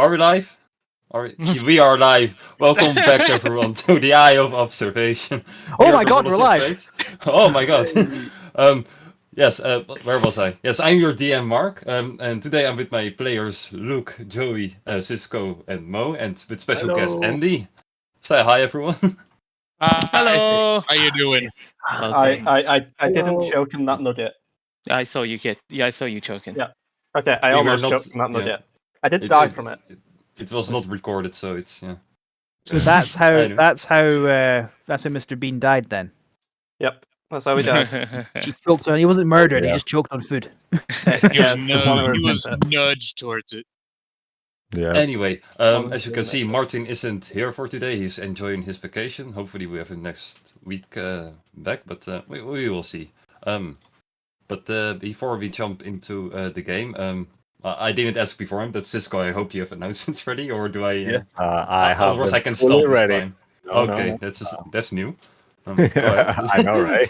Are we live? We are live. Welcome back, everyone, to the Eye of Observation. Oh We are my the God, we're Rollers of live. Fate. Oh my God. Yes. Where was I? Yes, I'm your DM, Mark. And today I'm with my players Luke, Joey, Cisco, and Mo, and with special guest Andy. Say hi, everyone. Hello. How you doing? Okay. I didn't Hello. choke in that nugget. I saw you choking. Yeah. Okay, I We were almost not- choked in that yeah. nugget. I did die from it. It was not recorded, so it's yeah. So that's how Anyway. that's how Mr. Bean died. Then Yep, that's how we died. he choked on. He wasn't murdered. He Yeah. just choked on food. He Yeah, was nudged towards it. Yeah. Anyway, as you can see, Martin isn't here for today. He's enjoying his vacation. Hopefully, we have him next week back, but we will see. But before we jump into the game, I didn't ask before him, but Cisco, I hope you have announcements ready, or do I? Yes, I have Otherwise, them I can fully stop this ready. time. No, Okay, no. that's new. Go ahead. I know, right?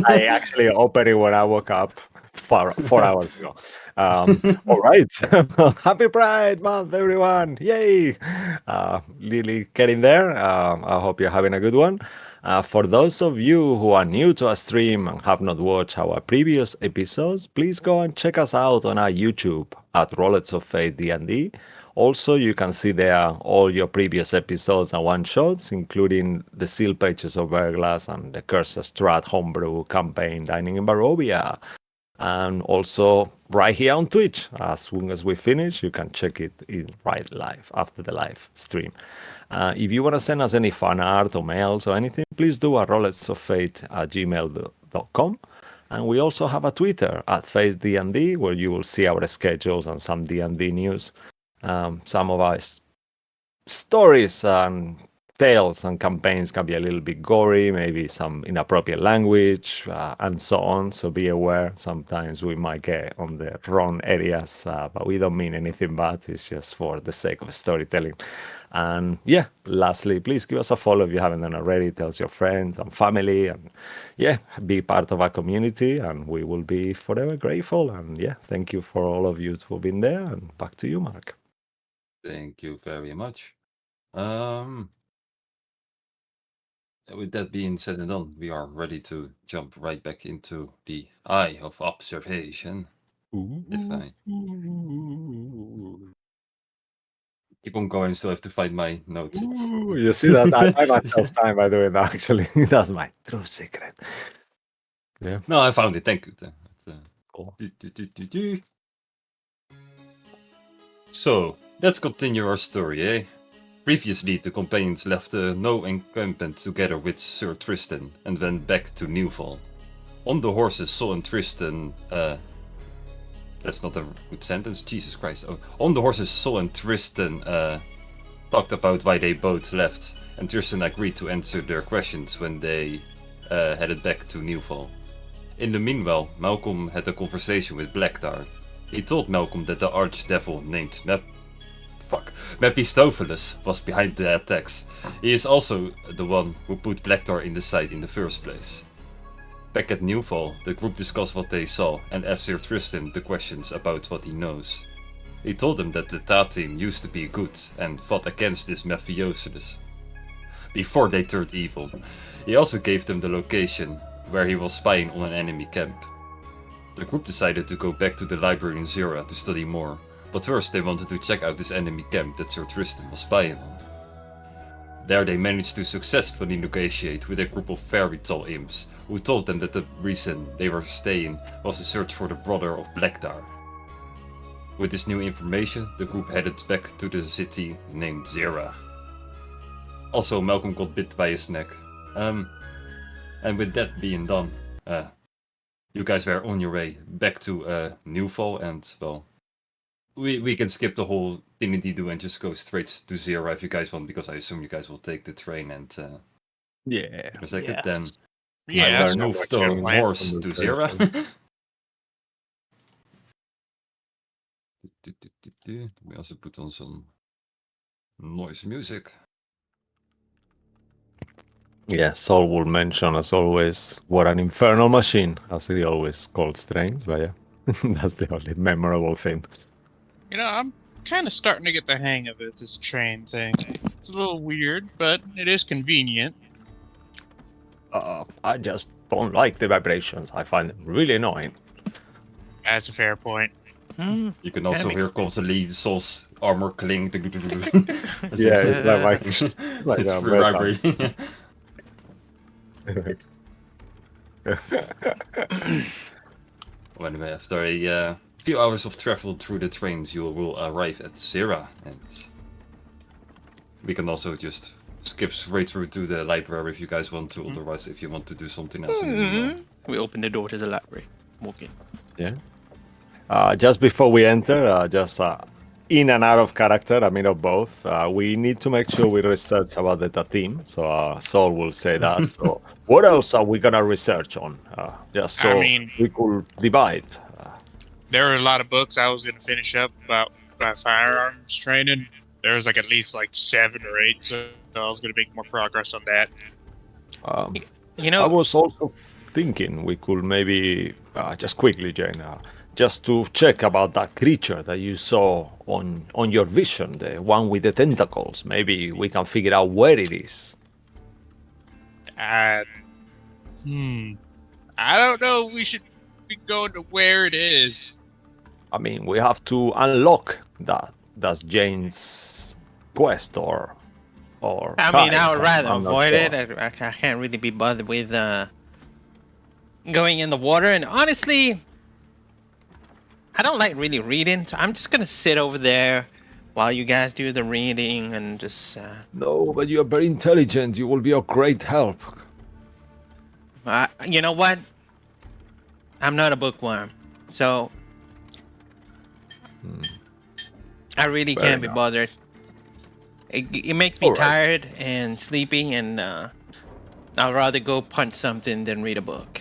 I actually opened it when I woke up 4 hours ago. All right. Happy Pride Month, everyone. Yay. Really getting there. I hope you're having a good one. For those of you who are new to our stream and have not watched our previous episodes, please go and check us out on our YouTube at Rollets of Fate D&D. Also, you can see there all your previous episodes and one-shots, including the seal pages of Verglass and the Curse Strat Homebrew campaign Dining in Barovia. And also right here on Twitch. As soon as we finish, you can check it in right live after the live stream. If you want to send us any fan art or mails or anything, please do at rolletsofFate@gmail.com. And we also have a Twitter at FaceDND where you will see our schedules and some D&D news. Some of our stories and tales and campaigns can be a little bit gory, maybe some inappropriate language, and so on. So be aware. Sometimes we might get on the wrong areas, but we don't mean anything bad. It's just for the sake of storytelling. And yeah, lastly, please give us a follow if you haven't done already. Tell your friends and family, and yeah, be part of our community, and we will be forever grateful. And yeah, thank you for all of you for being there. And back to you, Mark. Thank you very much. With that being said and done, we are ready to jump right back into the Eye of Observation. If I keep on going, still have to find my notes. You see that? I myself time by doing that, actually. That's my true secret. Yeah. No, I found it. Thank you. Cool. So, let's continue our story, eh? Previously, the companions left the No encampment together with Sir Tristan and went back to Newfall. On the horses, Sol and Tristan. That's not a good sentence, Jesus Christ. Oh, on the horses, Sol and Tristan talked about why they both left, and Tristan agreed to answer their questions when they headed back to Newfall. In the meanwhile, Malcolm had a conversation with Blacktar. He told Malcolm that the archdevil named Mephistopheles was behind the attacks. He is also the one who put Blacktar in the site in the first place. Back at Newfall, the group discussed what they saw and asked Sir Tristan the questions about what he knows. He told them that the Ta team used to be good and fought against this Mephistopheles before they turned evil. He also gave them the location where he was spying on an enemy camp. The group decided to go back to the library in Zera to study more, but first they wanted to check out this enemy camp that Sir Tristan was spying on. There they managed to successfully negotiate with a group of very tall imps, who told them that the reason they were staying was to search for the brother of Blacktar. With this new information, the group headed back to the city named Zera. Also, Malcolm got bit by a snake. And with that being done, you guys were on your way back to Newfall, and well, we can skip the whole do and just go straight to Zera if you guys want, because I assume you guys will take the train and Yeah. Then Yeah, I so will move what's your the plan? horse to Zera. We also put on some noise music. Yeah, Saul will mention, as always, what an infernal machine, as he always called Strange, but yeah, that's the only memorable thing. You know, kind of starting to get the hang of it, this train thing. It's a little weird, but it is convenient. I just don't like the vibrations. I find them really annoying. That's a fair point. Hmm. You can also Enemy. hear constantly Sol's armor cling. Yeah, it's like It's a free metal. vibrating. Well, anyway, after a few hours of travel through the trains, you will arrive at Zera, and we can also just skip straight through to the library if you guys want to. Otherwise, if you want to do something else, in the meanwhile. We open the door to the library. Walk in. Just before we enter, just in and out of character, I mean, of both, we need to make sure we research about the Tatim. So Sol will say that. So what else are we gonna research on? Just so I mean- we could divide. There are a lot of books I was going to finish up about firearms training. There was like at least like 7 or 8, so I was going to make more progress on that. You I know, was also thinking we could maybe just quickly, Jane, just to check about that creature that you saw on your vision, the one with the tentacles. Maybe we can figure out where it is. I don't know if we should be going to where it is. I mean, we have to unlock that. That's Jane's quest, or. I mean, I guide. would rather I'm not avoid sure. it. I can't really be bothered with going in the water. And honestly, I don't like really reading, so I'm just gonna sit over there while you guys do the reading and just. No, but you are very intelligent. You will be of great help. You know what? I'm not a bookworm, so I really Fair can't be enough. bothered. It makes me Alright. tired and sleepy, and I'd rather go punch something than read a book.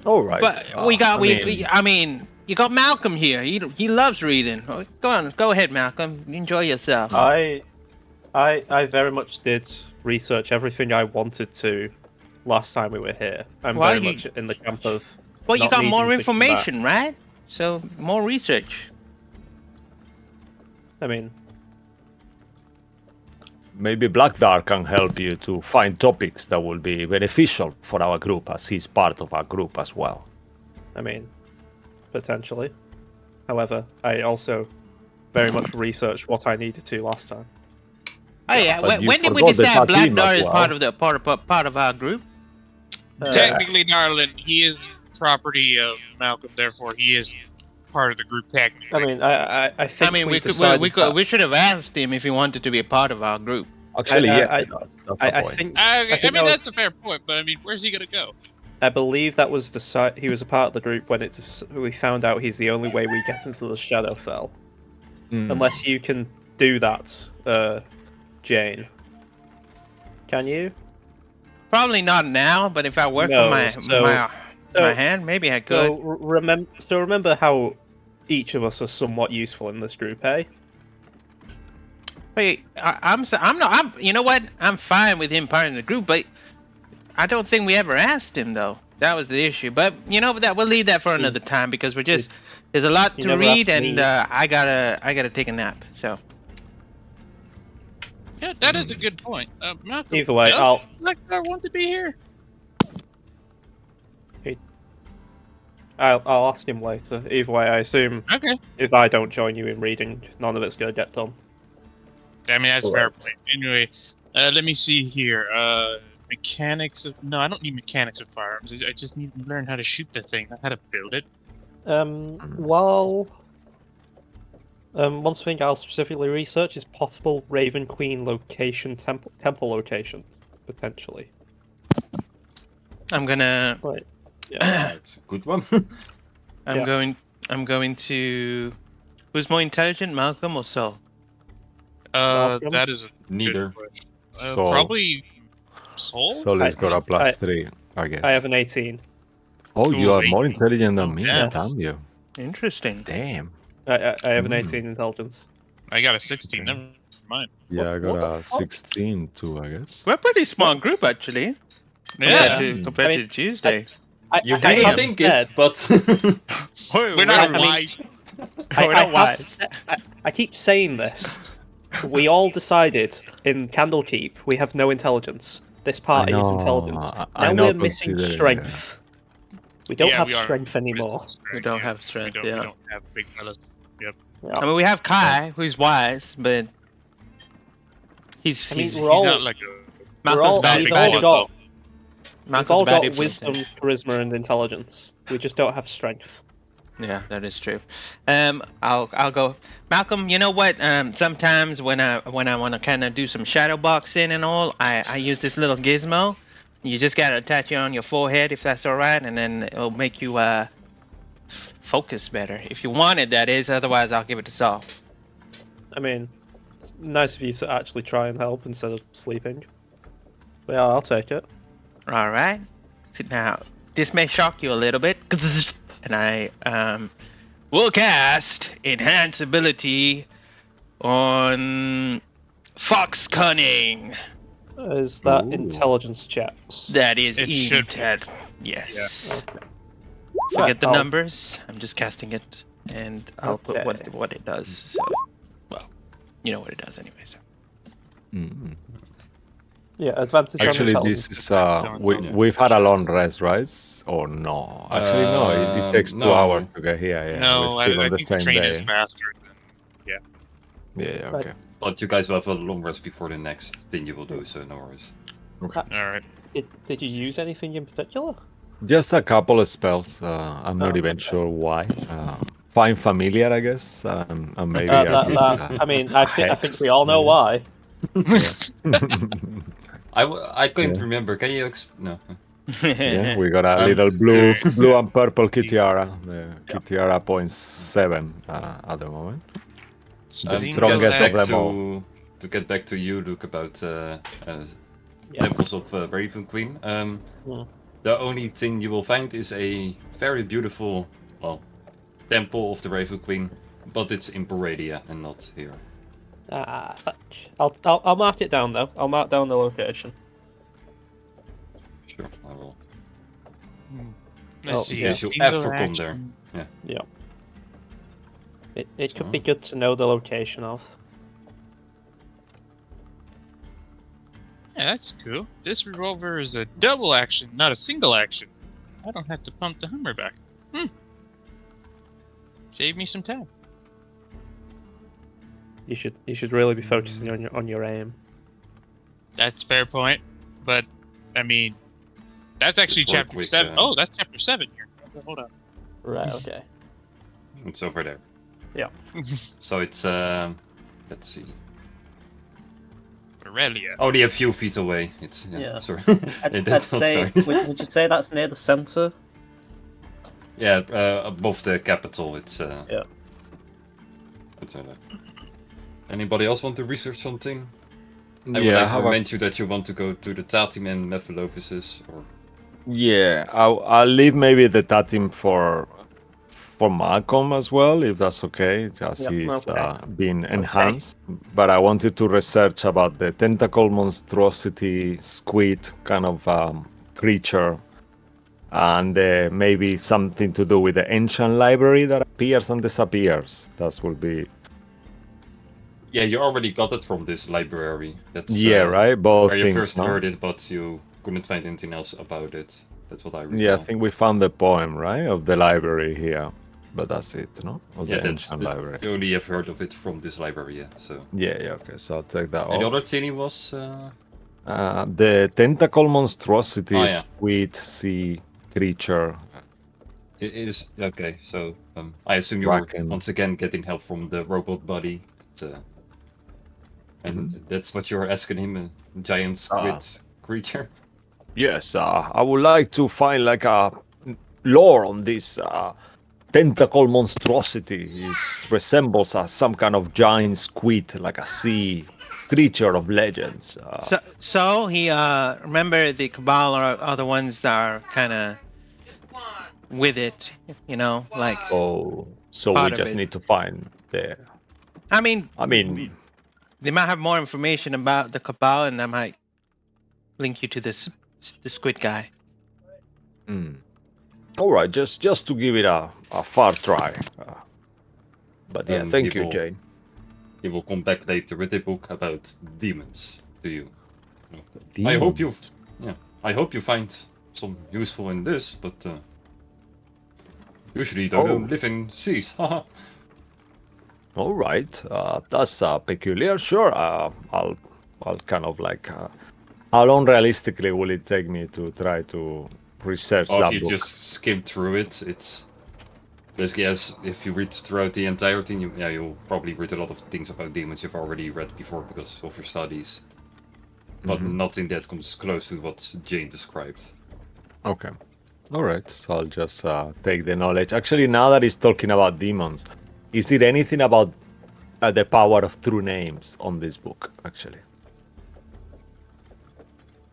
All right. But I mean, you got Malcolm here. He loves reading. Go ahead, Malcolm. Enjoy yourself. I very much did research everything I wanted to last time we were here. I'm Why very you- much in the camp of. Well, you not got more needing to come back. information, right? So more research. I mean, Maybe Blackdark can help you to find topics that will be beneficial for our group, as he's part of our group as well. potentially. However, I also very much researched what I needed to last time. Oh yeah. but you When did we forgot the decide Black Tatim Dart as is well. part of our group? Technically, darling, he is property of Malcolm, therefore he is part of the group technically. I mean, I think I mean, we decided that- should have asked him if he wanted to be a part of our group. Actually, I- that's the I point. think I think mean, that was- that's a fair point, but I mean, where's he gonna go? I believe that was he was a part of the group when we found out he's the only way we get into the Shadowfell. Mm. Unless you can do that, Jane. Can you? Probably not now, but if I work No, on my so- my hand, maybe I could. So remember how each of us are somewhat useful in this group, eh? Wait, you know what? I'm fine with him part of the group, but I don't think we ever asked him though. That was the issue. But you know that we'll leave that for another time because there's a lot You to never read asked and me. I gotta take a nap. So Yeah, that is a good point. Malcolm, Either way, does Blackdark want to be here? I'll ask him later. Either way, I assume Okay. if I don't join you in reading, none of it's gonna get done. I mean, that's a fair Correct. point. Anyway, let me see here. Mechanics of... No, I don't need mechanics of firearms. I just need to learn how to shoot the thing, not how to build it. One thing I'll specifically research is possible Raven Queen location, temple locations, potentially. I'm gonna Right. Yeah. It's a good one. I'm Yeah. going to who's more intelligent, Malcolm or Saul? Malcolm? That is a Neither. good question. Sol. Probably Soul? Sol's got a I- +3, I guess. I have an 18. Oh, you are more 18. intelligent than me, Yes. damn you. Interesting. Damn. I have an Hmm. 18 intelligence. I got a 16. Okay. Never mind. Yeah, I What got the a fuck? 16 too, I guess. We're a pretty small group actually. Yeah. Compared I to mean, Tuesday. You I wouldn't have think said- it, but We're not I mean- wise. We're not wise. I keep saying this. We all decided in Candlekeep we have no intelligence. This party is intelligence. I Now know, we're missing considering, strength. yeah. We don't Yeah, have we are strength anymore. We don't have strength, We yeah. don't have big fellas. Yep. I mean, we have Kai, who's wise, but he's I mean, he's we're He's all not like a. Malcolm's bad. we've bad all got we've Malcolm's all bad got influence. wisdom, charisma, and intelligence. We just don't have strength. Yeah, that is true. I'll go. Malcolm, you know what? Sometimes when I want to kind of do some shadow boxing and all, I use this little gizmo. You just gotta attach it on your forehead if that's all right, and then it'll make you focus better. If you want it, that is. Otherwise, I'll give it to Saul. I mean, nice of you to actually try and help instead of sleeping. But yeah, I'll take it. All right. Now, this may shock you a little bit, and I will cast Enhance Ability on Fox Cunning. Is that Ooh. intelligence checks? That is It should be. intel. Yes. Okay. Forget the I'll- numbers. I'm just casting it, and I'll put Okay. what it does. So, well, you know what it does, anyways. Mm. Yeah, advantage on Actually, intelligence. this is Yeah. we've had a long rest, right? Or no? Actually, no. It takes 2 no. hours to get here. Yeah, No, we're still I on the think the same train day. is faster. Yeah, Right. okay. But you guys will have a long rest before the next thing you will do, so no worries. All right. Did you use anything in particular? Just a couple of spells. I'm not Oh, even okay. sure why. Find familiar, I guess, and maybe a bit, I mean, I think hex, we all know why. I couldn't Yeah. remember. Can you no? Yeah, we got a Um, little blue and purple Kitiara. The Kitiara 0.7 at the moment. The To strongest get of back them all. to get back to you, Luke, about Yeah. Temples of Raven Queen. Hmm. The only thing you will find is a very beautiful, well, temple of the Raven Queen, but it's in Paradia and not here. I'll mark it down though. I'll mark down the location. Sure, I will. Let's Oh, see. yeah. If you single ever come action. there. Yeah. It could So- be good to know the location of. Yeah, that's cool. This revolver is a double action, not a single action. I don't have to pump the hammer back. Save me some time. You should really be focusing on your aim. That's fair point, but I mean, that's actually Just work chapter with, 7. Oh, that's chapter 7 here. Hold on. Right. Okay. It's over there. Yeah. So it's let's see. Aurelia. Only a few feet away. It's Yeah. Sorry. I'd That's not say. sorry. Would you say that's near the center? Yeah, above the capital. It's Yeah. It's anybody else want to research something? I would Yeah, like to how about- remind you that you want to go to the Tatim and Mephilophis, or Yeah, I'll leave maybe the Tatim for Malcolm as well, if that's okay. Just Yep, he's okay. been enhanced. But I wanted to research about the tentacle monstrosity squid kind of creature, and maybe something to do with the ancient library that appears and disappears. That will be yeah, you already got it from this library. That's right. Both where you things. first no? heard it, but you couldn't find anything else about it. That's what I recall. Yeah, I think we found the poem, right, of the library here. But that's it, no? Of Yeah, the that's ancient library. you only have heard of it from this library, yeah. So Yeah, okay. So I'll take that and the off. other thing was The tentacle monstrosity Oh, yeah. squid sea creature. it is okay. So I assume you were Kraken. once again getting help from the robot body, and that's what you were asking him, a giant squid creature. Yes, I would like to find like a lore on this tentacle monstrosity. It resembles some kind of giant squid, like a sea creature of legends. So he remember the Cabal are the ones that are kind of with it, you know, like. Oh, so we part of just it. need to find the. I mean, they might have more information about the Cabal, and that might link you to the squid guy. All right, just to give it a fair try. But yeah, thank he you, will- Jane. He will come back later with a book about demons to you. I hope you, I hope you find some useful in this, but usually you don't live in seas. Haha. All right, that's peculiar. Sure, I'll kind of like. How long realistically will it take me to try to research Or if that you book? just skim through it, it's basically as if you read throughout the entire thing. You'll probably read a lot of things about demons you've already read before because of your studies, but nothing that comes close to what Jane described. Okay. All right. So I'll just take the knowledge. Actually, now that he's talking about demons, is there anything about the power of true names on this book? Actually,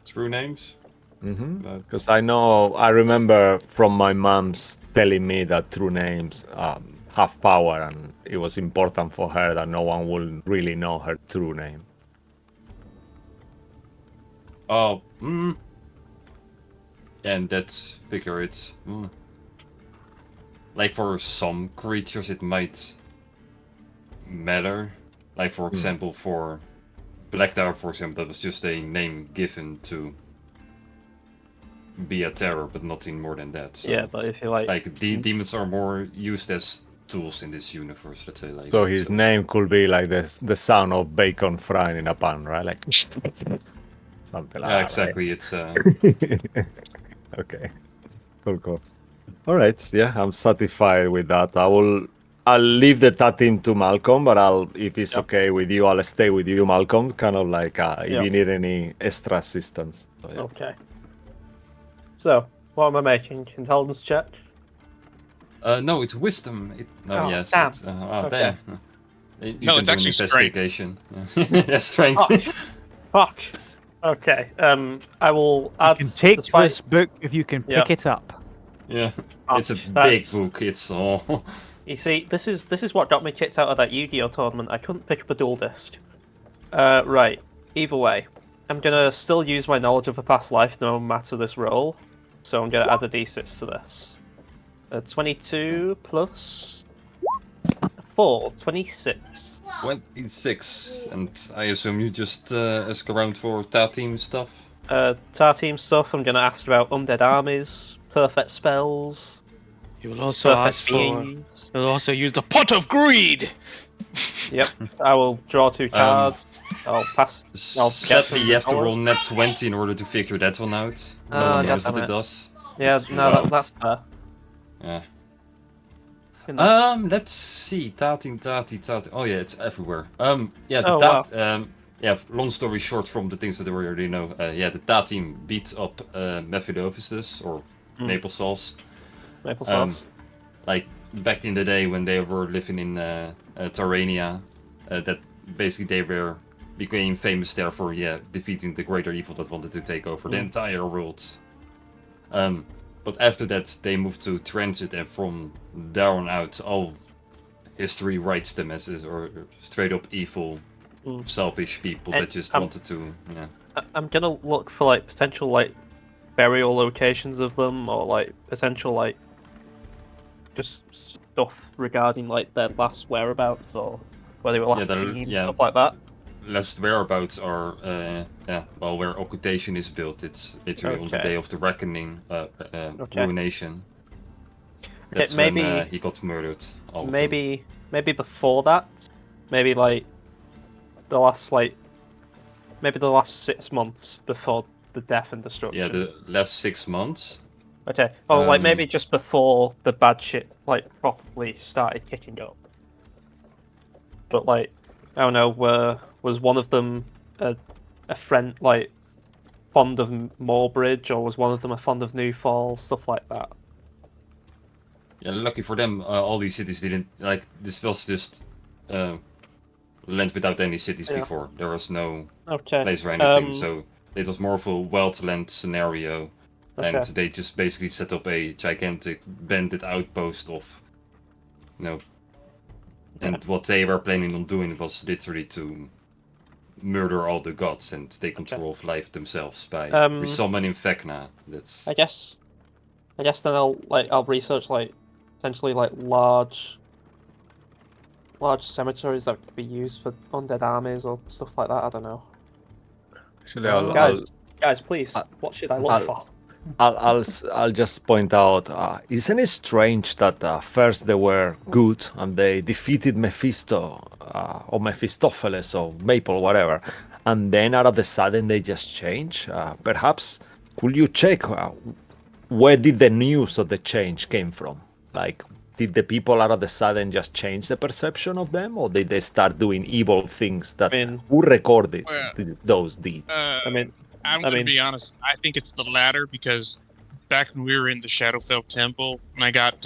True names? because I remember from my mom's telling me that true names have power, and it was important for her that no one will really know her true name. Oh, and that's figure it's like for some creatures it might matter. Like for example, for Black Tower, for example, that was just a name given to be a terror, but nothing more than that. So, Yeah, but if you like, demons are more used as tools in this universe. Let's say like. So that, his name could be like the sound of bacon frying in a pan, right? Like something like Yeah, that. exactly. It's Right? Okay. Cool. All right. Yeah, I'm satisfied with that. I'll leave the tat team to Malcolm, but if it's okay with you, I'll stay with you, Malcolm. Kind of like if you need any extra assistance. So, yeah. okay. So, what am I making? Intelligence check? no, it's wisdom. Oh, yes. damn. It's, Okay. damn. You No, can it's do an actually strength. investigation. Yeah, strength. Fuck. Fuck. Okay. I will You add. can take despite- this book if you can pick Yeah. it up. Yeah, Fuck, it's a big that's- book. It's all. You see, this is what got me kicked out of that Yu-Gi-Oh tournament. I couldn't pick up a dual disc. Right. Either way, I'm gonna still use my knowledge of a past life no matter this roll. So I'm gonna add a d6 to this. 22 plus 4, 26. 26, and I assume you just ask around for tat team stuff. Tar team stuff. I'm gonna ask about undead armies, perfect spells, You will also ask perfect for. beings. You'll also use the pot of greed. Yep. I will draw 2 cards. I'll pass. I'll get Sadly, some you have to knowledge. roll net 20 in order to figure that one out. No one knows what goddammit. it does. Yeah, It's no, wild. that's fair. Yeah. You know. Let's see. Tati. Oh yeah, it's everywhere. Yeah, the Oh, Tat. Yeah. Long story short, from the things that we already know. Yeah, the Tat team beat up Mephistophis or Maple Sauce. Maple sauce. Like back in the day when they were living in Tarania, that basically they became famous there for defeating the greater evil that wanted to take over the entire world. But after that they moved to Transit, and from there on out all history writes them as or straight up evil, selfish people And, that just wanted to I'm gonna look for like potential like burial locations of them, or like potential like just stuff regarding like their last whereabouts or where they were last seen, stuff like that. Last whereabouts are where occultation is built. It's literally on the Okay. day of the reckoning, Okay. ruination. That's maybe when he got murdered. all of them. maybe before that, maybe like the last maybe the last 6 months before the death and destruction. Yeah, the last 6 months. Okay. Or like Um, maybe just before the bad shit like properly started kicking up. But like, I don't know, was one of them a friend like fond of Moorbridge, or was one of them a fond of New Falls, stuff like that? Yeah, lucky for them, all these cities didn't like. This was just land without any cities Yeah. before. There was no Okay. place or anything, so it was more of a wildland scenario. And Okay. they just basically set up a gigantic bandit outpost of, and what they were planning on doing was literally to murder all the gods and take control of life themselves by resummoning Vecna. That's I guess then I'll research like potentially like large large cemeteries that could be used for undead armies or stuff like that. I don't know. Actually, Guys, please, I'll- what should I look I'll- for? I'll just point out, isn't it strange that first they were good and they defeated Mephisto or Mephistopheles or Maple, whatever, and then out of the sudden they just change? Perhaps could you check where did the news of the change came from? Like, did the people out of the sudden just change the perception of them, or did they start doing evil things that who recorded those deeds? I mean, I'm I gonna mean- be honest. I think it's the latter because back when we were in the Shadowfell Temple, when I got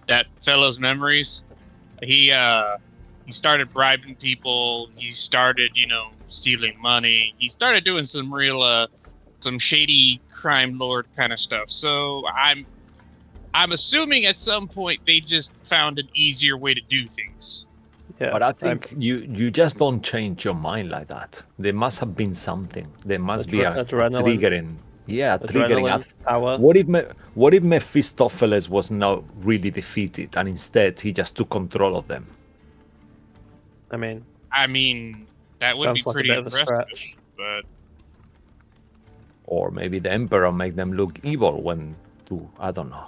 that fellow's memories, he started bribing people. He started, stealing money. He started doing some real some shady crime lord kind of stuff. So I'm assuming at some point they just found an easier way to do things. yeah. But I think you just don't change your mind like that. There must have been something. There must be a Adrenaline. triggering. Yeah, triggering. Adrenaline, power. What if Mephistopheles was not really defeated and instead he just took control of them? I mean, I mean, that would be Sounds like a pretty bit of a impressive. stretch. But Or maybe the Emperor make them look evil when I don't know.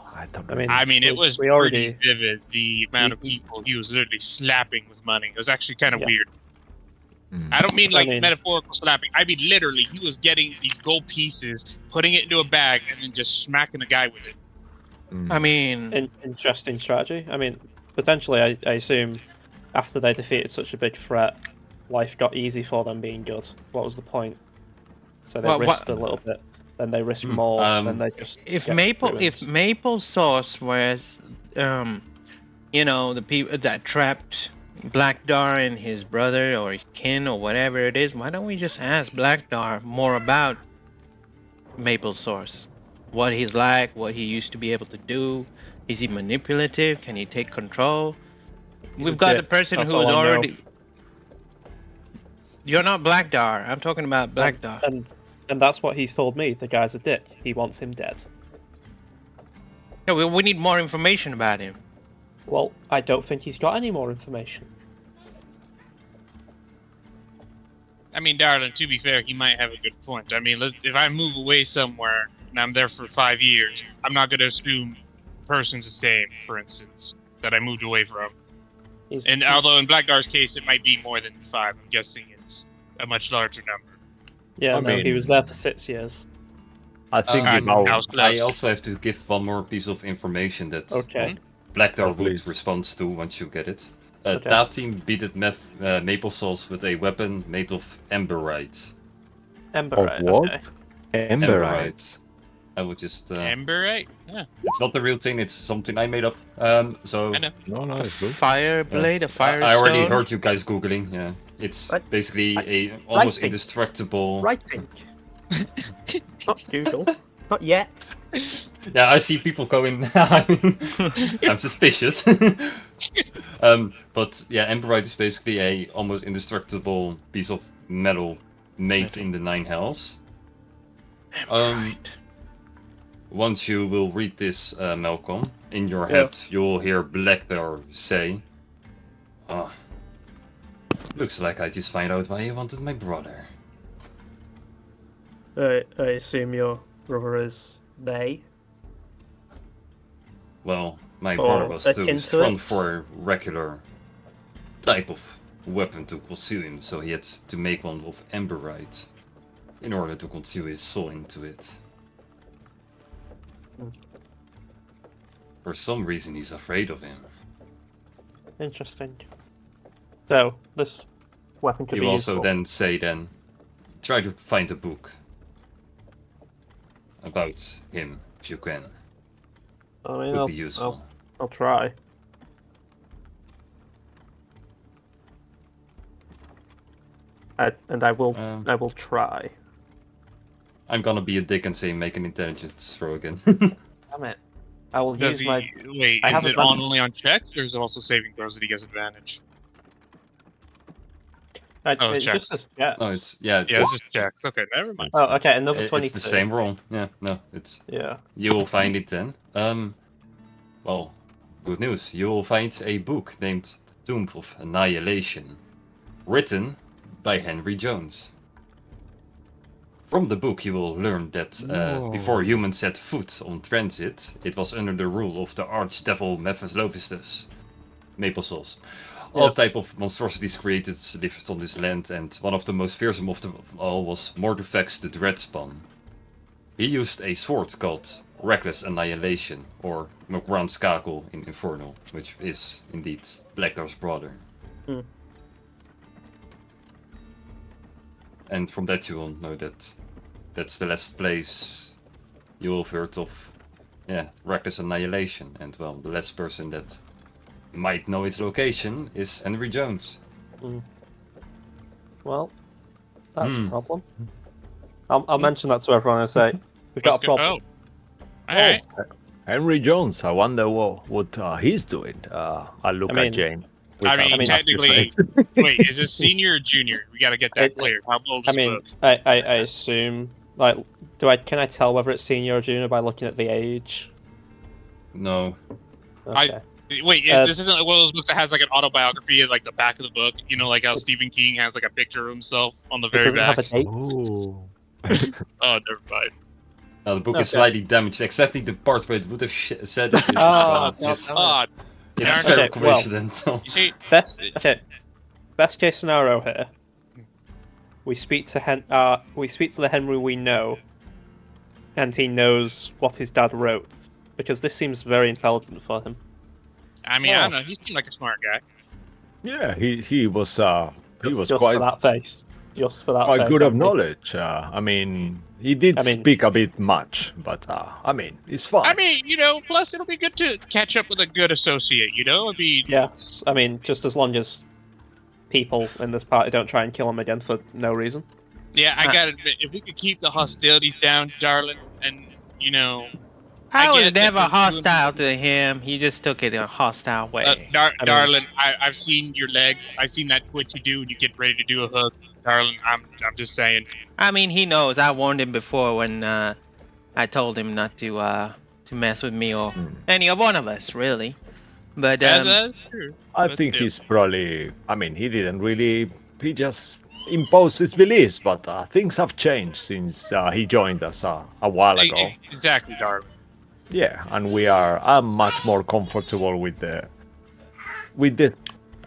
I mean, it was we pretty already- vivid. The amount of people he was literally slapping with money. It was actually kind of Yeah. weird. Mm. I don't mean I like mean- metaphorical slapping. I mean literally, he was getting these gold pieces, putting it into a bag, and then just smacking the guy with it. Mm. I mean, interesting strategy. I mean, potentially, I assume after they defeated such a big threat, life got easy for them being good. What was the point? So they Well, risked a little bit, then they risked Hmm, more, then they just if get Maple, ruined. if Maple Sauce was, the people that trapped Blackdar and his brother or his kin or whatever it is, why don't we just ask Blackdar more about Maple Source? What he's like, what he used to be able to do. Is he manipulative? Can he take control? We've got a dick. person That's who's all I know. already. You're not Blackdar. I'm talking about Blackdar. And that's what he's told me. The guy's a dick. He wants him dead. Yeah, we need more information about him. Well, I don't think he's got any more information. I mean, darling, to be fair, he might have a good point. I mean, if I move away somewhere and I'm there for 5 years, I'm not going to assume the person's the same, for instance, that I moved away from. And although in Blackdar's case, it might be more than 5, I'm guessing it's a much larger number. Yeah, I no, he mean- was there for 6 years. I think Um, about I was I close. also have to give one more piece of information that Okay. Blackdar would Please. respond to once you get it. Okay. That team beat Maple Sauce with a weapon made of emberite. Emberite. what? Okay. Emberite. I would just. Emberite? Yeah, It's not the real thing. It's something I made up. So I know. No, it's good. Fire blade, a fire I already stone? heard you guys googling. Yeah, it's What? basically a almost Writing. indestructible. Writing. Not Google. Not yet. Yeah, I see people going. I'm suspicious. But yeah, emberite is basically a almost indestructible piece of metal made in the Nine Hells. Once you will read this, Malcolm, in your Yeah. head, you will hear Blackdar say, "Oh, looks like I just found out why you wanted my brother." I assume your brother is they. Well, my Or brother was too akin to strong it. for a regular type of weapon to conceal him, so he had to make one of emberite in order to conceal his soul into it. For some reason, he's afraid of him. Interesting. So, this weapon could He be will also useful. then say, try to find a book about him if you can. I mean, Would be useful. I'll try. I will try. I'm gonna be a dick and say make an intelligence throw again. Damn it. I will Does use he, my... wait, I is haven't it done- only on checks, or is it also saving throws that he gets advantage? Oh, it checks. just says checks. No, it's Yeah, it's just checks. Okay, never mind. Oh, okay, another 22. it's the same roll. Yeah, no, it's Yeah. you will find it then. Well, good news. You will find a book named Tomb of Annihilation, written by Henry Jones. From the book you will learn that before humans set foot on transit, it was under the rule of the archdevil Mephistopheles. Maple sauce. All type of monstrosities created lived on this land, and one of the most fearsome of them all was Mordufex the Dreadspawn. He used a sword called Reckless Annihilation, or Mugran's Kakel in Infernal, which is indeed Blackdar's brother. And from that you will know that that's the last place you will have heard of, Reckless Annihilation. And well, the last person that might know its location is Henry Jones. Well, that's a problem. I'll mention that to everyone and say, we've got a problem. All right. Henry Jones. I wonder what he's doing. I look at Jane. I mean, technically, wait, is this senior or junior? We gotta get that clear. How old is the book? I assume, like, can I tell whether it's senior or junior by looking at the age? No. Okay. Wait, this isn't one of those books that has like an autobiography at like the back of the book? You know, like how Stephen King has like a picture of himself on the very back. Have a date? Oh, never mind. Now the book is slightly damaged, exactly the part where it would have said it. It's odd. It's very coincidental. You see, Best case scenario here. We speak to the Henry we know, and he knows what his dad wrote, because this seems very intelligent for him. I mean, I don't know. He seemed like a smart guy. yeah, he was Just quite for that face. Just for that. quite face, good I of think. knowledge. I mean, he did speak a bit much, but I mean, it's fine. I mean, plus it'll be good to catch up with a good associate, It'd be... Yes, I mean, just as long as people in this party don't try and kill him again for no reason. Yeah, I gotta admit, if we could keep the hostilities down, darling, and, I was get that never we're doing- hostile to him. He just took it in a hostile way. darling, I've seen your legs. I've seen that twitch you do when you get ready to do a hug. Darling, I'm just saying. I mean, he knows. I warned him before when I told him not to mess with me or any of one of us, really. But That's true. I But think still. he's probably. I mean, he didn't really. He just imposed his beliefs, but things have changed since he joined us a while ago. Exactly, darling. Yeah, and I'm much more comfortable with the.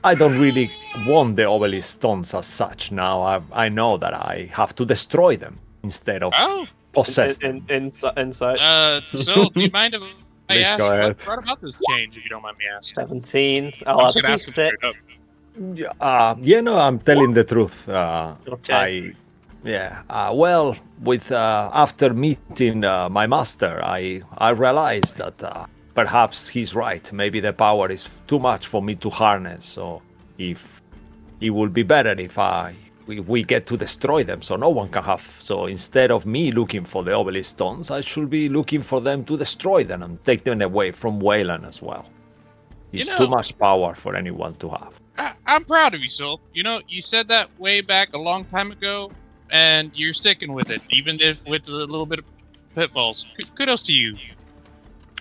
I don't really want the obelisk stones as such now. I know that I have to destroy them instead of Oh, possess them. Insight. so do you mind if I Please ask go ahead. what brought about this change, if you don't mind me asking? 17. I'm I'll just gonna add ask him straight 6. up. I'm telling the truth. Okay. Well, with after meeting my master, I realized that perhaps he's right. Maybe the power is too much for me to harness. So, if it would be better if we get to destroy them, so no one can have. So instead of me looking for the obelisk stones, I should be looking for them to destroy them and take them away from Wayland as well. It's too much power for anyone to have. I'm proud of you, Soul. You said that way back a long time ago, and you're sticking with it, even if with a little bit of pitfalls. Kudos to you.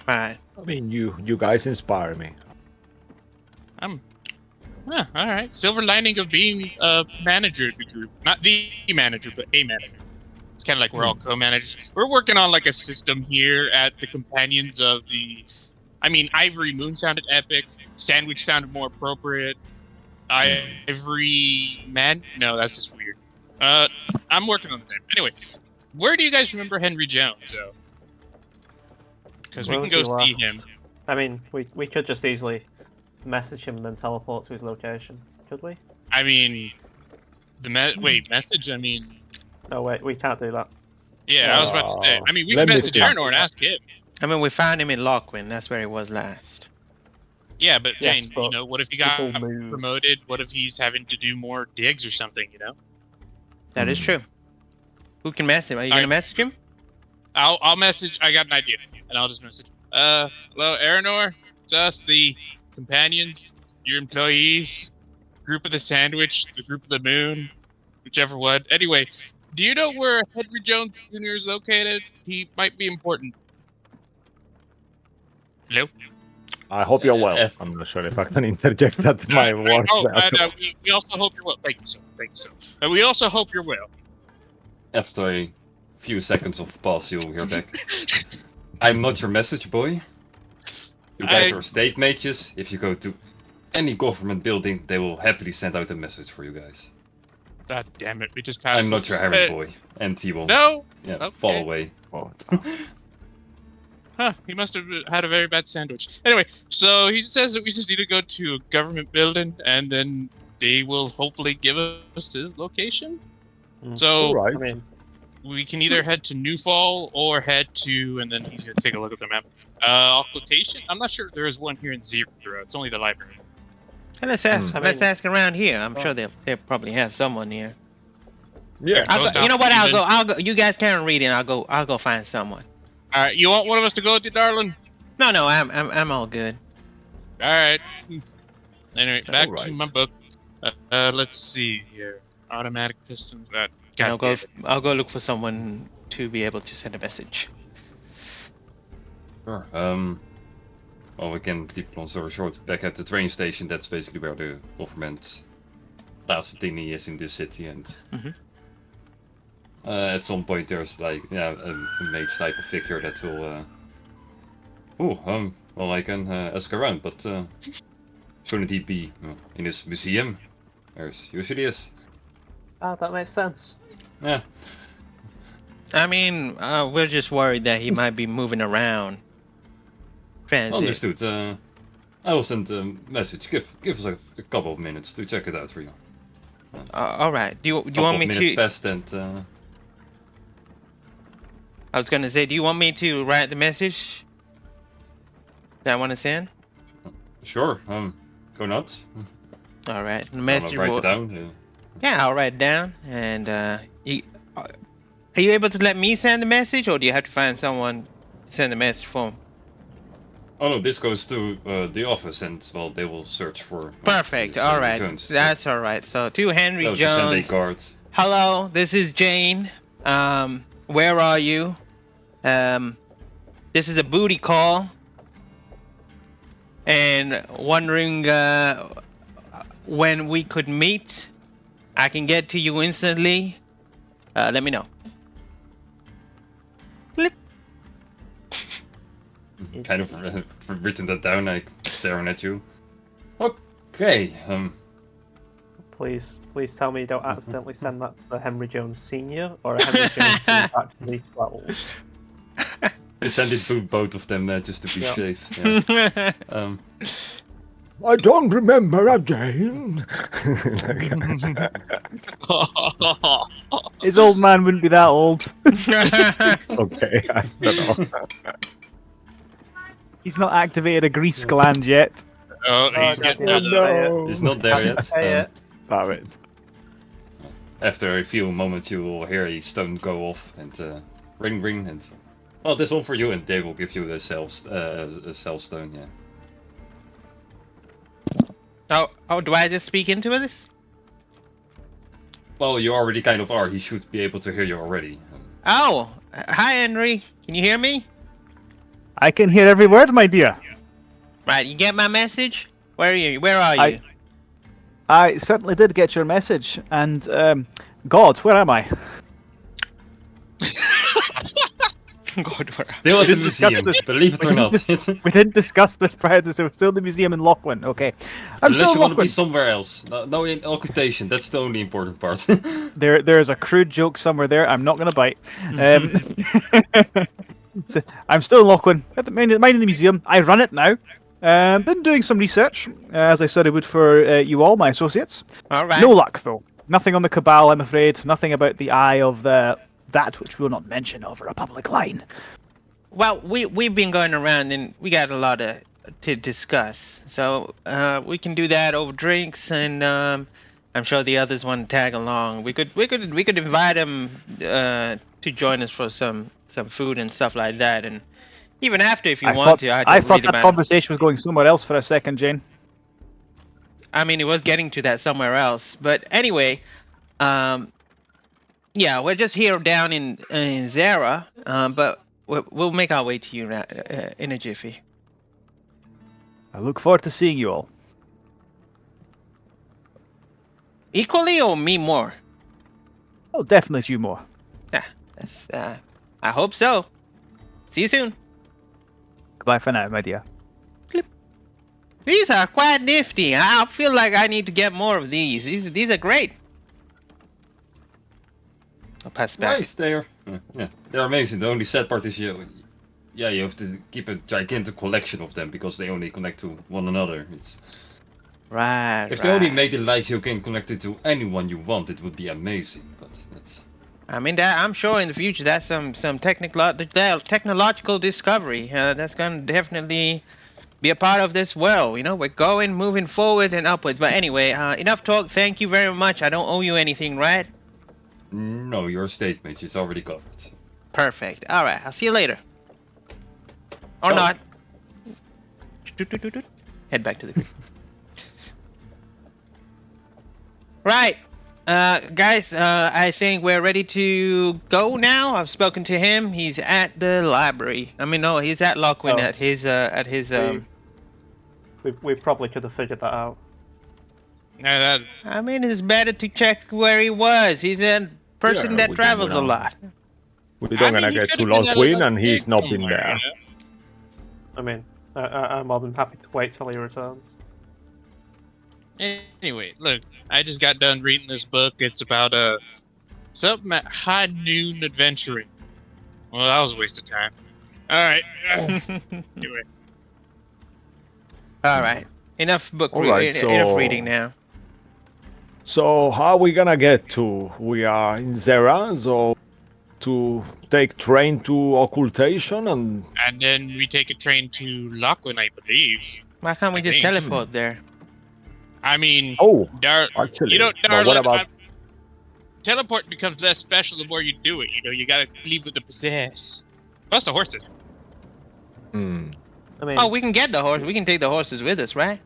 Right. I mean, you guys inspire me. All right. Silver lining of being a manager of the group. Not the manager, but a manager. It's kind of like we're all co-managers. We're working on like a system here at the Companions of the... I mean, Ivory Moon sounded epic. Sandwich sounded more appropriate. Ivory Man? No, that's just weird. I'm working on the name. Anyway, where do you guys remember Henry Jones, though? Because we Where can was go he see last? him. I mean, we could just easily message him and then teleport to his location, could we? I mean, message? I mean, Oh wait, we can't do that. yeah, I was about to say. I mean, we Let can me message see. Aranor and ask him. I mean, we found him in Lockwin. That's where he was last. Yeah, but Yes, Jane, but what if he got people move. promoted? What if he's having to do more digs or something, That is true. Who can message him? Are you All gonna right. message him? I'll message. I got an idea, and I'll just message. Hello, Aranor. It's us, the Companions, your employees, group of the Sandwich, the group of the Moon, whichever one. Anyway, do you know where Henry Jones Jr. is located? He might be important. Hello? I hope you're well. If- I'm not sure if I can interject that my words. We also hope you're well. Thank you, sir. Thank you, sir. And we also hope you're well. After a few seconds of pause, you'll hear back. I'm not your message boy. You guys are state mages. If you go to any government building, they will happily send out a message for you guys. God damn it, we just passed. I'm not your errand boy. And he will No. yeah, fall Okay. away. Oh, it's not. Huh, he must have had a very bad sandwich. Anyway, so he says that we just need to go to a government building and then they will hopefully give us his location. Mm. So All right. I mean, we can either head to Newfall or head to, and then he's going to take a look at the map. Occultation? I'm not sure if there is one here in Zero. It's only the library. Hey, let's ask. Hmm. I Let's mean- ask around here. I'm Oh. sure they'll probably have someone here. Yeah. I'll Post go, you know what? office, I'll even. go. You guys can't read it. I'll go find someone. All right, you want one of us to go with you, darling? No, I'm all good. All right. Anyway, back to Alright. my book. Let's see here. Automatic pistons. And God I'll go look for someone to be able to send a message. Sure. Well, we can keep it long story short. Back at the train station, that's basically where the government last thingy is in this city, and Mhm. at some point there's like a mage type of figure that will. Well, I can ask around, but shouldn't he be in his museum? There's usually is. that makes sense. Yeah. I mean, we're just worried that he might be moving around. Transit. Understood. I will send a message. Give us a couple of minutes to check it out for you. All right. Do you Couple want of me minutes to? passed, and I was gonna say, do you want me to write the message that I want to send? sure. Go nuts. All right. The I'll message. write will- it down. Yeah, I'll write it down. And are you able to let me send the message, or do you have to find someone to send the message for? Oh no, this goes to the office, and well, they will search for. Perfect. this, All right. Jones. That's all right. So to Henry They'll just send a Jones. card. Hello, this is Jane. Where are you? This is a booty call. And wondering when we could meet. I can get to you instantly. Let me know. Blip. Kind of written that down, like staring at you. Okay. Please tell me you don't accidentally send that to Henry Jones Senior or Henry Jones who's actually 12. You send it to both of them just to be Yeah. safe. Yeah. I don't remember again. His old man wouldn't be that old. Okay, I don't know. He's not activated a grease gland yet. Oh, he's God, getting yeah. to the. No. It's not there yet. Hey, Damn it. After a few moments, you will hear a stone go off and ring, ring, and well, this one for you, and they will give you a cell stone. Yeah. Oh, do I just speak into this? Well, you already kind of are. He should be able to hear you already. Oh, hi Henry. Can you hear me? I can hear every word, my dear. Right, you get my message? Where are you? Where are you? I certainly did get your message, and God, where am I? God, where? Still at the We didn't discuss museum, this. believe it or We not. didn't We didn't discuss this prior to this. We're still in the museum in Lochwin. Okay, I'm Unless still in you want to be Lochwin. somewhere else. No in occultation. That's the only important part. There's a crude joke somewhere there. I'm not going to bite. So, I'm still in Lochwin, at the minding the museum. I run it now. Been doing some research, as I said I would for you all, my associates. All right. No luck, though. Nothing on the Cabal, I'm afraid. Nothing about the eye of that which we'll not mention over a public line. Well, we've been going around and we got a lot to discuss. So we can do that over drinks, and I'm sure the others want to tag along. We could invite them to join us for some food and stuff like that. And even after, if you want to, I thought read that about it. conversation was going somewhere else for a second, Jane. I mean, it was getting to that somewhere else. But anyway, yeah, we're just here down in Zara, but we'll make our way to you in a jiffy. I look forward to seeing you all. Equally or me more? Oh, definitely you more. That's I hope so. See you soon. Goodbye for now, my dear. These are quite nifty. I feel like I need to get more of these. These are great. I'll pass it back. Right, they're they're amazing. The only sad part is you have to keep a gigantic collection of them because they only connect to one another. It's Right. if they only made it like you can connect it to anyone you want, it would be amazing. But that's I mean, that I'm sure in the future that's some technological discovery that's gonna definitely be a part of this world. You know, we're moving forward and upwards. But anyway, enough talk. Thank you very much. I don't owe you anything, right? no, your statement is already covered. Perfect. All right. I'll see you later. Or Ciao. not. Head back to the group. Right. Guys, I think we're ready to go now. I've spoken to him. He's at the library. I mean, no, he's at Lockwin Oh. at his We probably could have figured that out. Yeah, that, I mean, it's better to check where he was. He's a person Yeah, that we travels a don't know. lot. We don't gonna he get could to have been at a Lockwin and he's gig not been somewhere, there. you know? I mean, I'm more than happy to wait till he returns. Anyway, look, I just got done reading this book. It's about something at high noon adventuring. Well, that was a waste of time. All right. Anyway, All right. Enough All right, enough so- reading now. So how are we gonna get to? We are in Zera, so to take train to occultation and and then we take a train to Lachlan, I believe. Why can't we just think- teleport there? I mean, oh, Darlin, actually, you know, but Darlin, what about? teleport becomes less special the more you do it. You know, you gotta leave with the possess. Plus the horses. Hmm. I mean, Oh, we can get the horse. We can take the horses with us, right?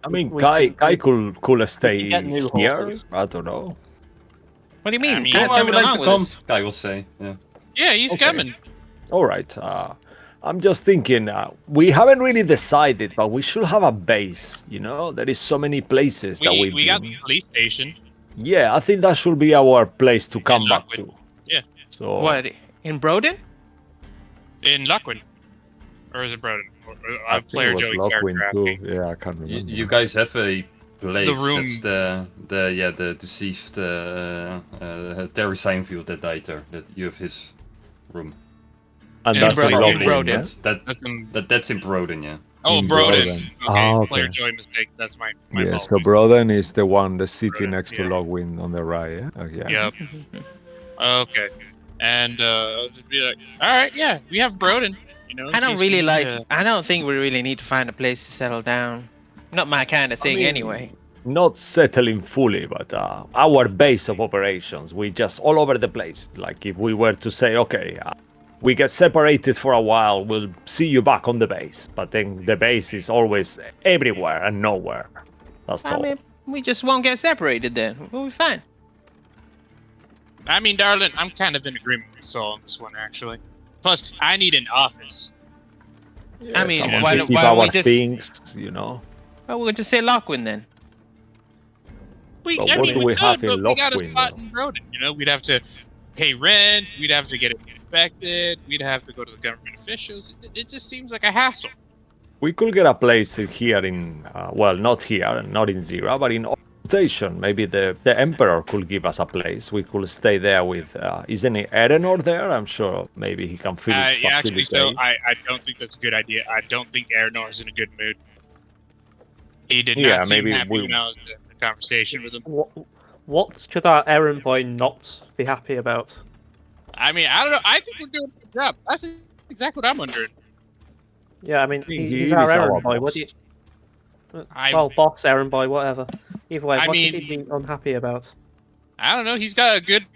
I mean, we Kai can- could stay get new here. horses. I don't know. What do you mean? I mean- Kai's Oh, I coming would like along to with come. us. Guy will say, yeah. Yeah, he's Okay. coming. All right. I'm just thinking. We haven't really decided, but we should have a base. You know, there is so many places that We got been. the police station. Yeah, I think that should be our place to come back Lockwood. to. Yeah. So What? In Broden? In Lachlan. Or is it Broden? Or, I a think player it was Joey Lockwin character too. asking. Yeah, I can't remember. You guys have a place room. that's the deceased Terry Seinfeld that died there. That you have his room. and in that's Broden, a in Lockwin, Broden. right? That's in, That's in Broden, yeah. oh, In Broden. Broden. Okay, Ah, player okay. Joey mistake. That's my Yeah, fault. so Broden is the one, the city Broden, next to yeah. Logwin on the right. Yeah. Yeah. Yep. Okay. And I'll just be like, all right, yeah, we have Broden. You know, in I don't case really we like. need, I don't think we really need to find a place to settle down. Not my kind of thing, mean, anyway. Not settling fully, but our base of operations, we just all over the place. Like if we were to say, okay, we get separated for a while, we'll see you back on the base. But then the base is always everywhere and nowhere. That's I all. mean, we just won't get separated then. We'll be fine. I mean, darling, I'm kind of in agreement with Saul on this one, actually. Plus, I need an office. I mean, Someone why to don't- keep why don't we our just- things, you know. Well, we'll just say Lockwin then. We, But I what mean, do we we could, have in but we got a Lockwin, spot though? in Broden. You know, we'd have to pay rent. We'd have to get it inspected. We'd have to go to the government officials. It just seems like a hassle. We could get a place here in, well, not here, not in Zira, but in occultation. Maybe the Emperor could give us a place. We could stay there with, isn't it Erenor there? I'm sure maybe he can fill his Yeah, actually, facility. so I don't think that's a good idea. I don't think Aranor's in a good mood. He did Yeah, not seem maybe happy we- when I was in the conversation with him. what should our errand boy not be happy about? I mean, I don't know. I think we're doing a good job. That's exactly what I'm wondering. Yeah, I mean, He he's our is our errand boy. What boss. do you... I- Well, boss, errand boy, whatever. Either way, I what should mean- he be unhappy about? I don't know. He's got a good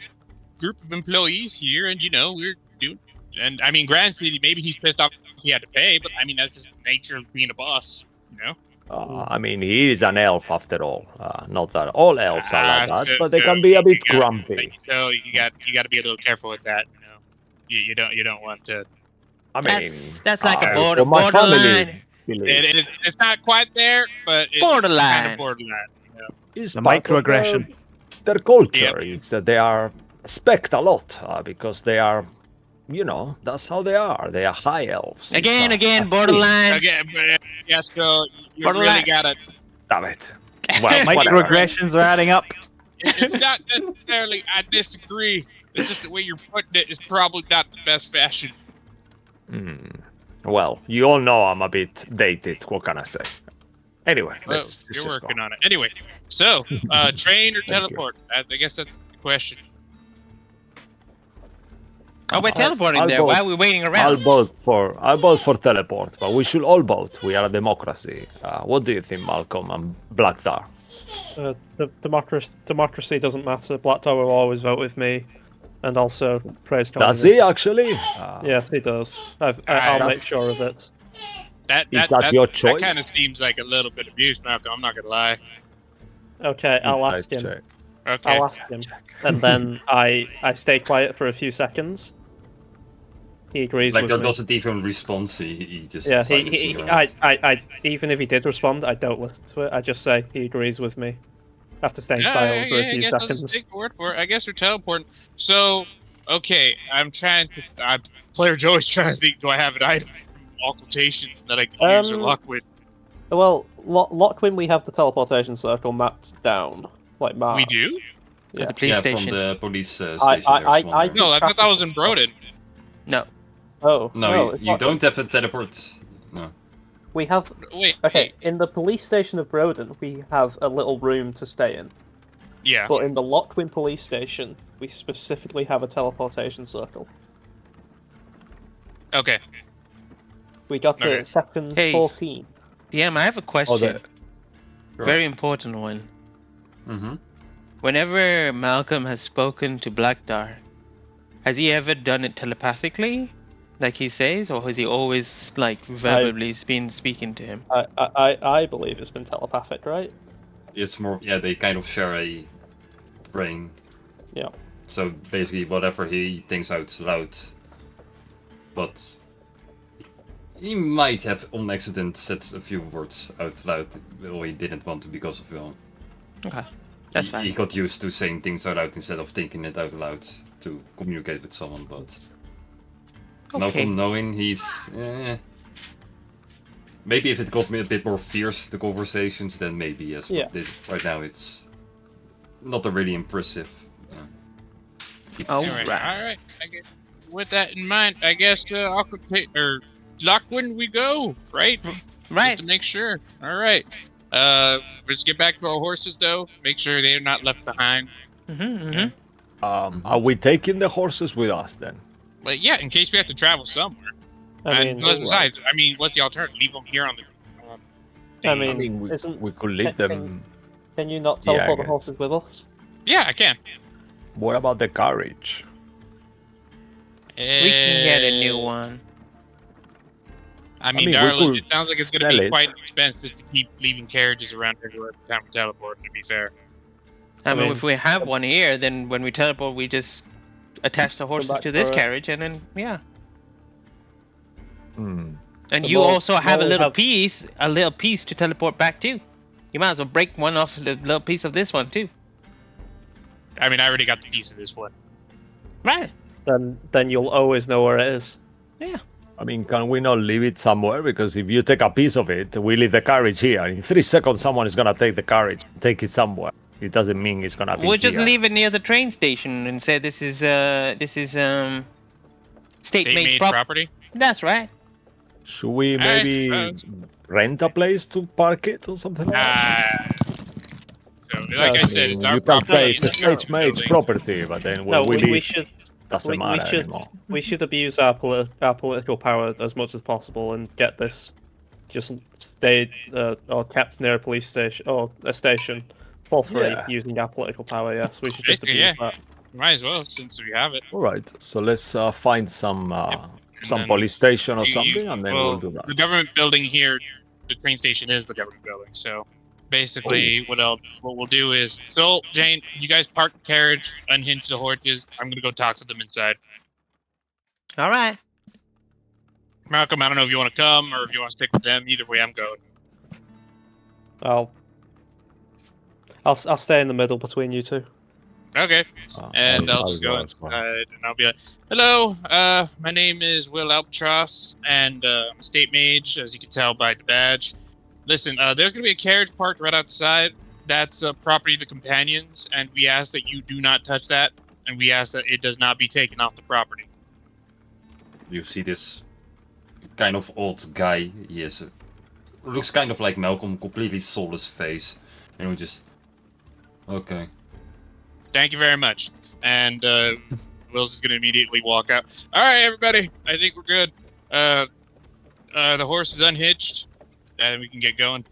group of employees here, and you know, we're doing. And I mean, granted, maybe he's pissed off he had to pay, but I mean, that's just the nature of being a boss. You know. I mean, he is an elf after all. Not that all elves are like that, so- but they so can be a you bit got- grumpy. So you got to be a little careful with that. You know, you don't want to. I mean, That's like a for my family, borderline. believe. It's not quite there, but it's Borderline. kind of borderline. Is The part of microaggression. Their culture is that they are respect a lot because they are, that's how they are. They are high elves. It's Again, a thing. borderline. Okay, but Yasuko, you Borderline. really gotta. Damn it. Well, whatever. Microaggressions are adding up. It's not necessarily. I disagree. It's just the way you're putting it is probably not the best fashion. Well, you all know I'm a bit dated. What can I say? Anyway, Well, let's you're just working go. on it. Anyway, so train or Thank you. teleport? I guess that's the question. Oh, we're teleporting I'll there. vote. Why are we waiting I'll around? vote for teleport, but we should all vote. We are a democracy. What do you think, Malcolm and Blackdar? The democracy doesn't matter. Black Tower will always vote with me, and also praise Does communism. he actually? Yes, he does. I'll Alright. make sure of it. Is that your choice? That kind of seems like a little bit abuse, Malcolm. I'm not gonna lie. Okay, I'll ask him. Check. Okay. I'll ask him, and then I stay quiet for a few seconds. He agrees Like with there me. doesn't even response. He just Yeah, silencing around. I even if he did respond, I don't listen to it. I just say he agrees with me. After staying silent for a I few guess I'll just seconds. take the word for it. I guess we're teleporting. So, okay, Player Joey's trying to think. Do I have an item from occultation that I can use or lock with? Well, Lockwin, we have the teleportation circle mapped down, like marked. We do? Yeah. At the police Yeah, station. from the police station. I- there's I- one I- there. No, I thought that was in Broden. No. Oh No, it's you not- don't have a teleport. No. We have Wait. okay in the police station of Broden. We have a little room to stay in, Yeah. but in the Lockwin police station, we specifically have a teleportation circle. Okay. We got the Okay. section Hey. 14. DM, I have a question. Sure. Very important one. Mm-hmm. Whenever Malcolm has spoken to Blackdar, has he ever done it telepathically, like he says, or has he always like verbally been speaking to him? I believe it's been telepathic, right? It's more, yeah, they kind of share a brain. Yeah. So basically, whatever he thinks out loud. But he might have on accident said a few words out loud, or he didn't want to because of Okay, that's he fine. got used to saying things out loud instead of thinking it out loud to communicate with someone. But Okay. Malcolm knowing he's maybe if it got me a bit more fierce the conversations, then maybe yes. Yeah. But right now it's not a really impressive. Oh, All right. right. All right. I guess, with that in mind, I guess Lockwood we go, right? Right. To make sure. All right. Let's get back to our horses, though. Make sure they're not left behind. Are we taking the horses with us then? But yeah, in case we have to travel somewhere. I And mean, plus, besides, I mean, what's the alternative? Leave them here on the. I I mean, mean, isn't we could leave can- them. can you not Yeah, I teleport the guess. horses with us? Yeah, I can. What about the carriage? We can get a new one. I mean, we darling, could it sounds like it's going sell to be it. quite an expense just to keep leaving carriages around everywhere every time we teleport, to be fair. I mean, mean, if we have one here, then when we teleport, we just attach the horses back to this for it. carriage, and then yeah. Hmm. And The you more- also have a more we little have- piece to teleport back to. You might as well break one off the little piece of this one too. I mean, I already got the piece of this one. Right. Then you'll always know where it is. I mean, can we not leave it somewhere? Because if you take a piece of it, we leave the carriage here. In 3 seconds, someone is gonna take the carriage, take it somewhere. It doesn't mean it's gonna be We'll just here. leave it near the train station and say this is state-made State-made property. property. That's right. Should we I maybe suppose. rent a place to park it or something like that? So, like I said, it's our You can property. say it's a it's our stage-made building. property, but then when No, we we leave, should doesn't we matter should anymore. we should abuse our political power as much as possible and get this just stayed or kept near a police station or a station for free Yeah. using our political power. Yes, we should just Basically, abuse yeah. that. Might as well, since we have it. All right, so let's find some then police station or You- something, and then well, we'll do that. The government building here, the train station is the government building. So basically, what we'll do is, so Jane, you guys park the carriage, unhinge the horses. I'm gonna go talk to them inside. All right. Malcolm, I don't know if you want to come or if you want to stick with them. Either way, I'm going. I'll stay in the middle between you two. Okay. And I'll just go as well. inside, and I'll be like, "Hello, my name is Will Albatross, and I'm a state mage, as you can tell by the badge. Listen, there's gonna be a carriage parked right outside. That's property of the companions, and we ask that you do not touch that, and we ask that it does not be taken off the property." You see this kind of old guy. He is looks kind of like Malcolm, completely soulless face, and we just okay. Thank you very much. And Will's is gonna immediately walk out. All right, everybody, I think we're good. The horse is unhitched, and we can get going.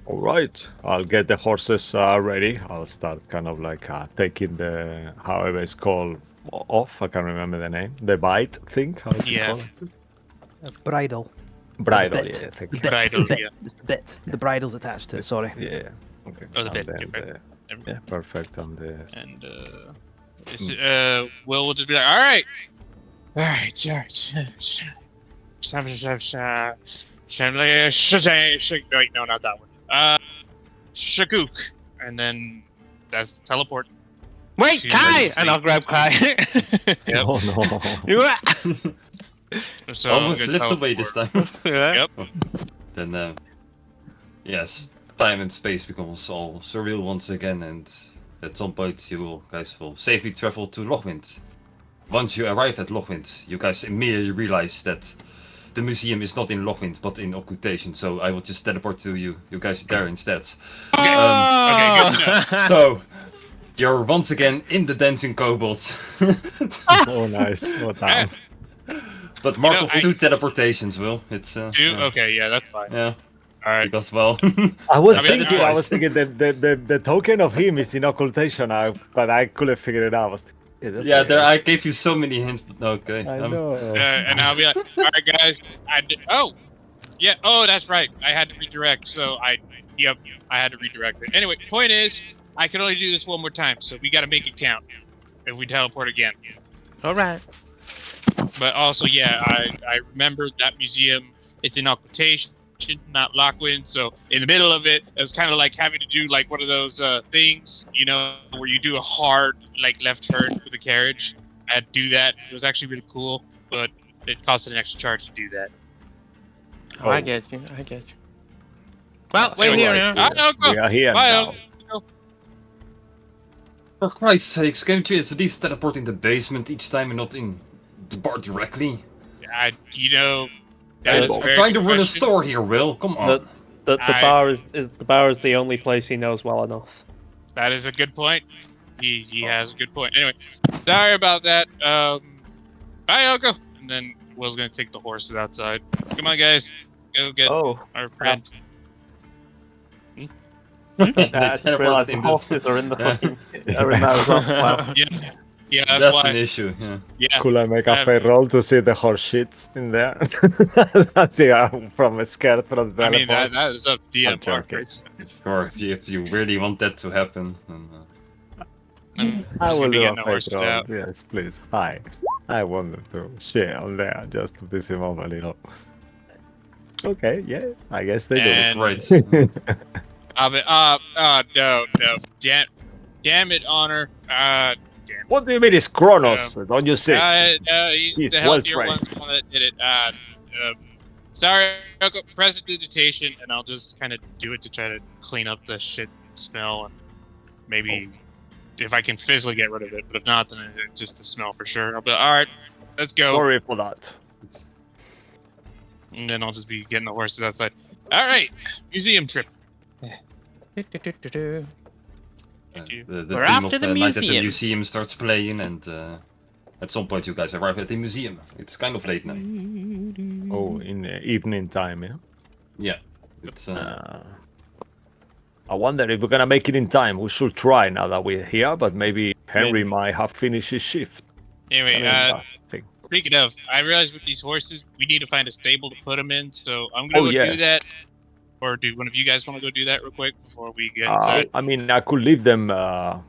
All right, I'll get the horses ready. I'll start kind of like taking the however it's called off. I can't remember the name. The bite thing. How is it Yeah. called? Bridle. Bridle. bit. Yeah, thank The you. bit. Bridle, the bit. yeah. It's the bit. The bridle's attached to it. Sorry. Yeah. Okay. Oh, the And bit, then okay. yeah, perfect. And the And Will will just be like, all right, George. Wait, no, not that one. Shakuk, and then that's teleport. Wait, She's Kai! ready to And I'll grab Kai. Yep. Oh no. You are- So I'm Almost gonna slipped away this teleport. time. Yeah. Yep. Then yes, time and space becomes all surreal once again, and at some point you guys will safely travel to Lochwind. Once you arrive at Lochwind, you guys immediately realize that the museum is not in Lochwind but in Occultation, so I will just teleport to you guys there instead. Okay, good to know. So you're once again in the Dancing Kobold. Oh nice. Oh damn. But mark know, off I- 2 teleportations, Will. It's Two? yeah. Okay, yeah, that's fine. Yeah, All right. because well, I was I mean, thinking. I twice. was thinking the token of him is in occultation, but I couldn't figure it out. I was yeah, that's yeah, weird. there I gave you so many hints, but okay. I know. And I'll be like, all right, guys. Oh, yeah. Oh, that's right. I had to redirect. So I had to redirect it. Anyway, point is, I can only do this one more time. So we got to make it count if we teleport again. All right. But also, yeah, I remember that museum. It's in Occultation, not Lochwind. So in the middle of it, it was kind of like having to do like one of those things, you know, where you do a hard like left turn with a carriage. I had to do that. It was actually really cool, but it cost an extra charge to do that. Oh, I get you. I get you. Well, wait Anyway, here now. We are here Bye, now. For Christ's sakes, can't you at least teleport in the basement each time and not in the bar directly? You know, that is a I'm very trying to good run a question. store here, Will. Come on. The I- bar is the only place he knows well enough. That is a good point. He has a good point. Anyway, sorry about that. Bye, Elko. And then Will's gonna take the horses outside. Come on, guys, go get Oh, our friend. I They just teleport realised the in this- horses are in the Yeah. fucking are in there as well. Wow. Yeah, That's that's an why. issue. Yeah. Yeah, Could I make a Um, fair roll to see the horse shits in there? That's from scared from the I mean teleport. that is up to DM I'm joking. Mark. Sure, if you really want that to happen, then, I'm I just will gonna be do a getting the fair horses roll. out. Yes, please. Hi. I wanted to share on there just to piss him off a little. Okay, yeah, I guess they And- great. do. I'll be, no, damn it, Honor. What do you mean it's Kronos? Don't you see? He's He's the healthier well-trained. one's the one that did it. Sorry, I'll go prestidigitation, and I'll just kind of do it to try to clean up the shit smell, and maybe if I can physically get rid of it. But if not, then it's just the smell for sure. I'll be like, all right, let's go. Sorry for that. And then I'll just be getting the horses outside. All right, museum trip. Do-do-do-do-do. Thank you. The We're theme off to of the night at the museum. museum starts playing, and at some point you guys arrive at the museum. It's kind of late now. Oh, in the evening time, yeah? Yeah, it's I wonder if we're gonna make it in time. We should try now that we're here, but maybe Henry might have finished his shift. Anyway, I think. speaking of, I realized with these horses, we need to find a stable to put them in. So I'm gonna Oh, go do yes. that. Or do one of you guys want to go do that real quick before we get inside? I mean, I could leave them. The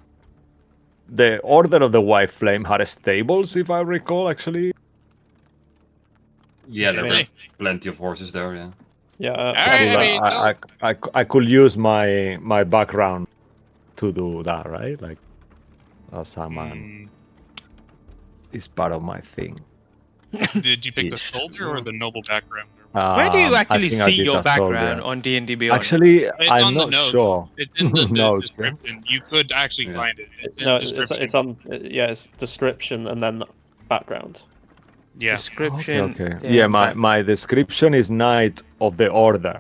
Order of the White Flame had stables, if I recall, actually. Yeah, there were Hey. plenty of horses there. Yeah. Yeah. Alright, I mean, I could use my background to do that, right? Like, as a man, it's part of my thing. Did you pick the Ish. soldier or the noble background? Where do you I actually think I see did your a soldier. background on D&D Beyond? Actually, It's I'm on the not notes. sure. It's in the Notes, yeah? description. You could actually Yeah. find it. It's in No, the description. it's on. Yeah, it's description and then background. Yeah. Description. Okay. then Yeah, back- my description is Knight of the Order,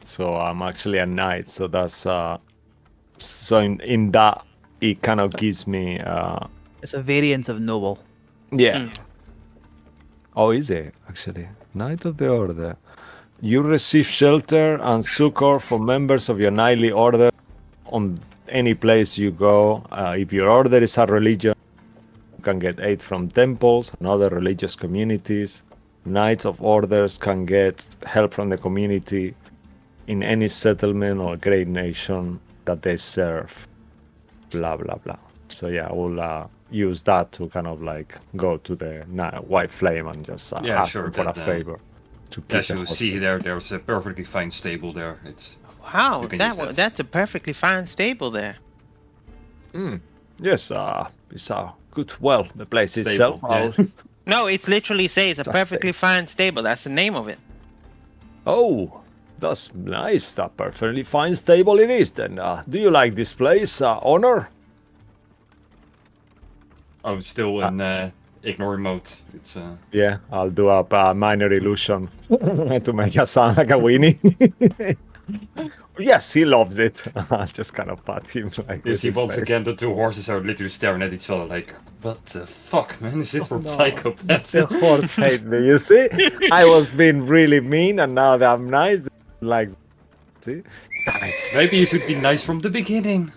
so I'm actually a knight. So that's so in that it kind of gives me It's a variant of noble. yeah. Mm. Oh, is it actually Knight of the Order? You receive shelter and succor from members of your knightly order on any place you go. If your order is a religion, you can get aid from temples and other religious communities. Knights of orders can get help from the community in any settlement or great nation that they serve. Blah blah blah. So yeah, I will use that to kind of like go to the White Flame and just Yeah, ask sure, them for a that, favor. To keep As the you hostage. see there's a perfectly fine stable there. It's Wow, You can use that. that's a perfectly fine stable there. Yes, it's a good. Well, the place Stable, itself. yeah. No, it's literally says a It's a perfectly fine stable. That's the name of it. Oh, that's nice. That perfectly fine stable it is. Then, do you like this place, Honor? I'm still in ignore mode. It's Yeah, I'll do up a minor illusion to make it sound like a weenie. Yes, he loved it. I'll just kind of pat him like. you with see his once face. again the two horses are literally staring at each other like, what the fuck, man? Is this for no. psychopaths? The horse hate me. You see, I was being really mean, and now that I'm nice, like, see. Maybe you should be nice from the beginning.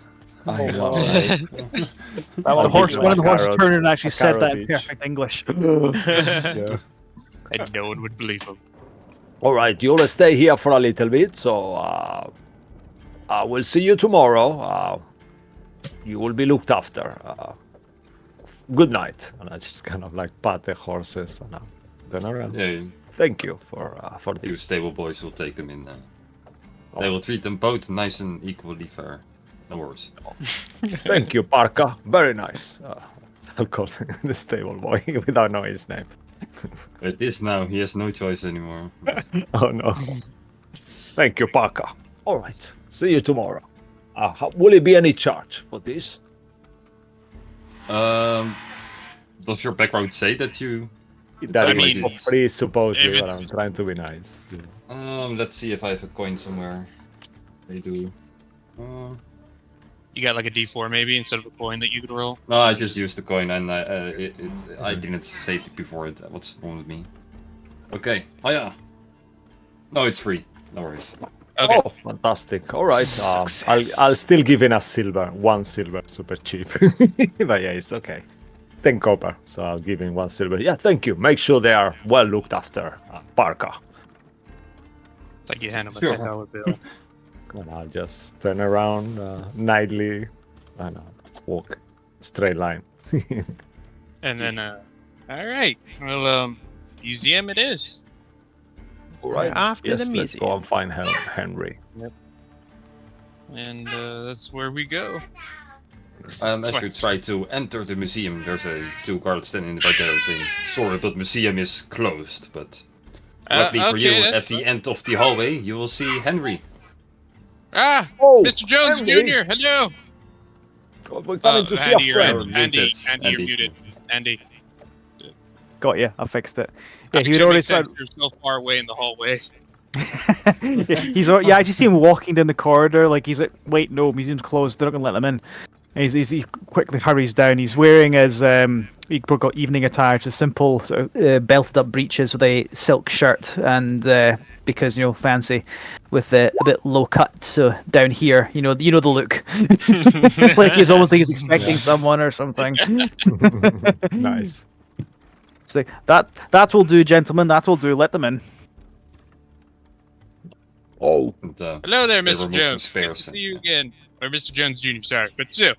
I know, wow. right? The horse, one of the horses turned and actually a said that carrot in each. perfect English. Yeah. And no one would believe him. All right, you'll stay here for a little bit, so I will see you tomorrow. You will be looked after. Good night. And I just kind of like pat the horses and then around. Yeah, Thank you for you this. stable boys will take them in. They will treat them both nice and equally fair. No worries. Thank you, Parka. Very nice. I'll call the stable boy without knowing his name. It is now. He has no choice anymore. Oh no. Thank you, Parka. All right. See you tomorrow. Will it be any charge for this? Does your background say that you? That I is mean, for free, supposedly, if but I'm trying to be nice. Let's see if I have a coin somewhere. I do. You got like a D4 maybe instead of a coin that you could roll. No, I just used the coin and I didn't say it before. What's wrong with me? Okay. Oh yeah. No, it's free. No worries. Okay. Oh, fantastic! All right, I'll still give in a silver, 1 silver, super cheap. But yeah, it's okay. 10 copper, so I'll give in 1 silver. Yeah, thank you. Make sure they are well looked after, Parka. It's like you hand him a Sure. $10 bill. And I'll just turn around nightly and walk straight line. And then, all right. Well, museum it is. All right. After yes, the let's go museum. and find Henry. And that's where we go. As you try to enter the museum, there's two guards standing right there saying, "Sorry, but museum is closed." But luckily for you, okay, at the end of the hallway, you will see Henry. Ah, Oh, Mr. Jones Henry. Jr. Hello. We're coming to see Andy, a you're friend. in. Andy, Muted. Andy, you're Andy. muted. Andy. Got you. I fixed it. Yeah, he Actually, would already makes sense. said. You're so far away in the hallway. Yeah, I just see him walking down the corridor. Like he's like, wait, no, museum's closed. They're not gonna let them in. And he quickly hurries down. He's wearing his he got evening attire, just simple sort of, belted up breeches with a silk shirt, and because fancy, with a bit low cut. So down here, you know the look. Like he's almost like he's expecting someone or something. Nice. It's like that will do, gentlemen. That will do. Let them in. Oh, And, Hello there, They Mr. removed the Jones. Good spares to and, see you again. Or Mr. Jones Jr., sorry. But still.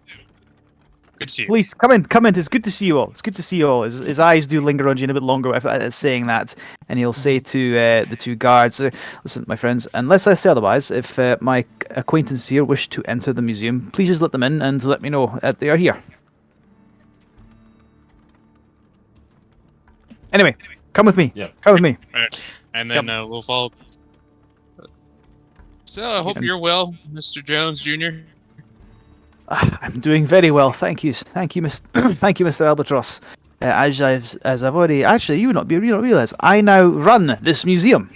Good to see you. Please come in. It's good to see you all. It's good to see you all. His eyes do linger on Jin a bit longer saying that, and he'll say to the two guards, "Listen, my friends, unless I say otherwise, if my acquaintance here wish to enter the museum, please just let them in and let me know that they are here." Anyway, come with me. Yeah. Come with me. And then we'll follow. So I hope you're well, Mr. Jones Jr. I'm doing very well, thank you, thank you, Mr. Albatross. As I've already you would not realize, I now run this museum.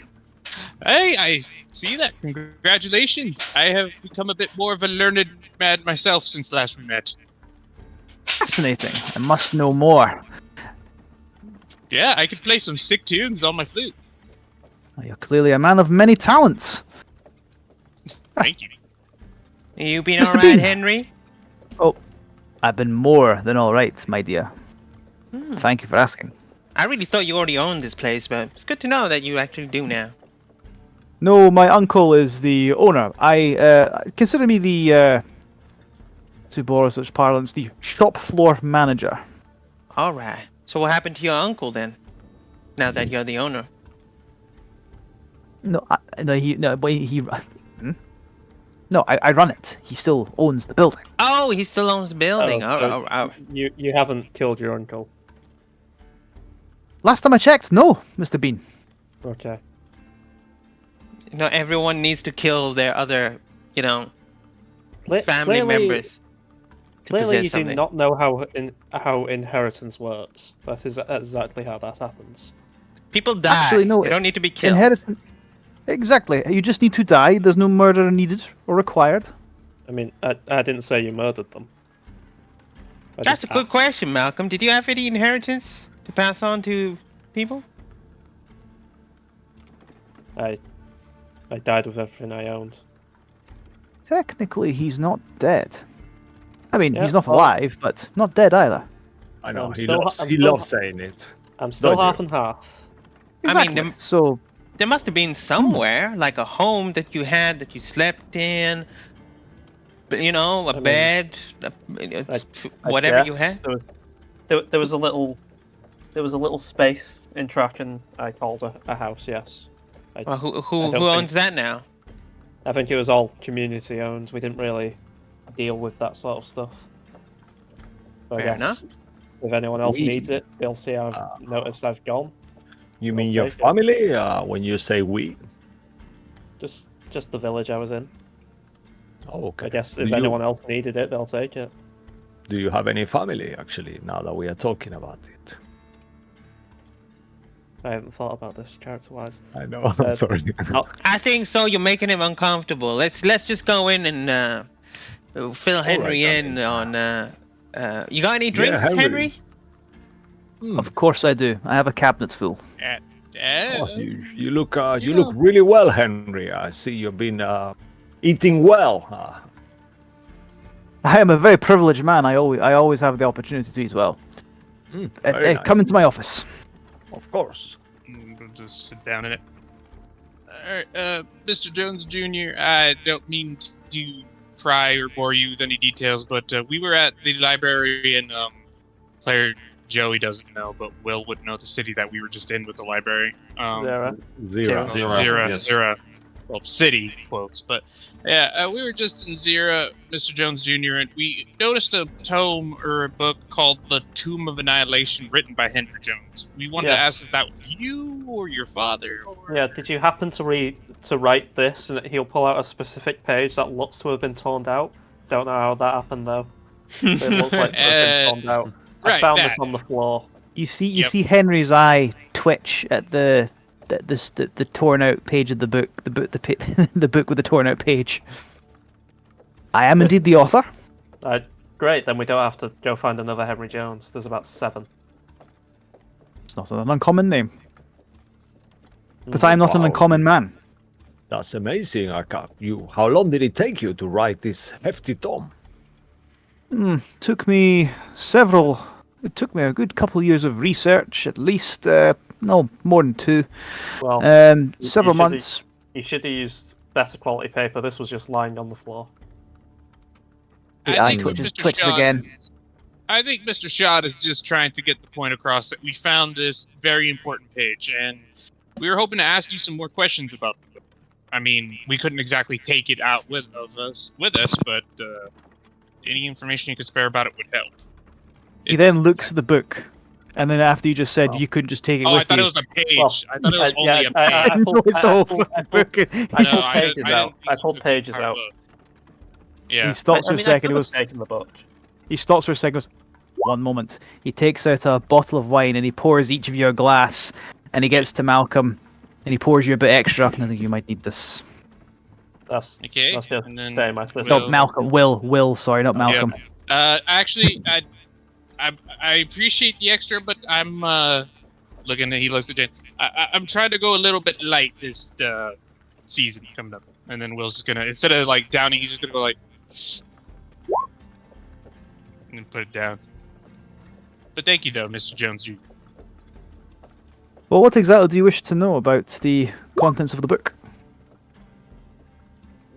Hey, I see that. Congratulations. I have become a bit more of a learned man myself since last we met. Fascinating. I must know more. Yeah, I could play some sick tunes on my flute. You're clearly a man of many talents. Thank you. You been Mr. alright, Bean. Henry? Oh, I've been more than all right, my dear. Thank you for asking. I really thought you already owned this place, but it's good to know that you actually do now. No, my uncle is the owner. I consider me the, to borrow such parlance, the shop floor manager. Alright. So what happened to your uncle then? Now that you're the owner. No, No, I run it. He still owns the building. Oh, he still owns the building. Oh, so you haven't killed your uncle. Last time I checked, no, Mr. Bean. Okay. No, everyone needs to kill their other, family Clearly- members. To Clearly, possess you do something. not know how inheritance works. That is exactly how that happens. People die. Actually, no, They don't need to be killed. Inheritance. Exactly. You just need to die. There's no murder needed or required. I mean, I didn't say you murdered them. I That's a just good asked. question, Malcolm. Did you have any inheritance to pass on to people? I died with everything I owned. Technically, he's not dead. I mean, Yeah, he's not well- alive, but not dead either. I know I'm he still- loves I'm he still- loves saying it. I'm still Don't you? half and half. I mean, Exactly. them- So, There must have been somewhere, like a home that you had that you slept in, but, a mean, bed, I whatever guess you had. There was a little space in Traken I called a house. Yes. Well, who don't owns think- that now? I think it was all community owned. We didn't really deal with that sort of stuff. So I Fair guess enough. if anyone else We- needs it, they'll see I've noticed I've gone. You mean Okay, your yeah. family? When you say we? Just the village I was in. Oh, okay. I guess Do if you- anyone else needed it, they'll take it. Do you have any family actually? Now that we are talking about it, I haven't thought about this character-wise. I know. I'm sorry. I think so. You're making him uncomfortable. Let's just go in and fill Henry right, in on. You got any drinks, Henry. Henry? of course I do. I have a cabinet full. Oh, you look look really well, Henry. I see you've been eating well. I am a very privileged man. I always have the opportunity to eat well. Very Come nice. into my office. Of course. We'll just sit down in it. Alright, Mr. Jones Jr., I don't mean to pry or bore you with any details, but we were at the library in player Joey doesn't know, but Will would know the city that we were just in with the library. Zara. Zero. Zira, yes. Zira. Well, city quotes, but yeah, we were just in Zira, Mr. Jones Jr., and we noticed a tome or a book called The Tomb of Annihilation, written by Henry Jones. We wanted to Yes. ask if that was you or your father. Or... Yeah, did you happen to write this, and he'll pull out a specific page that looks to have been torn out? Don't know how that happened though. But it looks like it's been torn out. I right, found that. this on the floor. You Yep. see Henry's eye twitch at the torn out page of the book, the book with the torn out page. I am indeed the author. Great, then we don't have to go find another Henry Jones. There's about 7. It's not an uncommon name, but I am not an Wow. uncommon man. That's amazing. How long did it take you to write this hefty tome? Took me It took me a good couple of years of research, at least. No, more than 2. Well, Several you should months. You should have used better quality paper. This was just lying on the floor. The I eye think what Mr. twitches Shaw- again. I think Mr. Schott is just trying to get the point across that we found this very important page, and we were hoping to ask you some more questions about the book. I mean, we couldn't exactly take it out with us, but any information you could spare about it would help. He then looks at the book, and then after you just said you couldn't just take it Oh, with I thought you. it was a page. Well, I thought it was only a page. I No, pulled- it's the I whole pulled- fucking book. I No, pulled I pages didn't out. think I it pulled was pages part out. book. Yeah. He stops for a second. I He goes. page in the book. He stops for a second. Goes, one moment. He takes out a bottle of wine and he pours each of you a glass. And he gets to Malcolm, and he pours you a bit extra. I think you might need this. That's Okay. just And then stay in my system. No, Will- Malcolm. Will. Sorry, not Malcolm. Actually, I appreciate the extra, but I'm looking at. He looks at Jane. I'm trying to go a little bit light this season coming up, and then Will's just gonna, instead of like downing, he's just gonna go like, and then put it down. But thank you though, Mr. Jones. You Well, what exactly do you wish to know about the contents of the book?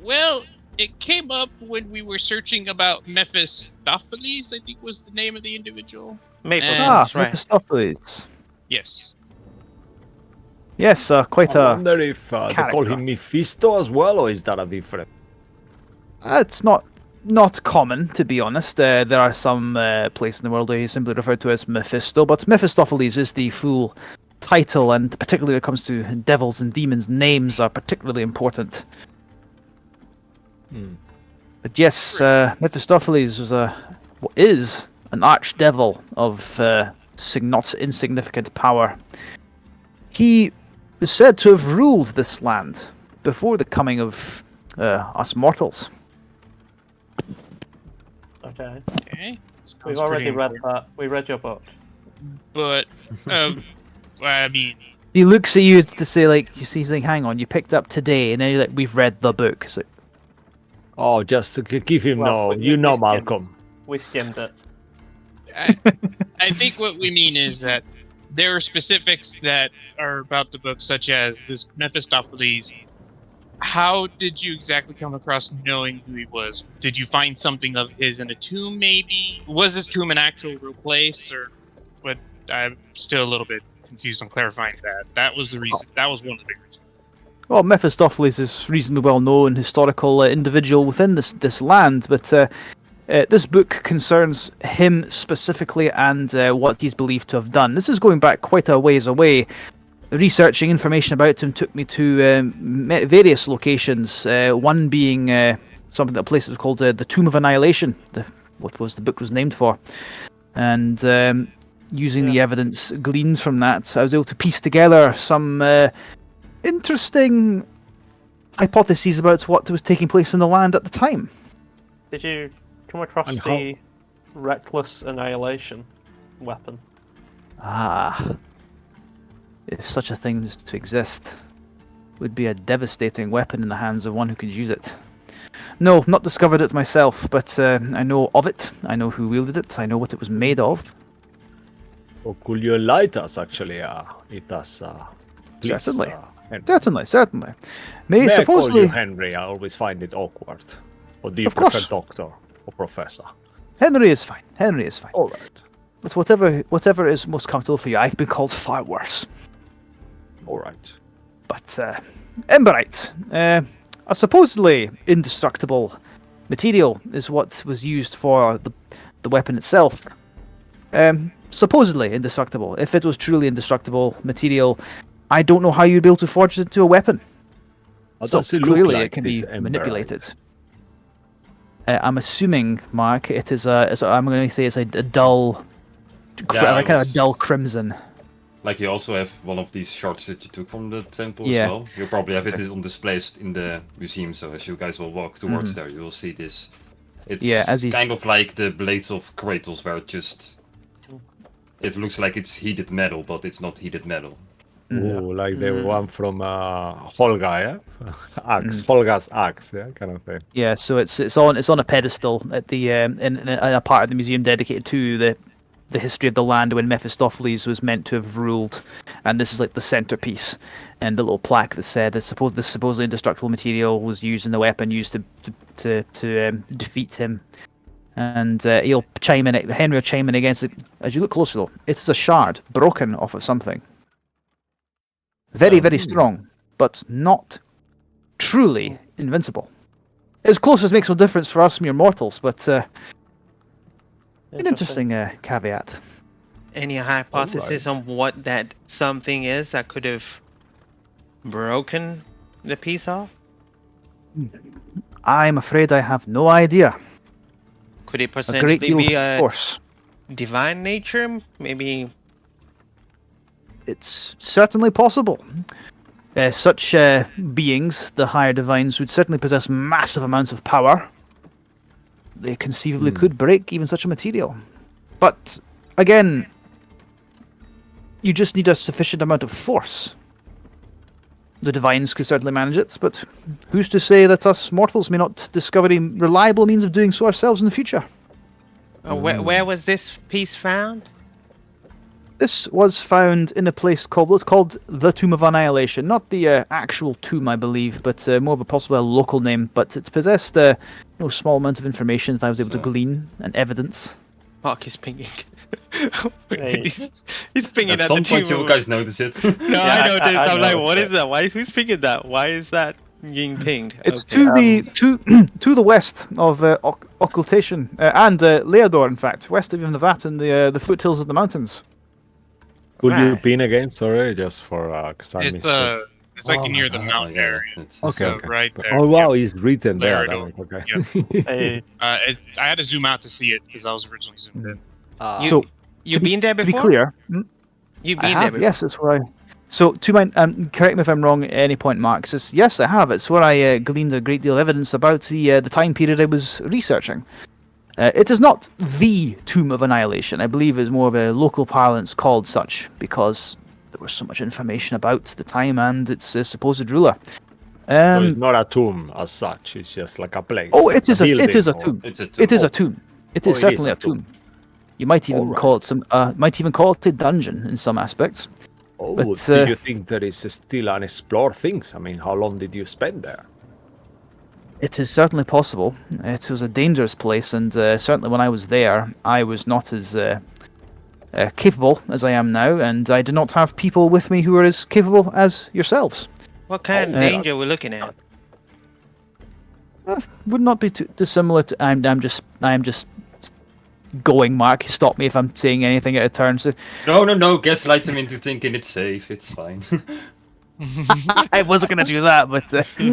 well, it came up when we were searching about Mephistopheles. I think was the name of the individual. Maple Ah, syrup, right? Mephistopheles. Yes. Yes, quite I a. wonder if they call character. him Mephisto as well, or is that a different? It's not common, to be honest. There are some places in the world where he's simply referred to as Mephisto, but Mephistopheles is the full title, and particularly when it comes to devils and demons, names are particularly important. Hmm. But yes, Mephistopheles is an archdevil of not insignificant power. He is said to have ruled this land before the coming of us mortals. Okay. Okay. We've Sounds already pretty read important. that. We read your book. But I mean, He looks at you to say, like, he's like, hang on, you picked up today, and then you're like, we've read the book. It's like, Oh, just to give him Well, no. we- You we know, skimmed. Malcolm. We skimmed it. I think what we mean is that there are specifics that are about the book, such as this Mephistopheles. How did you exactly come across knowing who he was? Did you find something of his in a tomb, maybe? Was this tomb an actual real place, or what? I'm still a little bit confused on clarifying that. That was the reason. That was one of the big reasons. well, Mephistopheles is reasonably well-known historical individual within this land, but this book concerns him specifically and what he's believed to have done. This is going back quite a ways away. Researching information about him took me to various locations, one being something that a place was called the Tomb of Annihilation, what was the book was named for. And using the evidence gleaned from that, I was able to piece together some interesting hypotheses about what was taking place in the land at the time. Did you come across And the Reckless Annihilation weapon? Ah, if such a thing is to exist, it would be a devastating weapon in the hands of one who could use it. No, not discovered it myself, but I know of it. I know who wielded it. I know what it was made of. Or could you enlighten us, actually? It us. Please, Certainly. Henry. Certainly. May I call Supposedly, you Henry? I always find it awkward. Or do you Of prefer course. doctor or professor? Henry is fine. Henry is fine. All right. But whatever is most comfortable for you. I've been called far worse. All right. But Emberite, a supposedly indestructible material, is what was used for the weapon itself. Supposedly indestructible. If it was truly indestructible material, I don't know how you'd be able to forge it into a weapon. How So does it look clearly like it can this be Emberite? manipulated. I'm assuming, Mark, it is I'm going to say it's a dull, Yeah, like I kind of was- a dull crimson. Like you also have one of these shards that you took from the temple Yeah. as well. You probably have it on display in the museum, so as you guys will walk towards there, you will see this. It's Yeah, as you- kind of like the blades of Kratos, where it looks like it's heated metal, but it's not heated metal. Ooh, like the one from Holga, yeah? Axe, Holga's axe, yeah, kind of thing. Yeah, so it's on a pedestal at the in a part of the museum dedicated to the history of the land when Mephistopheles was meant to have ruled, and this is like the centerpiece, and the little plaque that said this supposedly indestructible material was used in the weapon used to defeat him, And he'll chime in. Henry will chime in against it. As you look closer, though, it is a shard broken off of something. Very, very strong, but not truly invincible. As close as makes no difference for us mere mortals, but an interesting caveat. Any hypothesis on what that something is that could have broken the piece off? I'm afraid I have no idea. Could it A great potentially deal be of a force. divine nature? Maybe. It's certainly possible. Such beings, the higher divines, would certainly possess massive amounts of power. They conceivably could break even such a material. But, again, you just need a sufficient amount of force. The divines could certainly manage it, but who's to say that us mortals may not discover a reliable means of doing so ourselves in the future? Where was this piece found? This was found in a place called the Tomb of Annihilation. Not the actual tomb, I believe, but more of a possible local name. But it possessed no small amount of information that I was able to glean and evidence. Mark is pinging. Hey. he's pinging At at some the point, tomb. you guys notice it. No, Yeah, I know this. I'm like, know, what but- is that? Who's pinging that? Why is that being pinged? It's Okay. to the west of Occultation and Leodor, in fact, west of Yevnavat and the foothills of the mountains. Could you Right. pin again? Sorry, just for because I It's missed it. it's like Oh, near the Oh, mountain yeah, area. it's- Okay, So okay. right there. Oh wow, it's written there. Laredo. Okay. Hey, I had to zoom out to see it because I was originally zoomed in. You- So You've been there to be before? clear, You've I been there have. before. Yes, it's where I. So to my correct me if I'm wrong at any point, Mark. Says yes, I have. It's where I gleaned a great deal of evidence about the time period I was researching. It is not the Tomb of Annihilation. I believe it's more of a local parlance called such because there was so much information about the time and its supposed ruler. So it's not a tomb as such. It's just like a place. Oh, it is a building tomb. It's a It is tomb. a tomb. It Oh, is it is certainly a a tomb. tomb. You might even Alright. call it might even call it a dungeon in some aspects. Oh, But, do you think there is still unexplored things? I mean, how long did you spend there? It is certainly possible. It was a dangerous place, and certainly when I was there, I was not as capable as I am now, and I did not have people with me who were as capable as yourselves. What kind of Oh, danger we're looking at? Would not be too dissimilar to. I'm just going, Mark. Stop me if I'm saying anything out of turn. So, No. Gaslight him into thinking it's safe. It's fine. I wasn't gonna do that, but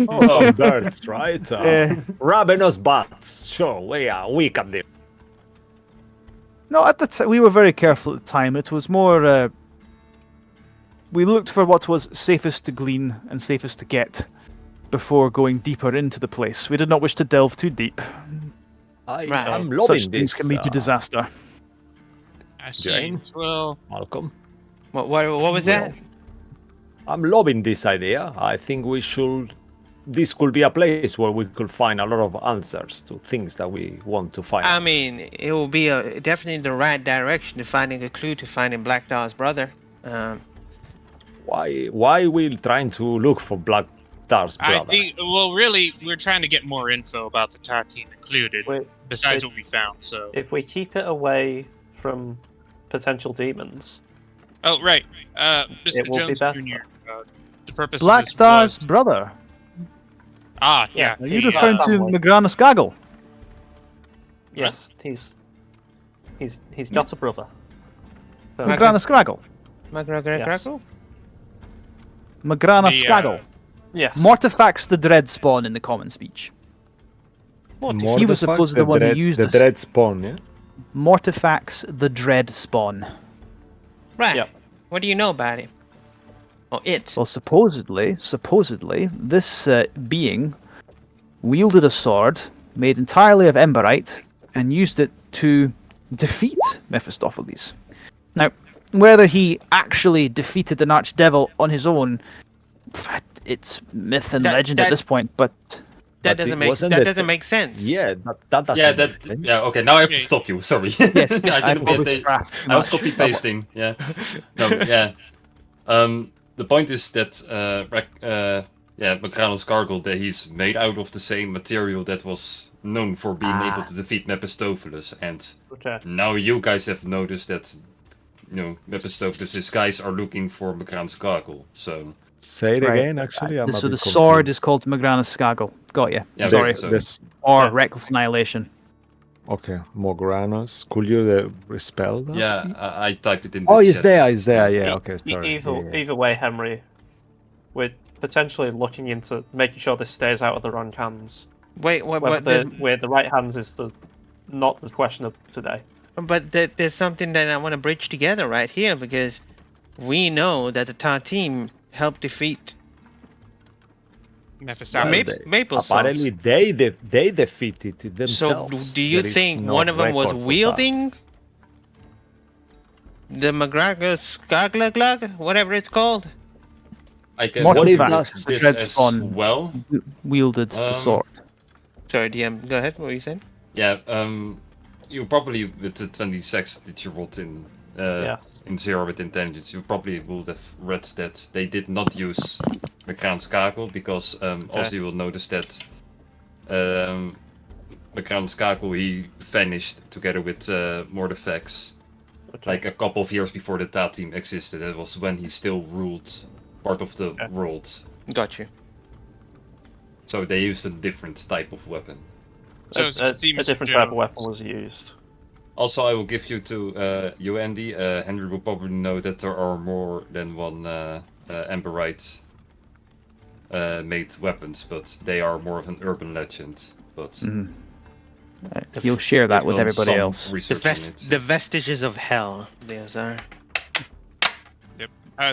Oh, some birds, right? Yeah. Ravenous bats. Sure, we can do. no. At the we were very careful at the time. It was more. We looked for what was safest to glean and safest to get before going deeper into the place. We did not wish to delve too deep. Right. I'm Such loving things this. can lead to disaster. I see. James? Well, Malcolm. What was that? I'm loving this idea. I think we should. This could be a place where we could find a lot of answers to things that we want to find. I mean, it will be definitely the right direction to finding a clue to finding Black Dar's brother. Why we trying to look for Black Dar's I brother? think. Well, really, we're trying to get more info about the TAR team included, wait, besides wait. what we found. So. if we keep it away from potential demons, Oh right, Mr. It will be Jones better. Jr. The purpose Black of this Dar's was... brother. Yeah. Are you he- referring to someone. Magrana Skaggle? yes, he's got a brother. So, Okay. Magrana Skaggle. Crackle? Magrana The, Skaggle. yes, Mortifax the Dread Spawn in the common speech. More He was the fact supposedly the one who used the this. dread spawn, yeah? Mortifax the Dread Spawn. Right. Yep. What do you know about him? Or it? Well, supposedly, this being wielded a sword made entirely of emberite and used it to defeat Mephistopheles. Now, whether he actually defeated an archdevil on his own, it's myth and That- legend that- at this point. But That But doesn't it make wasn't that it- doesn't make sense. Yeah, that doesn't Yeah, make sense. yeah. Okay, now I have to Okay. stop you. Sorry. yes, I didn't probably get scrapped I was much. copy pasting. Yeah. No. Yeah. The point is that Yeah, Mekranos Gargle, that he's made out of the same material that was known for being able to defeat Mephistopheles. And Okay. now you guys have noticed that, Mephistopheles' guys are looking for Mekranos Gargle. So, Say it Right. again. Actually, I'm a So bit the sword confused. is called Magranus Skaggle. Got you. Yeah, Sorry. so- This- Or Yeah. Reckless Annihilation. okay, Mogranos. Could you spell that? yeah, I typed it in the Oh, chat. it's there. It's there. So- Yeah. Okay. Sorry. Either way, Henry, we're potentially looking into making sure this stays out of the wrong hands. Wait, what? Whether where the right hands is not the question of today. But there's something that I want to bridge together right here because we know that the Tar team helped defeat Mephistopheles. Maple Apparently, Sauce. they defeated it So themselves. do you There is think no one of them was record for that. wielding the McGregor's Gaglaglag, whatever it's called? I can What if do that's this Dread as Spawn? well. Wielded the Um, sword. Sorry, DM, go ahead. What were you saying? Yeah, you probably with the 26 that you rolled in Yeah. in Zero with Intelligence, you probably would have read that they did not use Mekranos Gargle because also you will notice that Mekranos Gargle, he vanished together with Mordefex Okay. like a couple of years before the Ta team existed. That was when he still ruled part of the Okay. world. Got you. So they used a different type of weapon. So as you can see, a Mr. different type of Jones- weapon was used. Also, I will give you to you, Andy. Henry will probably know that there are more than one Amberite made weapons, but they are more of an urban legend. But Mhm. You'll share that they've with done everybody some else. The, research on it. the vestiges of hell. These are.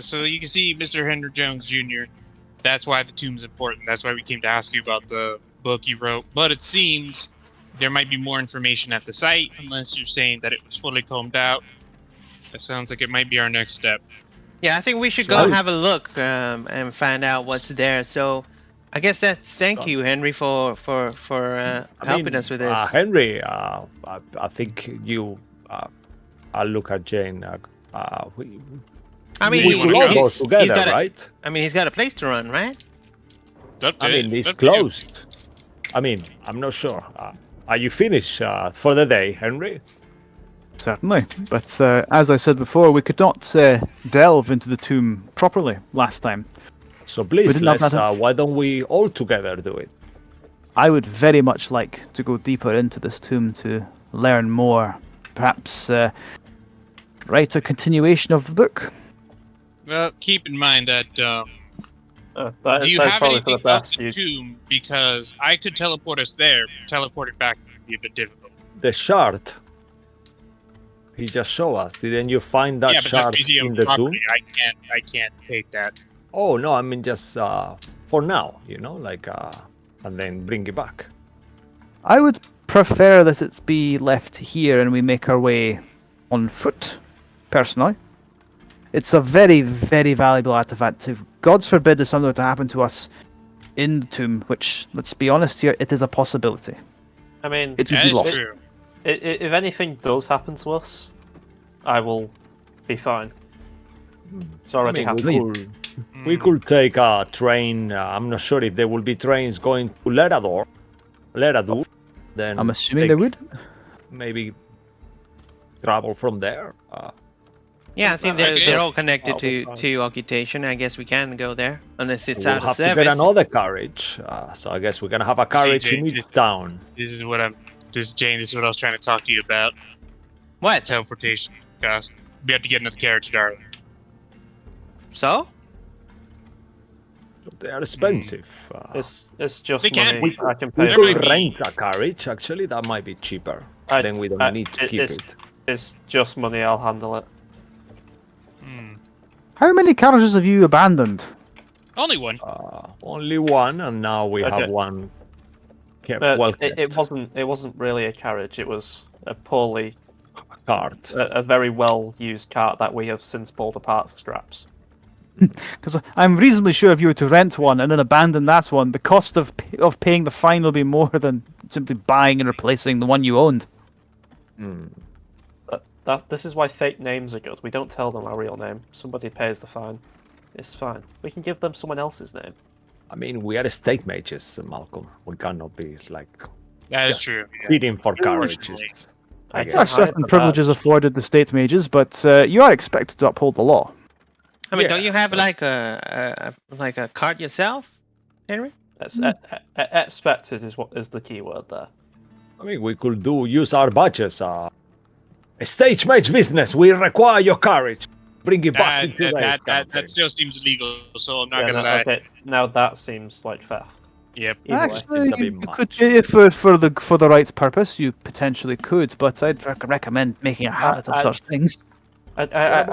So you can see Mr. Henry Jones Jr. That's why the tomb's important. That's why we came to ask you about the book you wrote. But it seems there might be more information at the site, unless you're saying that it was fully combed out. That sounds like it might be our next step. Yeah, I think we should So- go have a look and find out what's there. So, I guess that's thank you, Henry, for helping us with this. Henry, I think you. I'll look at Jane. I mean, we you could wanna all go? go he's together, got a- right? I mean, he's got a place to run, right? It's up to I mean, it's up to you. closed. I mean, I'm not sure. Are you finished for the day, Henry? Certainly. But as I said before, we could not delve into the tomb properly last time. So please, didn't have let's. nothing. Why don't we all together do it? I would very much like to go deeper into this tomb to learn more. Perhaps write a continuation of the book. Well, keep in mind that That do you that's have probably for anything the about best. the You, tomb? Because I could teleport us there. Teleport it back would be a bit difficult. The shard. He just showed us. Didn't you find that yeah, but shard that's museum in the tomb? property. I can't take that. Oh no, I mean just for now, like and then bring it back. I would prefer that it be left here and we make our way on foot, personally. It's a very, very valuable artifact. If God's forbid there's something to happen to us in the tomb, which, let's be honest here, it is a possibility. I mean, It would That be is lost. true. if anything does happen to us, I will be fine. It's already I happened. mean, we could take a train. I'm not sure if there will be trains going to Lerador. Then I'm assuming they take- would. maybe travel from there. Yeah, I think Okay. they're all connected That'll be to fine. to occultation. I guess we can go there unless it's We'll out of have to service. get another carriage. So I guess we're gonna have a carriage in Jane, each town. This is what Jane, this is what I was trying to talk to you about. What? Teleportation cost. We have to get another carriage, darling. So? They are expensive. It's just They can money. be. I can We pay. There could might be- rent a carriage. Actually, that might be cheaper. Then we don't need to keep it's, it. It's just money. I'll handle it. Hmm. How many carriages have you abandoned? Only one. Only one, and now we Okay. have one. Kept, But well it kept wasn't really a carriage. It was a poorly, cart. a very well used cart that we have since pulled apart for scraps. Because I'm reasonably sure if you were to rent one and then abandon that one, the cost of paying the fine will be more than simply buying and replacing the one you owned. This is why fake names are good. We don't tell them our real name. Somebody pays the fine. It's fine. We can give them someone else's name. I mean, we are state mages, Malcolm. We cannot be like That is Yes. true. Yeah. bidding for Unfortunately. carriages. I I can There are guess. hide certain the privileges badge. afforded the state mages, but you are expected to uphold the law. I mean, Yeah, don't you have that's- like a cart yourself, Henry? Expected is what is the key word there. I mean, we could use our badges. A stage mage business. We require your courage. Bring it back That, in 2 days. that, kind of that thing. still seems illegal, so I'm not Yeah, gonna no, lie. okay, now that seems like theft. Yep. Either way. Actually, Seems a you, bit you could, much. if for the right purpose, you potentially could. But I'd recommend making a habit of I- such things. I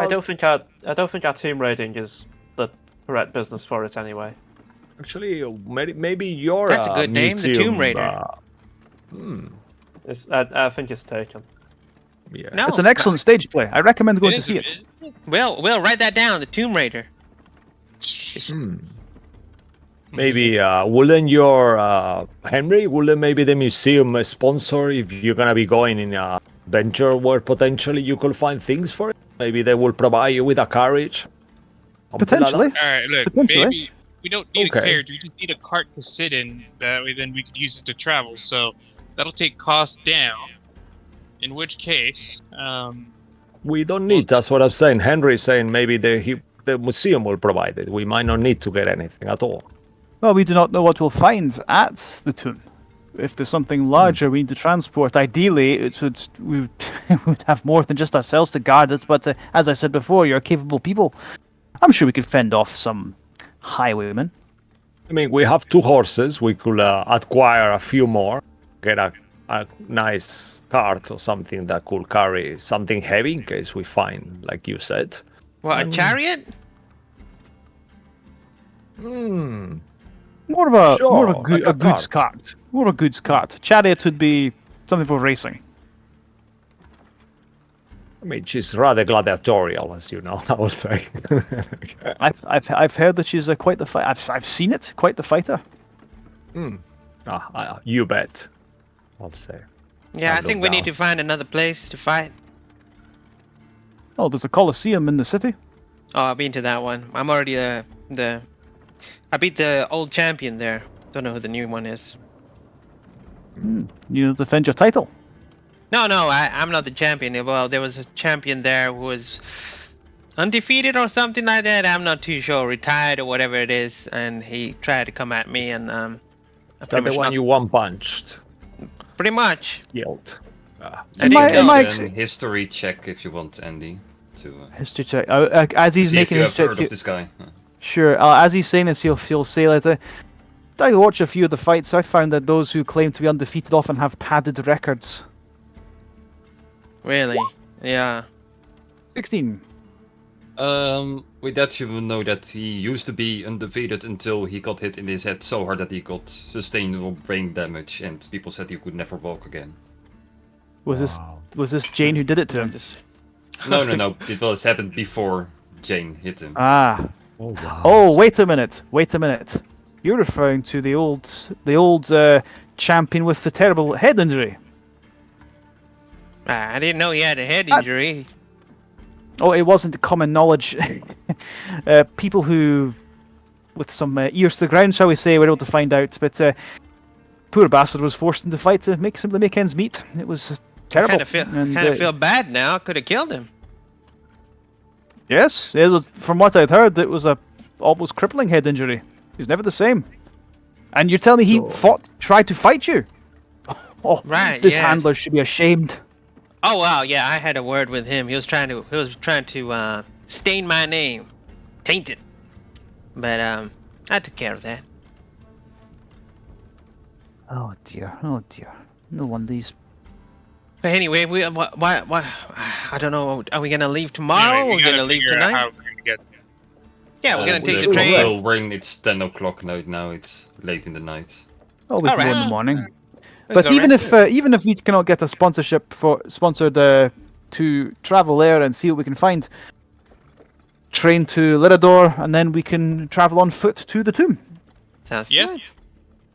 don't think our tomb raiding is the correct business for it anyway. Actually, maybe your That's a good name, the Tomb museum, Raider. I think it's taken. Yeah. No, It's an excellent stage play. I recommend going It to is see a- it. We'll write that down. The Tomb Raider. Maybe wouldn't your Henry? Wouldn't maybe the museum sponsor if you're gonna be going in a venture where potentially you could find things for it? Maybe they will provide you with a carriage. Something like Potentially. that? All right, look, Potentially. maybe we don't need Okay. a carriage. We just need a cart to sit in. That way, then we could use it to travel. So that'll take costs down. In which case, We don't need. That's what I'm saying. Henry's saying maybe the museum will provide it. We might not need to get anything at all. Well, we do not know what we'll find at the tomb. If there's something larger we need to transport, ideally we would have more than just ourselves to guard it. But as I said before, you're capable people. I'm sure we could fend off some highwaymen. I mean, we have 2 horses. We could acquire a few more. Get a nice cart or something that could carry something heavy in case we find, like you said. What, a chariot? Hmm. More of a Sure, like a goods cart. cart. More of a goods cart. Chariot would be something for racing. I mean, she's rather gladiatorial, as you know. I would say. I've heard that she's quite the fight. I've seen it. Quite the fighter. You bet. I'll say. Yeah, I I'll think look we need down. to find another place to fight. Oh, there's a coliseum in the city. Oh, I've been to that one. I'm already I beat the old champion there. Don't know who the new one is. You defend your title. No, I'm not the champion. Well, there was a champion there who was undefeated or something like that. I'm not too sure. Retired or whatever it is, and he tried to come at me, and I Is that pretty the much one knocked- you one punched? Pretty much. Killed. I Am didn't I- kill am him. I- Then history check if you want, Andy. To History check. As he's see if making you his have check, heard of this guy. sure. As he's saying this, he'll say later. I watch a few of the fights. I found that those who claim to be undefeated often have padded records. Really? Yeah. 16. With that, you will know that he used to be undefeated until he got hit in his head so hard that he got sustainable brain damage, and people said he could never walk again. Was this Jane who did it to him? Just No, it was happened before Jane hit him. Ah. Oh wow. Oh, wait a minute. You're referring to the old champion with the terrible head injury. I didn't know he had a head injury. Oh, it wasn't common knowledge. People who, with some ears to the ground, shall we say, were able to find out. But poor bastard was forced into fight to simply make ends meet. It was terrible. Kind of feel bad now. Could have killed him. Yes, it was. From what I'd heard, it was a almost crippling head injury. He's never the same. And you're telling me he tried to fight you? Oh, Right, This yeah. handler should be ashamed. Oh wow, yeah, I had a word with him. He was trying to stain my name, taint it. But I took care of that. Oh dear. No wonder he's. But anyway, why? I don't know. Are we gonna leave tomorrow? anyway, or we we're gonna gotta leave figure out tonight? how we're gonna get there. Yeah, we're gonna The take the sure. train. clock will ring. It's 10 o'clock now. It's late in the night. Oh, we can go in Alright. the morning. We'll But go even right if we cannot get a sponsored to travel there and see what we can find, train to Lirador, and then we can travel on foot to the tomb. Sounds Yeah. good.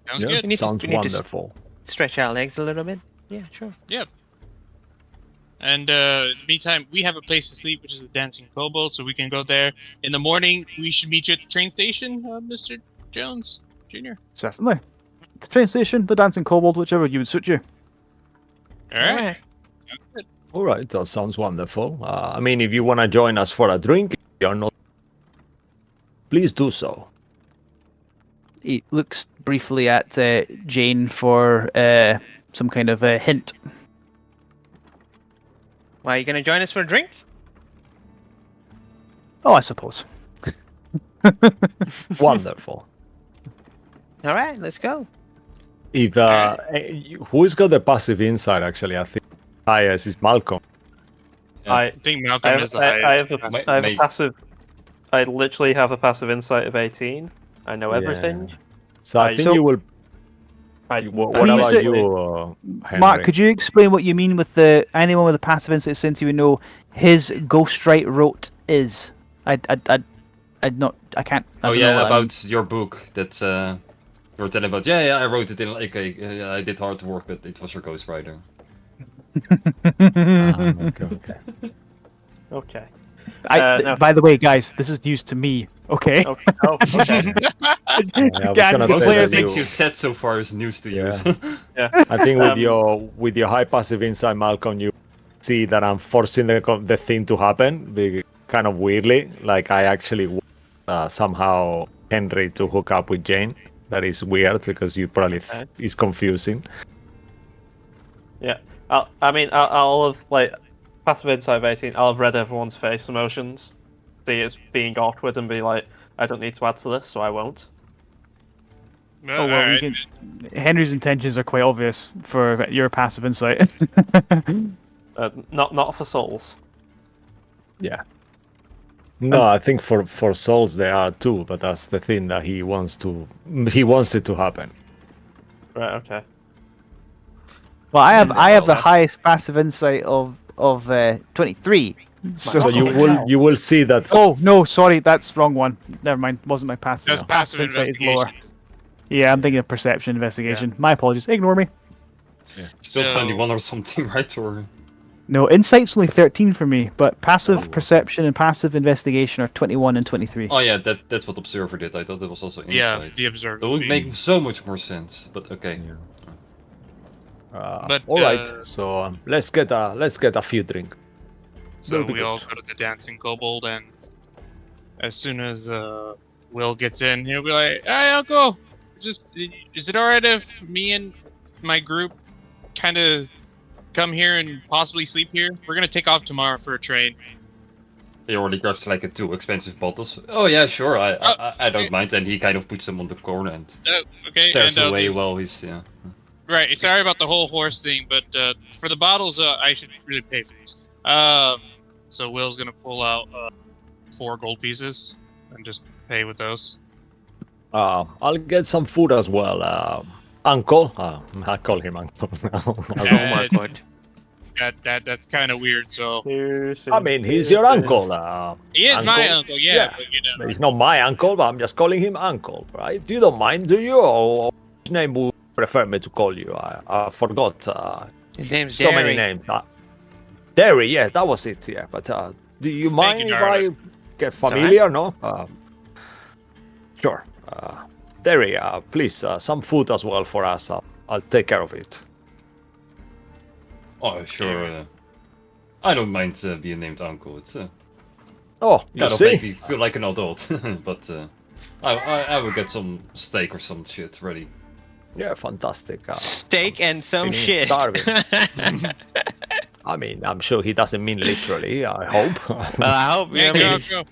Sounds Yeah, good. We need to- sounds we need to s- wonderful. Stretch our legs a little bit. Yeah, sure. Yep. And in the meantime, we have a place to sleep, which is the Dancing Kobold, so we can go there. In the morning, we should meet you at the train station, Mr. Jones. Junior. Certainly. The train station, the dancing kobold, whichever you would suit you. All right. All right, that sounds wonderful. I mean, if you want to join us for a drink, if you're not, please do so. He looks briefly at Jane for some kind of a hint. Why, are you going to join us for a drink? Oh, I suppose. Wonderful. All right, let's go. If who's got the passive insight? Actually, I think highest is Malcolm. Yeah. I I think I Malcolm have, is the I highest. have, a, Ma- I have ma- a passive. I literally have a passive insight of 18. I know Yeah. everything. So I Right, think so- you will. I, What Please, about you, Henry? Mark, could you explain what you mean with the anyone with a passive insight since you would know his ghostwrite wrote is? I can't. I Oh don't yeah, know what about your book that you were telling about. Yeah, I wrote it in like I did hard work, but it was your ghostwriter. Okay. okay. No. By the way, guys, this is news to me. Okay. Okay. Oh, okay. I was Can't gonna the say players that Things you- you said so far is news to you. Yeah. I think with Um, your high passive insight, Malcolm, you see that I'm forcing the thing to happen, kind of weirdly. Like I actually somehow Henry to hook up with Jane. That is weird because you probably it's confusing. Yeah. I'll have like passive insight of 18. I'll have read everyone's face emotions, see it's being awkward, and be like, I don't need to add to this, so I won't. Well, Oh well, all right. Henry's intentions are quite obvious for your passive insight. Not for souls. Yeah. No, I think for souls they are too, but that's the thing that he wants it to happen. Right. Okay. Well, I have the well, highest passive insight of 23. So you will see that. Oh no, sorry, that's wrong one. Never mind. Wasn't my passive. That's passive insight is investigation. lower. Yeah, I'm thinking of perception investigation. My apologies. Ignore me. Still So- 21 or something, right? Or No, insight's only 13 for me, but passive perception and passive investigation are 21 and 23. oh yeah, that's what Observer did. I thought it was also insight. Yeah, the observer. That would make so much more sense. But okay. But, all right, so let's get a few drinks. So That'll be we all good. go to the Dancing Kobold, and as soon as Will gets in, he'll be like, "Hey, Uncle, is it alright if me and my group kind of come here and possibly sleep here? We're gonna take off tomorrow for a train." He already grabs like 2 expensive bottles. Oh yeah, sure. I don't mind. And he kind of puts them on the corner and Okay. stares and, away while he's Right. Sorry about the whole horse thing, but for the bottles, I should really pay for these. So Will's gonna pull out 4 gold pieces and just pay with those. I'll get some food as well. Uncle, I call him Uncle now. Oh my god. That's kind of weird. So I mean, he's your uncle. he is my Uncle? uncle, yeah. Yeah. But, you know, He's not my uncle, but I'm just calling him Uncle, right? You don't mind, do you? Or which name would you prefer me to call you? I forgot. His name's So Derry. many names. Derry, yeah, that was it, yeah. But do you mind you, if darling. I get familiar, no? Sure. Derry, please, some food as well for us. I'll take care of it. Oh sure. I don't mind being named Uncle. It's Oh, you kind of see? make me feel like an adult. But I will get some steak or some shit ready. Yeah, fantastic. Steak and some Feeling shit. starving. I mean, I'm sure he doesn't mean literally, I hope. Well, I hope you yeah, know. go.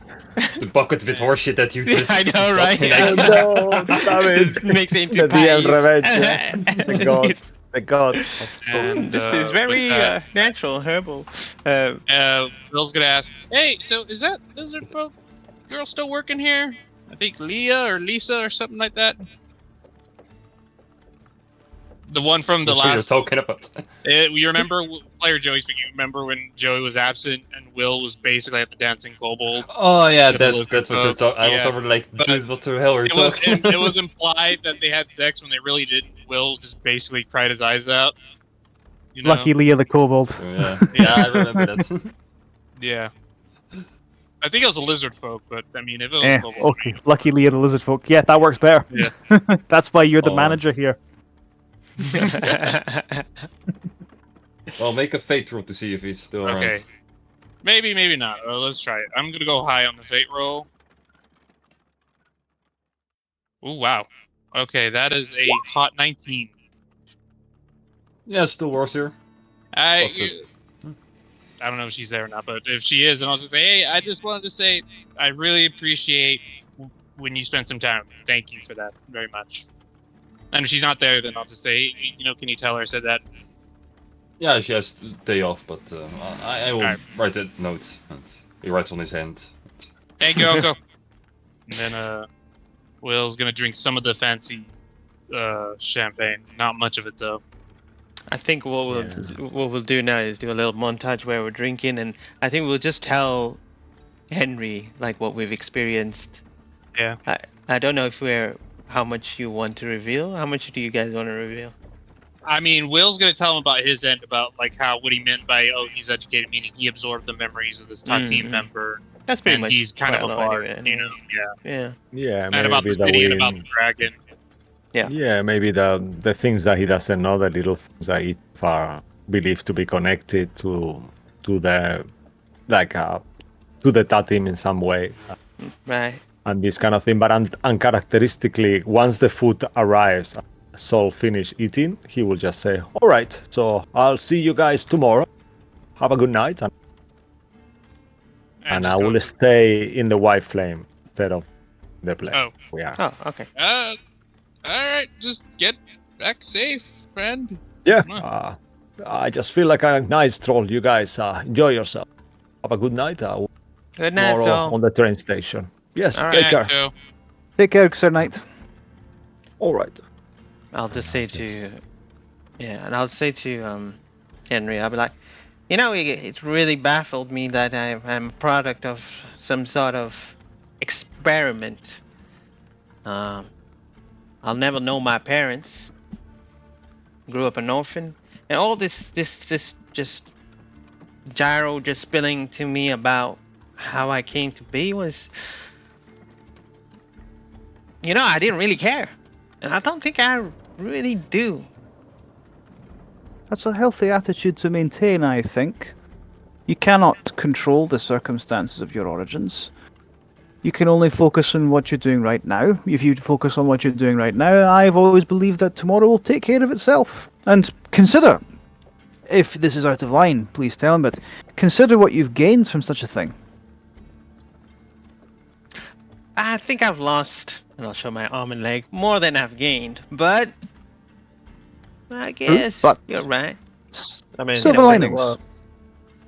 The bucket with horse shit that you just. I know, right? Like, No, damn it. Makes it into The DM pies. revenge, yeah. The gods. The gods. And, This is very natural, herbal. Will's gonna ask, "Hey, so is that lizard folk girl still working here? I think Leah or Lisa or something like that." The one from the what you're last. talking about. You remember player Joey speaking? You remember when Joey was absent and Will was basically at the Dancing Kobold? Oh yeah, The that's lizard what you're folk, talking. I was yeah. over like, But dude, what the hell are you It was talking? it was implied that they had sex when they really didn't. Will just basically cried his eyes out. You know? Lucky Leah the kobold. Yeah, yeah, I remember that. Yeah. I think it was a lizard folk, but I mean, if it was Eh, global, okay. Luckily, you're the lizard folk. Yeah, that works better. Yeah. That's why you're the Oh. manager here. Well, make a fate roll to see if he's still around. Okay. Maybe not. Let's try it. I'm gonna go high on the fate roll. Ooh, wow. Okay, that is a hot 19. Yeah, still works here. I But, don't know if she's there or not, but if she is, then I'll just say, hey, I just wanted to say I really appreciate when you spent some time. Thank you for that very much. And if she's not there, then I'll just say, hey, can you tell her I said that? Yeah, she has day off, but I will Alright. write a note. And he writes on his hand. Thank you, Uncle. And then Will's gonna drink some of the fancy champagne. Not much of it though. I think what we'll do now is do a little montage where we're drinking, and I think we'll just tell Henry like what we've experienced. Yeah. I don't know if how much you want to reveal. How much do you guys want to reveal? I mean, Will's gonna tell him about his end, about like what he meant by he's educated, meaning he absorbed the memories of this top team member, That's pretty and much. he's kind of what a I know bard, anyway. Yeah. Yeah, And about the maybe city and about the dragon. Yeah, maybe the things that he doesn't know, the little things that he are believed to be connected to the to the Tatim in some way, Right. and this kind of thing. But uncharacteristically, once the food arrives, Saul finish eating, he will just say, "All right, so I'll see you guys tomorrow. Have a good night," and I just will go- stay in the White Flame instead of the plane. Oh. Yeah. Oh, okay. Alright, just get back safe, friend. Yeah, Huh. I just feel like a nice troll. You guys enjoy yourself. Have a good night. Good night, Tomorrow Saul. on the train station. Yes, All take right, care. Joe. Take care, Sir Knight. All right. I'll just say Just- to, and I'll say to Henry, I'll be like, it's really baffled me that I'm a product of some sort of experiment. I'll never know my parents. Grew up an orphan, and all this just gyro just spilling to me about how I came to be was, I didn't really care, and I don't think I really do. That's a healthy attitude to maintain, I think. You cannot control the circumstances of your origins. You can only focus on what you're doing right now. If you focus on what you're doing right now, I've always believed that tomorrow will take care of itself. And consider, if this is out of line, please tell him, but consider what you've gained from such a thing. I think I've lost, and I'll show my arm and leg, more than I've gained, but I guess but- you're right. I mean, Silver it could be linings. worse.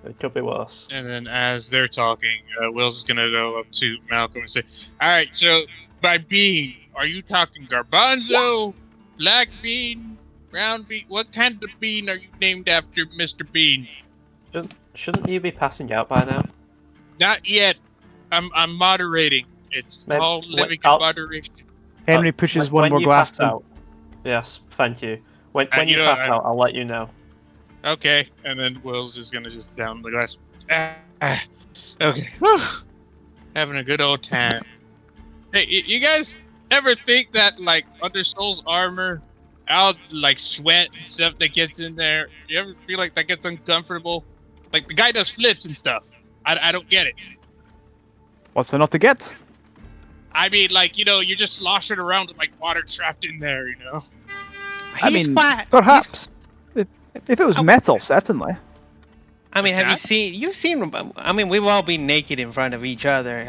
It could be worse. And then as they're talking, Will's just gonna go up to Malcolm and say, "Alright, so by bean, are you talking garbanzo, black bean, brown bean? What kind of bean are you named after, Mr. Bean?" Shouldn't you be passing out by now? Not yet. I'm moderating. It's Maybe- called wait, living I'll- in moderation. Henry pushes one When more you glass pass to him. out. Yes, thank you. When And you you know, pass out, I'll let you know. Okay, and then Will's just gonna down the glass. Okay. Whew. Having a good old time. Hey, you guys ever think that like under Soul's armor, all like sweat and stuff that gets in there? You ever feel like that gets uncomfortable? Like the guy does flips and stuff. I don't get it. What's there not to get? I mean, like you're just sloshing around with like water trapped in there. I He's mean, quite. perhaps. If it was Oh. metal, certainly. I mean, have you That? seen? You've seen. I mean, we've all been naked in front of each other.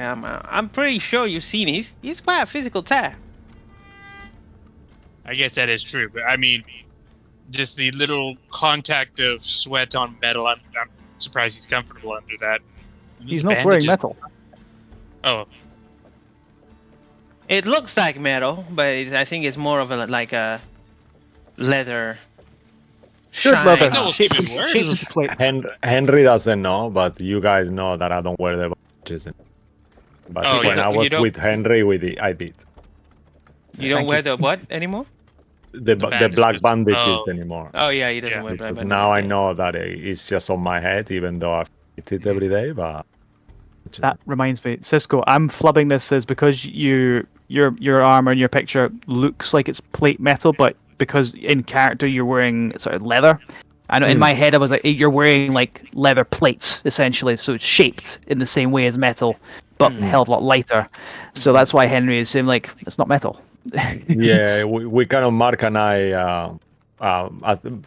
I'm pretty sure you've seen. He's quite a physical type. I guess that is true, but I mean, just the little contact of sweat on metal. I'm surprised he's comfortable under that. He's not wearing Bandages- metal. Oh, It looks like metal, but I think it's more of a leather. Good shine. leather. No, Shaped even worse. shaped into plates. Henry doesn't know, but you guys know that I don't wear the badges. But Oh, when yeah. I was You don't- with Henry, I did. You don't Thank wear you. the what anymore? The bandages. black bandages Oh. anymore. Oh yeah, he doesn't Yeah. wear Because black now I bandana. know that it's just on my head, even though I eat it every day. But Which is That reminds me, Cisco. I'm flubbing this as because your armor in your picture looks like it's plate metal, but because in character you're wearing sort of leather. I know in my head I was like, you're wearing like leather plates essentially, so it's shaped in the same way as metal, but a hell of a lot lighter. So that's why Henry is saying like it's not metal. yeah, we kind of Mark and I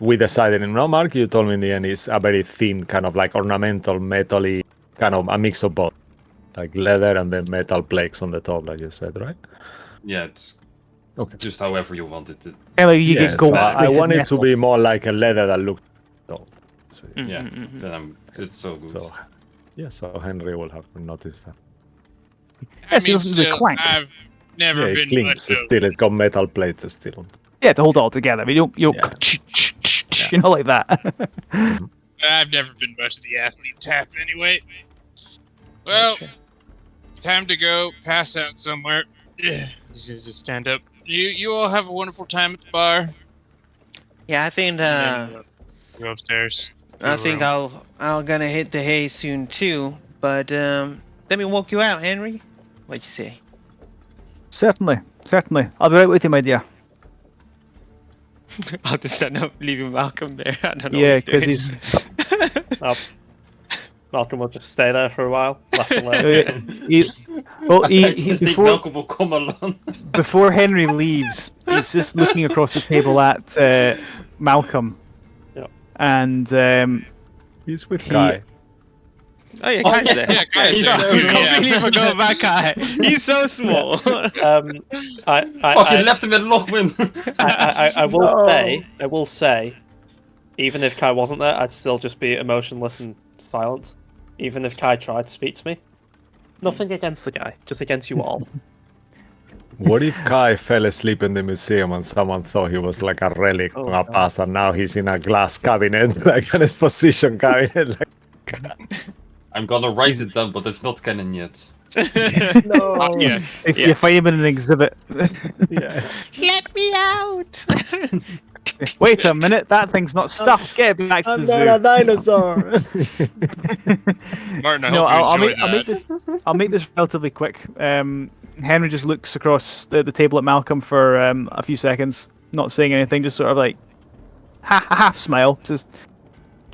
we decided, no, Mark, you told me in the end it's a very thin kind of like ornamental metally kind of a mix of both, like leather and then metal plates on the top, like you said, right? Yeah, it's Okay. just however you want it to. Yeah, like you Yeah, get gold. so I plated want it to metal. be more like a leather that looks dull. So, Yeah, then it's so good. so yeah, so Henry will have noticed that. I Yes, he mean, doesn't do still, clank. I've never Yeah, it been clinks much of still. It got metal plates still. Yeah, to hold it all together. I mean, you Yeah. you know, like that. I've never been much of the athlete tap anyway. Well, time to go pass out somewhere. Just stand up. You all have a wonderful time at the bar. Yeah, I think And then go upstairs. to I your think room. I'll gonna hit the hay soon too. But let me walk you out, Henry. What you say? Certainly. I'll be right with you, my dear. I'll just stand up, leaving Malcolm there. I don't know. Yeah, what because he's doing. Malcolm will just stay there for a while, left alone. Before Malcolm will come along. before Henry leaves, he's just looking across the table at Malcolm. Yep. And He's with He- Kai. Oh yeah, Kai's there. Yeah, Kai's He's there. I completely forgot about Kai. He's so small. I Fucking left him in Lochwin. I will say, even if Kai wasn't there, I'd still just be emotionless and silent. Even if Kai tried to speak to me. Nothing against the guy, just against you all. What if Kai fell asleep in the museum and someone thought he was like a relic Oh, from a God. past, and now he's in a glass cabinet, like an exposition cabinet? Like, I'm gonna write it down, but it's not canon yet. no. Yeah. if Yeah. you find him in an exhibit, Yeah. Let me out. wait a minute, that thing's not stuffed. Get it back to I'm the not a zoo. dinosaur. Martin, I No, hope you I'll enjoy make that. I'll make this relatively quick. Henry just looks across the table at Malcolm for a few seconds, not saying anything, just sort of like half smile. Says, "Do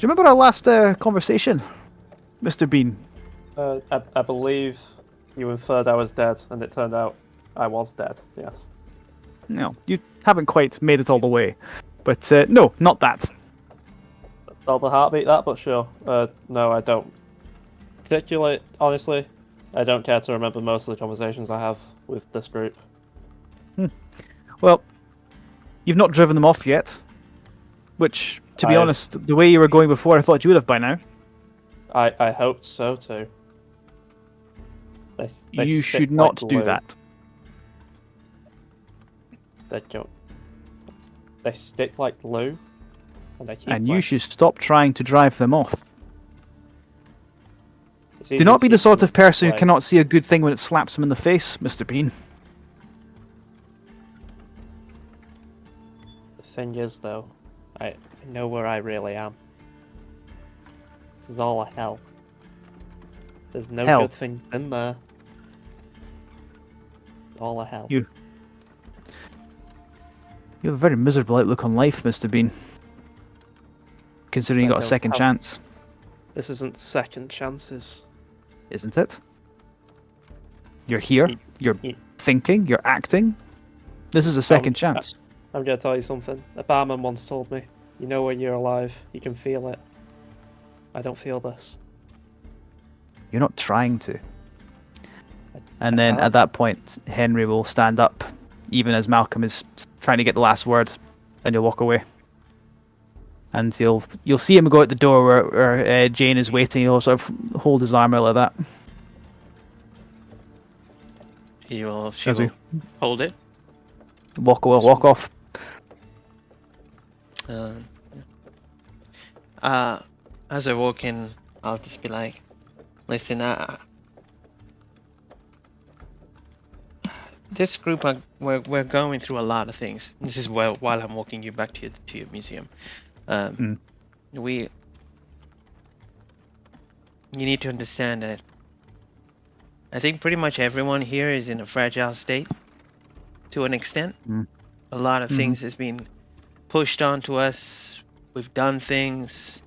you remember our last conversation, Mr. Bean?" I believe you inferred I was dead, and it turned out I was dead, yes. No, you haven't quite made it all the way, but no, not that. Felt the heartbeat that, but sure. No, I don't. Particularly, honestly, I don't care to remember most of the conversations I have with this group. Well, you've not driven them off yet, which, to be I've- honest, the way you were going before, I thought you would have by now. I hoped so too. They You stick should like not do glue. that. They don't. They stick like glue, and they keep. And you like- should stop trying to drive them off. it's Do easy not to be the keep sort them of person who away. cannot see a good thing when it slaps him in the face, Mr. Bean. The thing is, though, I know where I really am. This is all a hell. There's no Hell. good things in there. It's all a hell. You have a very miserable outlook on life, Mr. Bean. Considering you I got a don't second have- chance, This isn't second chances. isn't it? You're here, you're Ye- thinking, you're acting. This is a second chance. I'm gonna tell you something. A barman once told me, you know when you're alive, you can feel it. I don't feel this. You're not trying to. And then can't. at that point, Henry will stand up, even as Malcolm is trying to get the last word, and he'll walk away. And you'll see him go out the door where Jane is waiting. He'll sort of hold his arm out like that. She will As we- hold it. Walk off. As I walk in, I'll just be like, listen, this group, we're going through a lot of things. This is while I'm walking you back to your museum. You need to understand that I think pretty much everyone here is in a fragile state to an extent. Mm. A lot of Mhm. things has been pushed onto us. We've done things.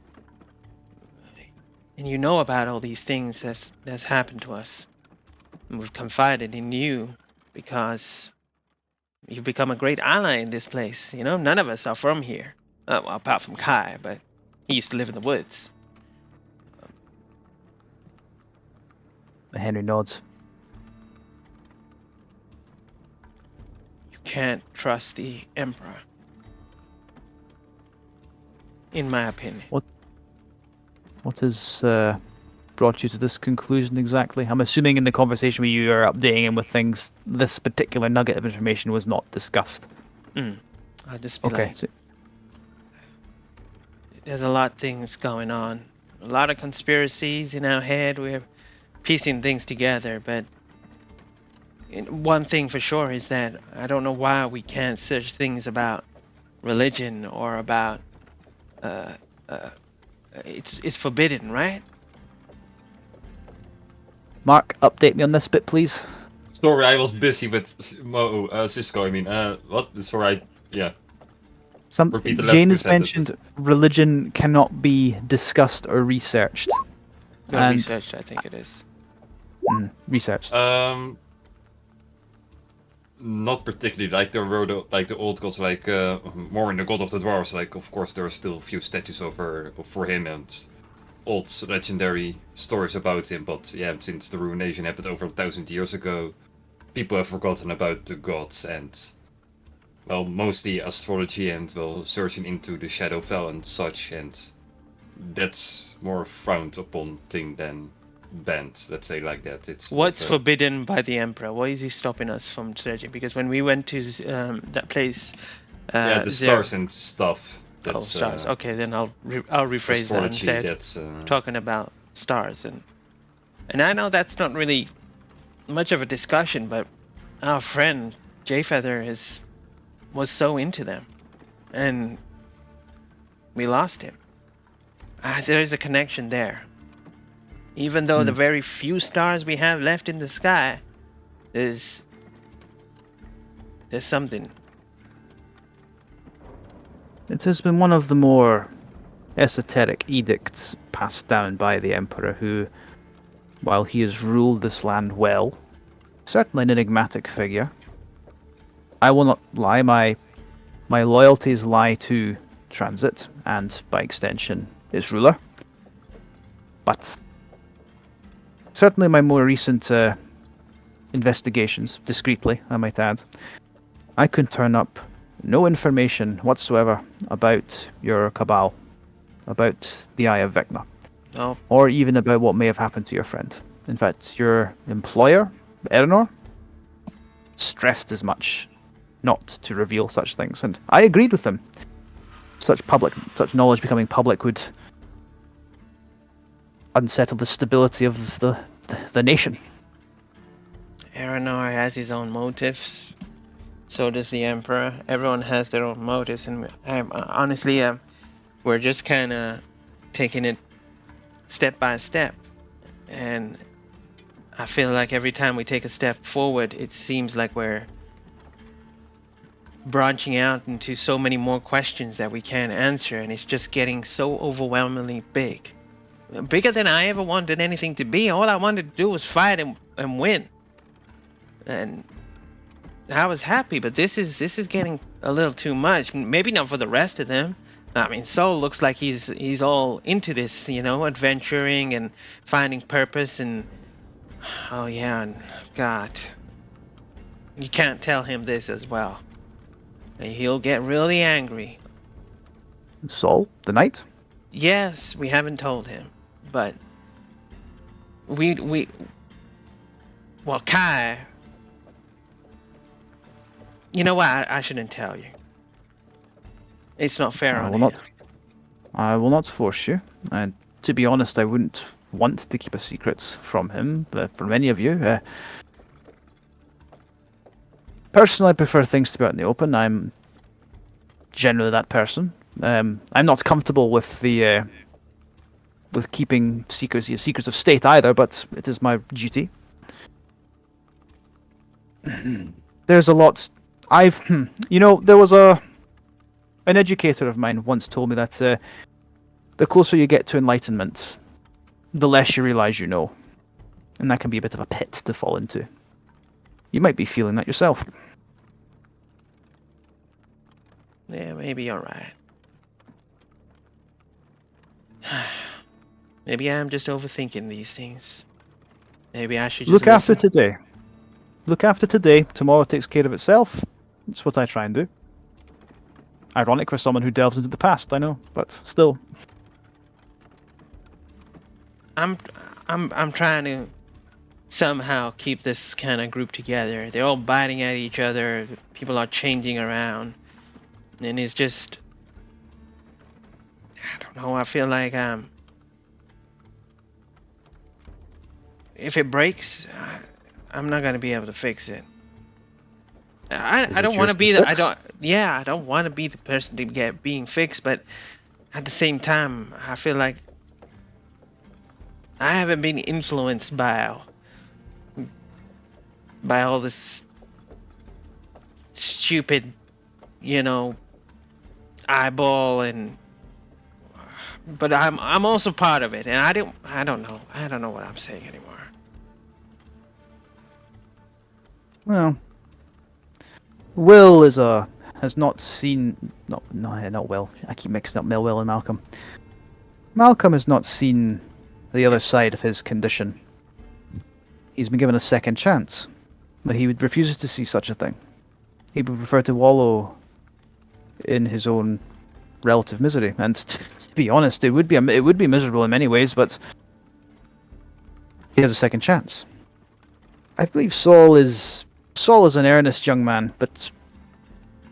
And you know about all these things that's happened to us. And we've confided in you because you've become a great ally in this place. You know, none of us are from here. Well, apart from Kai, but he used to live in the woods. Henry nods. You can't trust the Emperor. In my opinion. What has brought you to this conclusion exactly? I'm assuming in the conversation where you are updating him with things, this particular nugget of information was not discussed. I'll just be Okay. like, there's a lot of things going on. A lot of conspiracies in our head. We're piecing things together, but one thing for sure is that I don't know why we can't search things about religion or about it's forbidden, right? Mark, update me on this bit, please. Sorry, I was busy with Cisco. I mean, what? Sorry, yeah. Repeat the last Jane two has mentioned religion cannot be discussed or researched. No, And- researched, I think it is. Researched. Not particularly. Like the old gods, like more in the God of the Dwarves. Like, of course, there are still a few statues for him and old legendary stories about him. But yeah, since the ruination happened over 1,000 years ago, people have forgotten about the gods and, well, mostly astrology and, well, searching into the Shadowfell and such. And that's more frowned upon thing than banned. Let's say like that. It's What's more of a- forbidden by the Emperor? Why is he stopping us from searching? Because when we went to that place, yeah, the Zero- stars and stuff. Oh, That's, stars. Okay, then I'll rephrase that and astrology. say That's talking about stars and I know that's not really much of a discussion, but our friend Jayfeather was so into them, and we lost him. There is a connection there. Even though the very few stars we have left in the sky, there's something. It has been one of the more esoteric edicts passed down by the Emperor, who, while he has ruled this land well, certainly an enigmatic figure. I will not lie, my loyalties lie to Transit, and by extension, its ruler. But certainly my more recent investigations, discreetly, I might add, I could turn up no information whatsoever about your cabal, about the Eye of Vecna, No, or even about what may have happened to your friend. In fact, your employer, Erenor, stressed as much not to reveal such things, and I agreed with him. Such knowledge becoming public would unsettle the stability of the nation. Aranor has his own motives. So does the Emperor. Everyone has their own motives, and honestly, we're just kind of taking it step by step. And I feel like every time we take a step forward, it seems like we're branching out into so many more questions that we can't answer, and it's just getting so overwhelmingly big. Bigger than I ever wanted anything to be. All I wanted to do was fight and win. And I was happy, but this is getting a little too much. Maybe not for the rest of them. I mean, Sol looks like he's all into this, you know, adventuring and finding purpose and oh yeah, and God, you can't tell him this as well. He'll get really angry. Sol, the knight? Yes, we haven't told him, but well, Kai. You know what? I shouldn't tell you. It's not fair on him. I will not force you. And to be honest, I wouldn't want to keep a secret from him, from any of you. Personally, I prefer things to be out in the open. I'm generally that person. I'm not comfortable with with keeping secrets of state either, but it is my duty. there's a lot. There was an educator of mine once told me that the closer you get to enlightenment, the less you realize you know, and that can be a bit of a pit to fall into. You might be feeling that yourself. Yeah, maybe you're right. Maybe I'm just overthinking these things. Maybe I should just Look after listen. today. Look after today. Tomorrow takes care of itself. That's what I try and do. Ironic for someone who delves into the past, I know, but still. I'm trying to somehow keep this kind of group together. They're all biting at each other. People are changing around, and it's just, I don't know. I feel like if it breaks, I'm not gonna be able to fix it. I it don't want to yours to be the fix? I don't want to be the person to get being fixed, but at the same time, I feel like I haven't been influenced by all this stupid, eyeball but I'm also part of it, and I don't know what I'm saying anymore. Well, Will has not seen not Will. I keep mixing up Will and Malcolm. Malcolm has not seen the other side of his condition. He's been given a second chance, but he refuses to see such a thing. He would prefer to wallow in his own relative misery. And to be honest, it would be miserable in many ways, but he has a second chance. I believe Saul is an earnest young man, but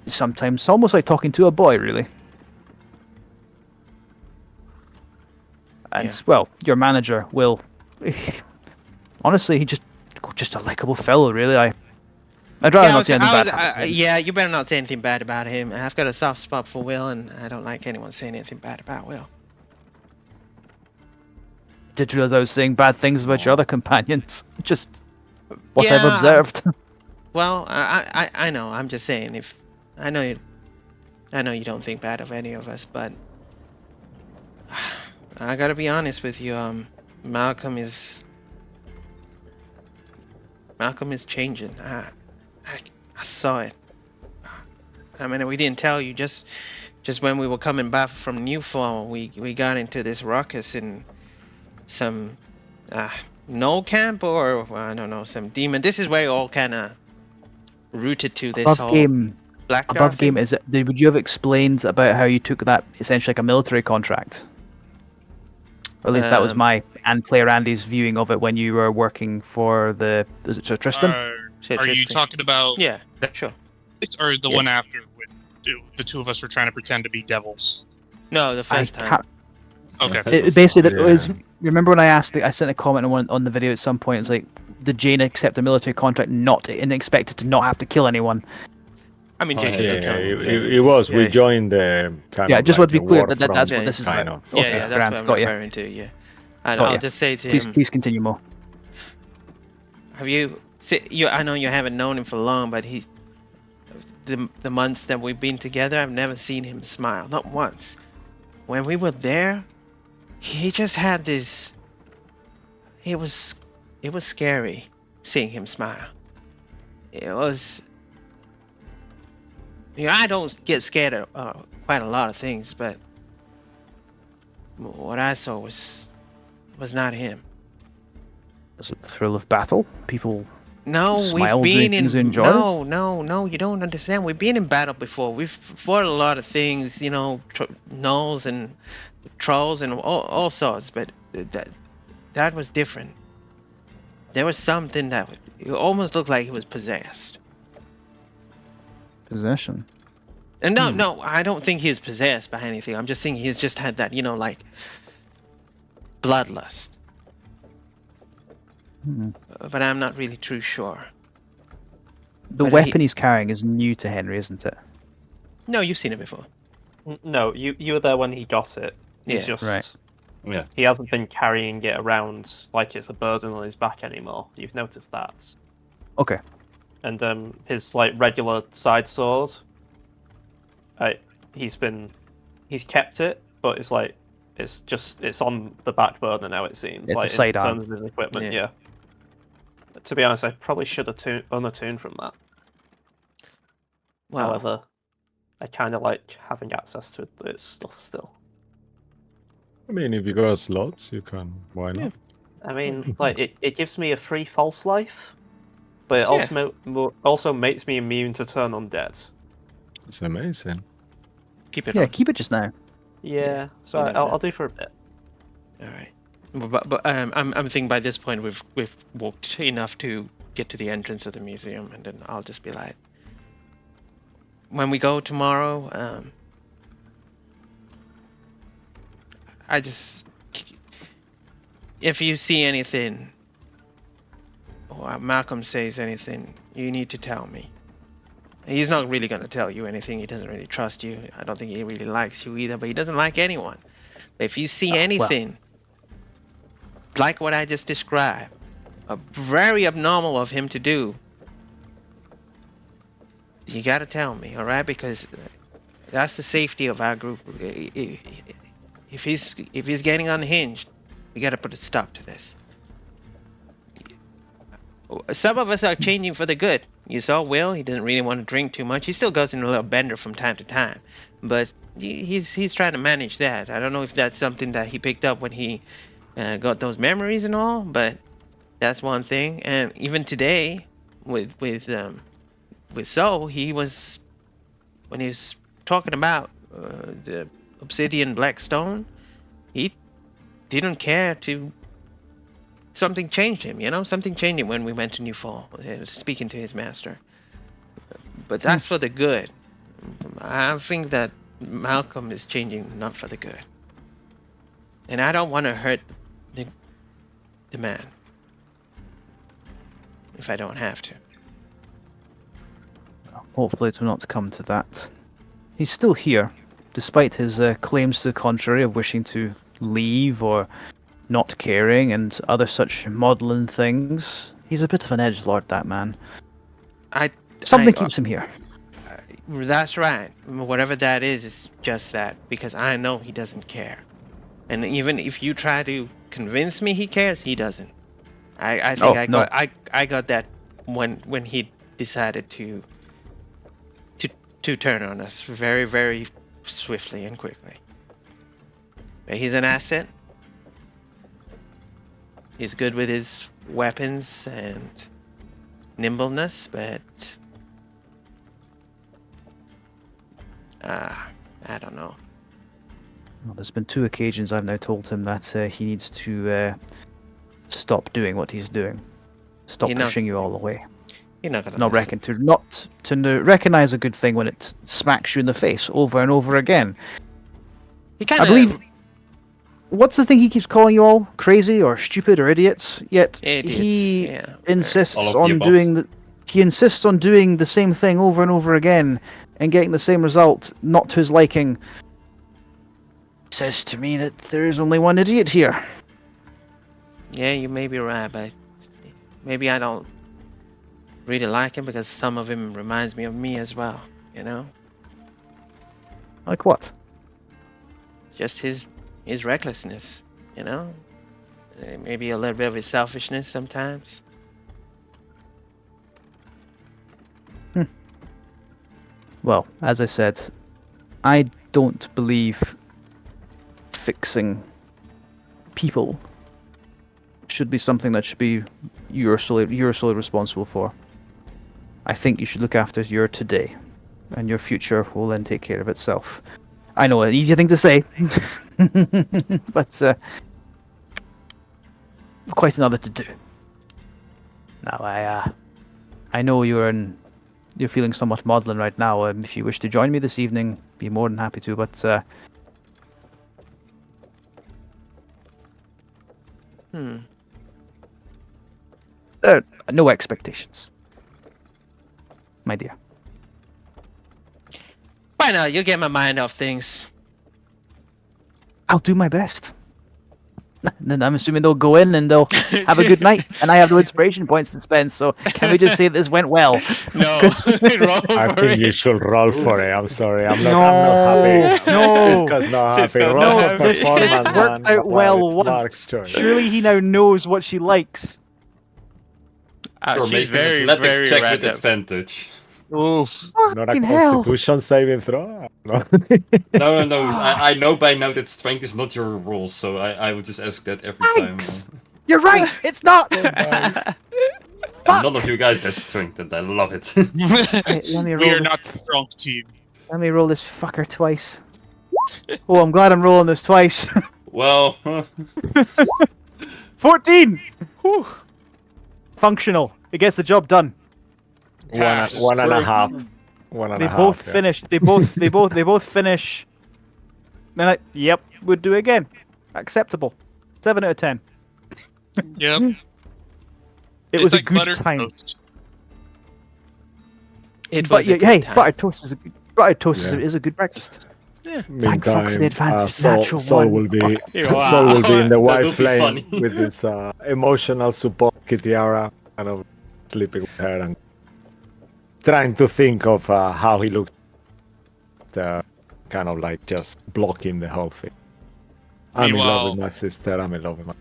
sometimes almost like talking to a boy, really. And well, your manager Will. Honestly, he just a likable fellow, really. I'd rather not say anything bad happen to him. Yeah, you better not say anything bad about him. I've got a soft spot for Will, and I don't like anyone saying anything bad about Will. Did realize I was saying bad things about your other companions. Just what I've Yeah, observed. Well, I know. I'm just saying, I know you don't think bad of any of us, but I gotta be honest with you. Malcolm is changing. I saw it. I mean, we didn't tell you. Just when we were coming back from Newfall, we got into this ruckus in some no camp, or I don't know, some demon. This is where it all kind of rooted to this Above whole game, Blackjar above thing. game, would you have explained about how you took that essentially like a military contract? Or at least that was my and player Andy's viewing of it when you were working for is it Sir Tristan? Are you talking about Yeah, sure. or the Yeah. one after when the two of us were trying to pretend to be devils? No, the first time. can't- Okay. Basically, Yeah. it was. Remember when I sent a comment on the video at some point. It's like, did Jane accept a military contract and expected to not have to kill anyone? I mean, Oh, Jake yeah, is Yeah, a child. it was. We Yeah. joined the kind Yeah, of just like want to be the clear war that that's front what this is kind about. of. Yeah, Okay, yeah, that's grand, what I'm got ya. referring to. Yeah, and Got I'll ya. just say to him, Please continue more. have you? I know you haven't known him for long, but the months that we've been together, I've never seen him smile, not once. When we were there, he just had this. It was scary seeing him smile. It was. I don't get scared of quite a lot of things, but what I saw was not him. Was it the thrill of battle? People No, smile we've doing been in. things they enjoy? No, you don't understand. We've been in battle before. We've fought a lot of things, gnolls and trolls and all sorts, but that was different. There was something that it almost looked like he was possessed. possession. And no, I don't think he was possessed by anything. I'm just thinking he's just had that, like bloodlust. But I'm not really too sure. The But weapon he's carrying is new to Henry, isn't it? No, you've seen it before. No, you were there when he got it. He's Yeah. just Right. Yeah. He hasn't been carrying it around like it's a burden on his back anymore. You've noticed that. Okay. and his like regular side sword. He's kept it, but it's on the back burner now. It seems It's a like in sidearm. terms of his equipment. Yeah. Yeah. To be honest, I probably should have unattuned from that. Well, However, I kind of like having access to this stuff still. I mean, if you got slots, you can. Why not? I mean, like it gives me a free false life, but it Yeah. also makes me immune to turn undead. It's amazing. keep it Yeah, on. keep it just now. Yeah, so you know I'll that. do for a bit. All right. But I'm thinking by this point we've walked enough to get to the entrance of the museum, and then I'll just be like, when we go tomorrow, I just, if you see anything or Malcolm says anything, you need to tell me. He's not really going to tell you anything. He doesn't really trust you. I don't think he really likes you either, but he doesn't like anyone. If you see well. anything like what I just described, very abnormal of him to do, you got to tell me, all right? Because that's the safety of our group. If he's getting unhinged, we got to put a stop to this. Some of us are changing for the good. You saw Will; he doesn't really want to drink too much. He still goes in a little bender from time to time, but he's trying to manage that. I don't know if that's something that he picked up when he got those memories and all, but that's one thing. And even today, with Saul, he was, when he was talking about the obsidian black stone, he didn't care to. Something changed him, you know. Something changed him when we went to New Fall, speaking to his master. But that's for the good. I think that Malcolm is changing not for the good, and I don't want to hurt the man if I don't have to. Hopefully it will not come to that. He's still here, despite his claims to the contrary of wishing to leave or not caring and other such maudlin things. He's a bit of an edgelord, that man. Something keeps him here. That's right. Whatever that is just that, because I know he doesn't care. And even if you try to convince me he cares, he doesn't. I think I got that when he decided to turn on us very, very swiftly and quickly. But he's an asset. He's good with his weapons and nimbleness, but I don't know. Well, there's been 2 occasions I've now told him that he needs to stop doing what he's doing. Stop pushing you all away. You're not gonna Not listen. recognize a good thing when it smacks you in the face over and over again. He kinda, I believe. What's the thing he keeps calling you all? Crazy or stupid or idiots? Yet Idiots, he yeah. insists All of the on above. doing the same thing over and over again and getting the same result, not to his liking. He says to me that there is only one idiot here. Yeah, you may be right, but maybe I don't really like him because some of him reminds me of me as well, you know? Like what? Just his recklessness, you know? Maybe a little bit of his selfishness sometimes. Well, as I said, I don't believe fixing people should be something that should be you're solely responsible for. I think you should look after your today, and your future will then take care of itself. I know, an easy thing to say, but quite another to do. Now, I know you're feeling somewhat maudlin right now. If you wish to join me this evening, be more than happy to. But no expectations, my dear. Why not? You get my mind off things. I'll do my best. Then I'm assuming they'll go in and they'll have a good night, and I have no inspiration points to spend. So can we just say this went well? No, 'Cause- roll I for think you it. should roll for it. I'm sorry. I'm not No, happy. no. Cisco's not happy. Cisco's Roll not for happy. This performance, worked man. out well it's Mark's once. choice. Surely he now knows what she likes. You're She's making very, athletics very check with random. advantage. Oof. Not a Fucking hell. constitution saving throw. No. No. I know by now that strength is not your rule, so I would just ask that every time. Thanks. You're right. It's not. And none of you guys have strength, and I love it. Right, let me We roll are this. not the strong team. Let me roll this fucker twice. Oh, I'm glad I'm rolling this twice. Well, 14. Whew. Functional. It gets the job done. Pass. One and a True. half. One and They a half. both yeah. finish. They both finish. And yep, would do again. Acceptable. 7 out of 10. Yep. It It's was like a good buttered time. toast. It But was a yeah, good hey, time. buttered toast is Yeah. is a good breakfast. Thank fuck for Meantime, the advantage. Saul, Natural Saul one. will be Wow. Saul will be in the That white would be flame funny. with his emotional support Kitiara, kind of sleeping with her and trying to think of how he looked. Kind of like just blocking the whole thing. I'm in love Meanwhile- with my sister. I'm in love with my.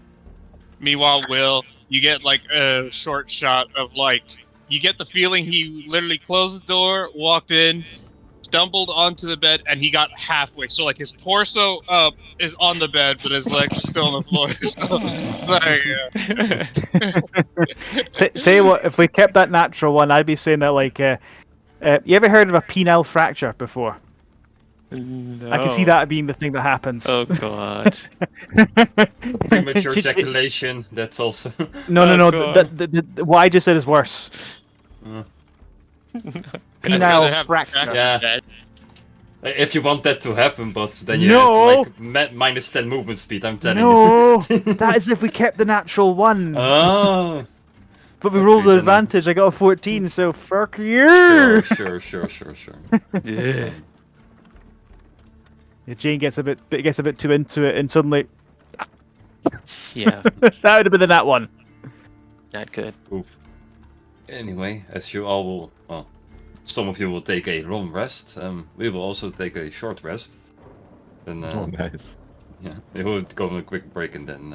Meanwhile, Will, you get like a short shot of like you get the feeling he literally closed the door, walked in, stumbled onto the bed, and he got halfway. So like his torso up is on the bed, but his legs are still on the floor. Tell you what, if we kept that natural one, I'd be saying that like, you ever heard of a penile fracture before? No. I can see that being the thing that happens. Oh god. premature She- ejaculation. That's also. No, Oh, no. God. What I just said is worse. I'd rather Penile have fracture. Jack in Yeah. bed. If you want that to happen, but then you No. have like minus 10 movement speed. I'm telling No, that is if we kept the natural one. you. Oh. But we rolled okay, the then advantage. I got a 14, so fuck you. Sure. Yeah. Yeah, Jane gets a bit too into it, and suddenly Yeah, that would have been the nat one. not good. Anyway, as you all will, well, some of you will take a long rest. We will also take a short rest. Then, Oh, nice. yeah, we will go on a quick break, and then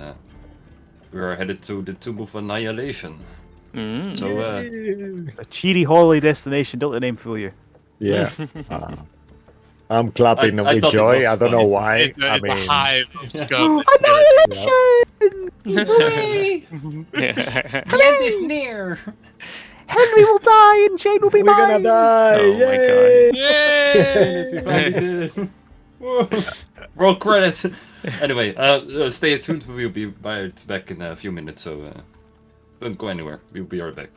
we are headed to the Tomb of Annihilation. Mm. So, A cheery holiday destination. Don't let the name fool you. Yeah. I'm clapping I with thought it joy. was I don't know funny. why. It's a, I it's a mean, hive of Yeah. scum. End is near. Henry will die, and Jane will be we're gonna die. Oh my Yay! Yay! Whoa. Roll credit. Anyway, stay tuned. We'll be back in a few minutes, so don't go anywhere. We'll be right back.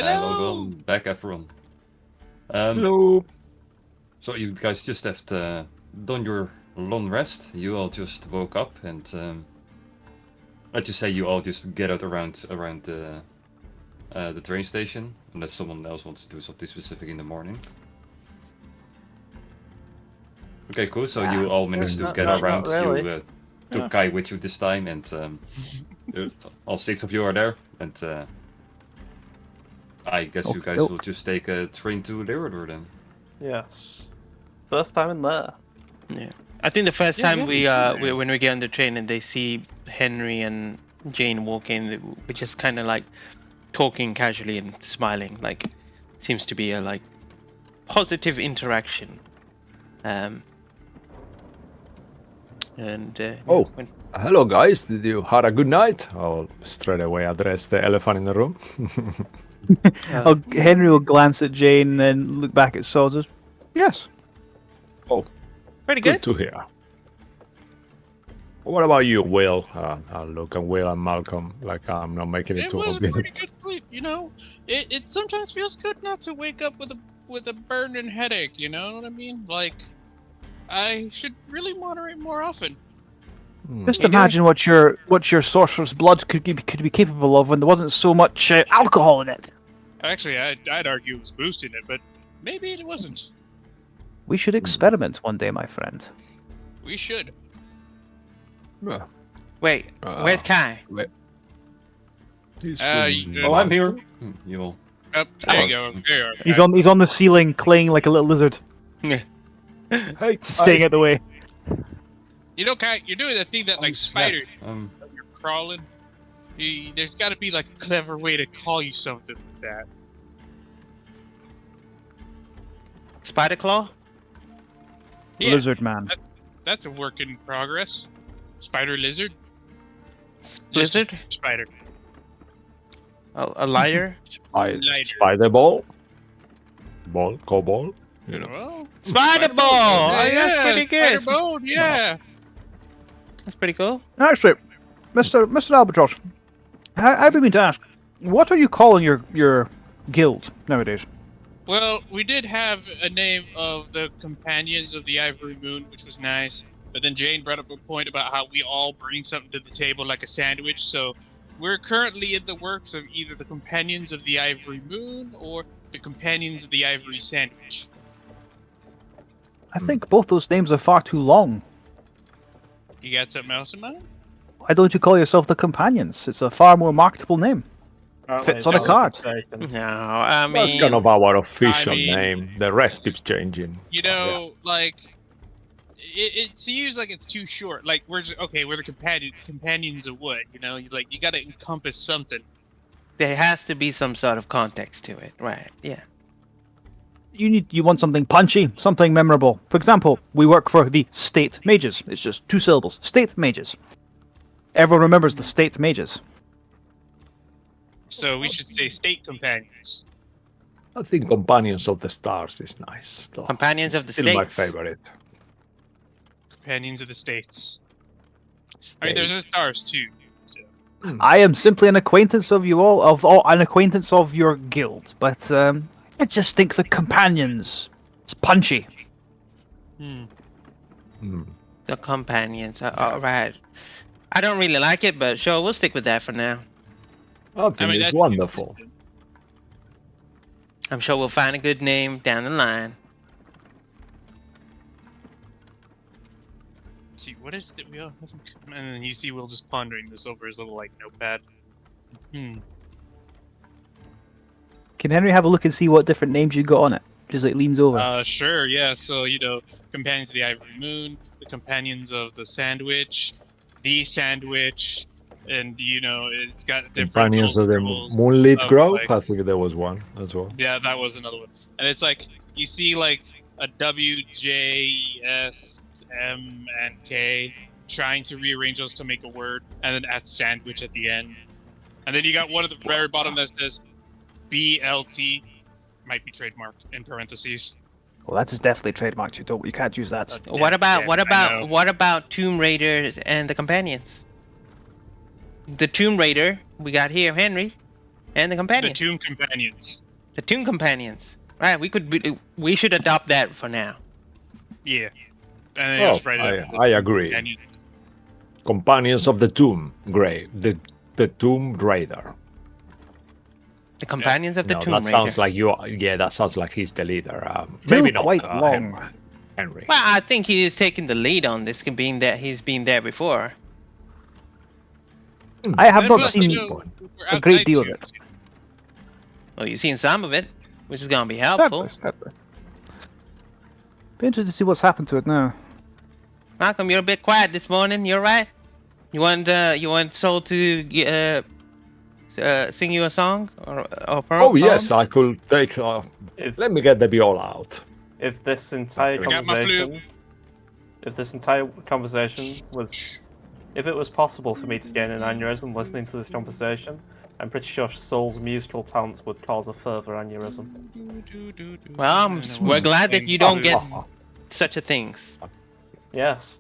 Welcome back, everyone. Hello. So you guys just have done your long rest. You all just woke up, and let's just say you all just get out around the train station, unless someone else wants to do something specific in the morning. Okay, cool. So you all managed to not- get not around. really. You took Kai with you this time, and all 6 of you are there. And I guess you guys will just take a train to Lyrador then. Yes. First time in there. Yeah. I think the first time we when we get on the train and they see Henry and Jane walk in, we just kind of like talking casually and smiling. Like, seems to be a like positive interaction. Oh. when- Hello, guys. Did you had a good night? I'll straight away address the elephant in the room. Henry will glance at Jane and then look back at Saul. Yes. pretty Good good. to hear. What about you, Will? I'll look at Will and Malcolm like I'm not making it It too was a pretty obvious. good sleep, you know. It sometimes feels good not to wake up with a burning headache. You know what I mean? Like, I should really moderate more often. Just imagine what your sorcerer's blood could be capable of when there wasn't so much alcohol in it. Actually, I'd argue it was boosting it, but maybe it wasn't. We should experiment one day, my friend. We should. Wait, where's Kai? He's Oh, I'm here. You all. Up there you go. There you are. He's on the ceiling, clinging like a little lizard, Hey, staying out the way. You know, Kai, you're doing that thing that like snap. spiders. You're crawling. There's got to be like a clever way to call you something like that. Spider Claw? Yeah, Lizard man. that's a work in progress. Spider lizard. Blizzard? Spider. A liar? Lighter. Spider ball? Go ball? You know. Well, Spider Ball! Yeah, Oh, that's pretty good. Spider bone, yeah. That's pretty cool. Actually, Mr. Albatross, I've been to ask, what are you calling your guild nowadays? Well, we did have a name of the Companions of the Ivory Moon, which was nice. But then Jane brought up a point about how we all bring something to the table like a sandwich. So we're currently in the works of either the Companions of the Ivory Moon or the Companions of the Ivory Sandwich. I think both those names are far too long. You got something else in mind? Why don't you call yourself the Companions? It's a far more marketable name. Fits on a card. No, I mean... That's kind of our official I mean- name. The rest keeps changing. You know, like, it seems like it's too short. Like, we're the companions of what? You know, you got to encompass something. There has to be some sort of context to it, right? Yeah. You want something punchy, something memorable. For example, we work for the State Mages. It's just 2 syllables. State Mages. Everyone remembers the State Mages. So we should say state companions. I think Companions of the Stars is nice. Though. Companions It's of the still my States. favorite. Companions of the states. I mean, there's the stars too. So. I am simply an acquaintance of you all, an acquaintance of your guild. But I just think the Companions. It's punchy. The Companions. Alright. I don't really like it, but sure, we'll stick with that for now. I think it's that's wonderful. I'm sure we'll find a good name down the line. Let's see, what is it? We all have and then you see Will just pondering this over his little like notepad. Can Henry have a look and see what different names you got on it? Just like leans over. Sure, yeah. So, you know, Companions of the Ivory Moon, the Companions of the Sandwich, and, you know, it's got different... Companions of the symbols Moonlit of, Grove. like- I think there was one as well. Yeah, that was another one. And it's like, you see, like, a W, J, S, M, and K trying to rearrange those to make a word, and then at sandwich at the end. And then you got one at the very bottom that says BLT, might be trademarked in parentheses. Well, that is definitely trademarked. You can't use that. What about I know. what about Tomb Raiders and the Companions? The Tomb Raider we got here, Henry, And the The companion. Tomb Companions. The Tomb Companions. Right, we should adopt that for now. Yeah. And then Oh, just write it up. I agree. Companions. Companions of the Tomb, Grey. The Tomb Raider. The Companions of the No, Tomb that Raider. sounds like you. Yeah, that sounds like he's the leader. Still Maybe not quite long. Henry. Well, I think he is taking the lead on this, being that he's been there before. I have And not plus, seen you know, we're a great outside deal of too. it. Well, you've seen some of it, which is gonna be helpful. Sadly. Be interested to see what's happened to it now. Malcolm, you're a bit quiet this morning. You're right. You want Soul to sing you a song or Oh yes, I could take. If, Let me get the viola out. if this entire I got my flute. conversation was, if it was possible for me to gain an aneurysm listening to this conversation, I'm pretty sure Soul's musical talents would cause a further aneurysm. Well, we're glad that you don't get such a things. Yes,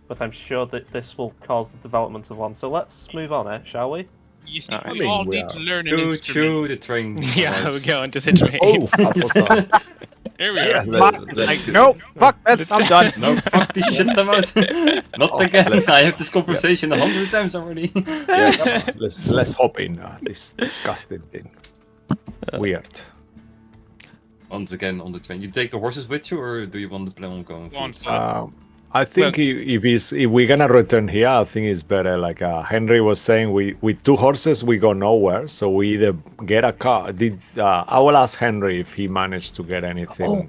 but I'm sure that this will cause the development of one. So let's move on, shall we? You see, I we mean, all we need are- to learn an Choo instrument. choo, the train. Yeah, arrives. we're going to the train. Oh, I forgot. There we Yeah, are. let- Mark let's is like, go. nope, fuck this, I'm done. No, fuck this shit, I'm out. Not again. I have this conversation 100 times already. Yeah, come on, let's hop in this disgusting thing. Weird. Once again on the train. You take the horses with you, or do you want to plan on going On foot? foot. I think if we're gonna return here, I think it's better. Like Henry was saying, with two horses we go nowhere. So we either get a car. I will ask Henry if he managed to get anything. Oh.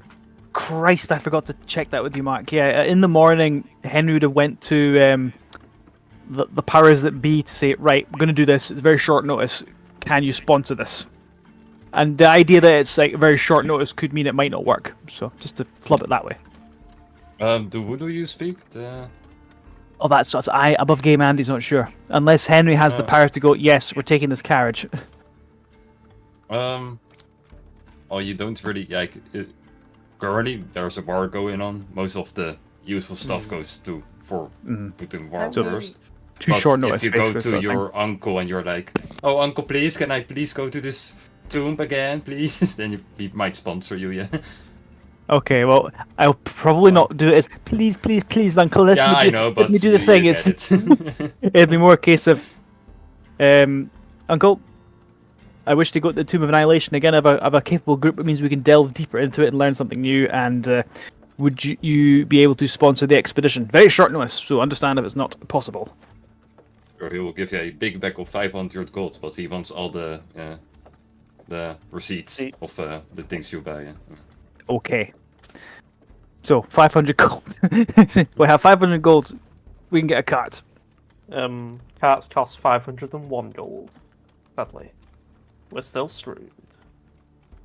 Christ, I forgot to check that with you, Mark. Yeah, in the morning, Henry would have went to the powers that be to say, right, we're going to do this. It's very short notice. Can you sponsor this? And the idea that it's like very short notice could mean it might not work. So just to flub it that way. The Voodoo you speak? Oh, that's I above game. Andy's not sure unless Henry has the power to go. Yes, we're taking this carriage. Oh, you don't really like. Currently, there's a war going on. Most of the useful stuff goes to Putin war So- first. Too But short notice. if you go basically, to sort of thing. your uncle and you're like, "Oh, uncle, please, can I please go to this tomb again, please?" Then he might sponsor you, yeah. Okay, well, I'll probably not do it as please, please, please, uncle. Let Yeah, me I do, know, let but me do the you thing. get It's it. it'd be more a case of, uncle, I wish to go to the Tomb of Annihilation again. I have a capable group. It means we can delve deeper into it and learn something new. And would you be able to sponsor the expedition? Very short notice, so understand if it's not possible. Or he will give you a big bag of 500 gold, but he wants all the receipts of the things you buy. Yeah. Okay. So 500 gold. We have 500 gold. We can get a cart. Carts cost 501 gold. Sadly, we're still screwed.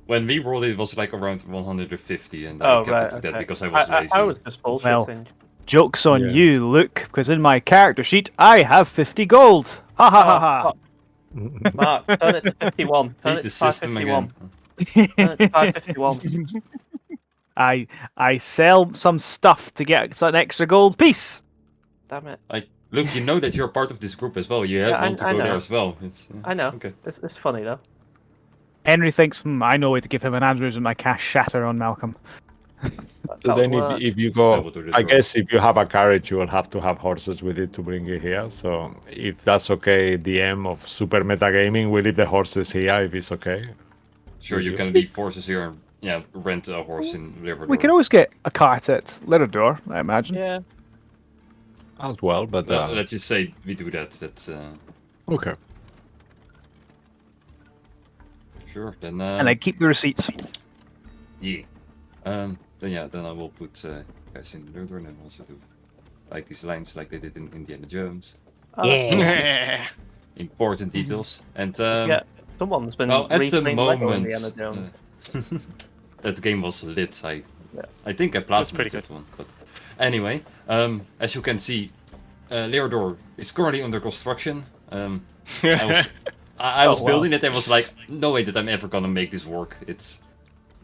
When we rolled it was like around 150, and Oh, I kept right, it to that okay. because I was lazy. I was just bullshitting. Joke's on Yeah. you, Luke, because in my character sheet I have 50 gold. Ha ha ha ha. Mark, turn it to 51. Turn Beat it the to system 551. again. Turn it to 551. I sell some stuff to get some extra gold piece. Damn it. Like, look, you know that you're part of this group as well. You Yeah, want to I go there know. as well. It's, I know. Okay. It's funny though. Henry thinks, I know a way to give him an aneurysm. My cash shatter on Malcolm. So then if you I go, will do this I wrong. guess if you have a carriage, you will have to have horses with it to bring it here. So if that's okay, DM of Super Metagaming, we leave the horses here if it's okay. Sure, you can leave forces here and rent a horse in Riverdor. We can always get a cart at Littledore, I imagine. Yeah. As well, but Let's just say we do that. That's okay. sure. Then And I keep the receipts. yeah. Then I will put guys in Riverdor and also do like these lines like they did in Indiana Jones. Yeah. Important details. And Yeah. Someone's been well, at the replaying Lego moment, Indiana Jones. that game was lit. I Yeah. think I platinumed pretty that one. But anyway, as you can see, Leerdor is currently under construction. I was wow. building it and was like, no way that I'm ever gonna make this work. It's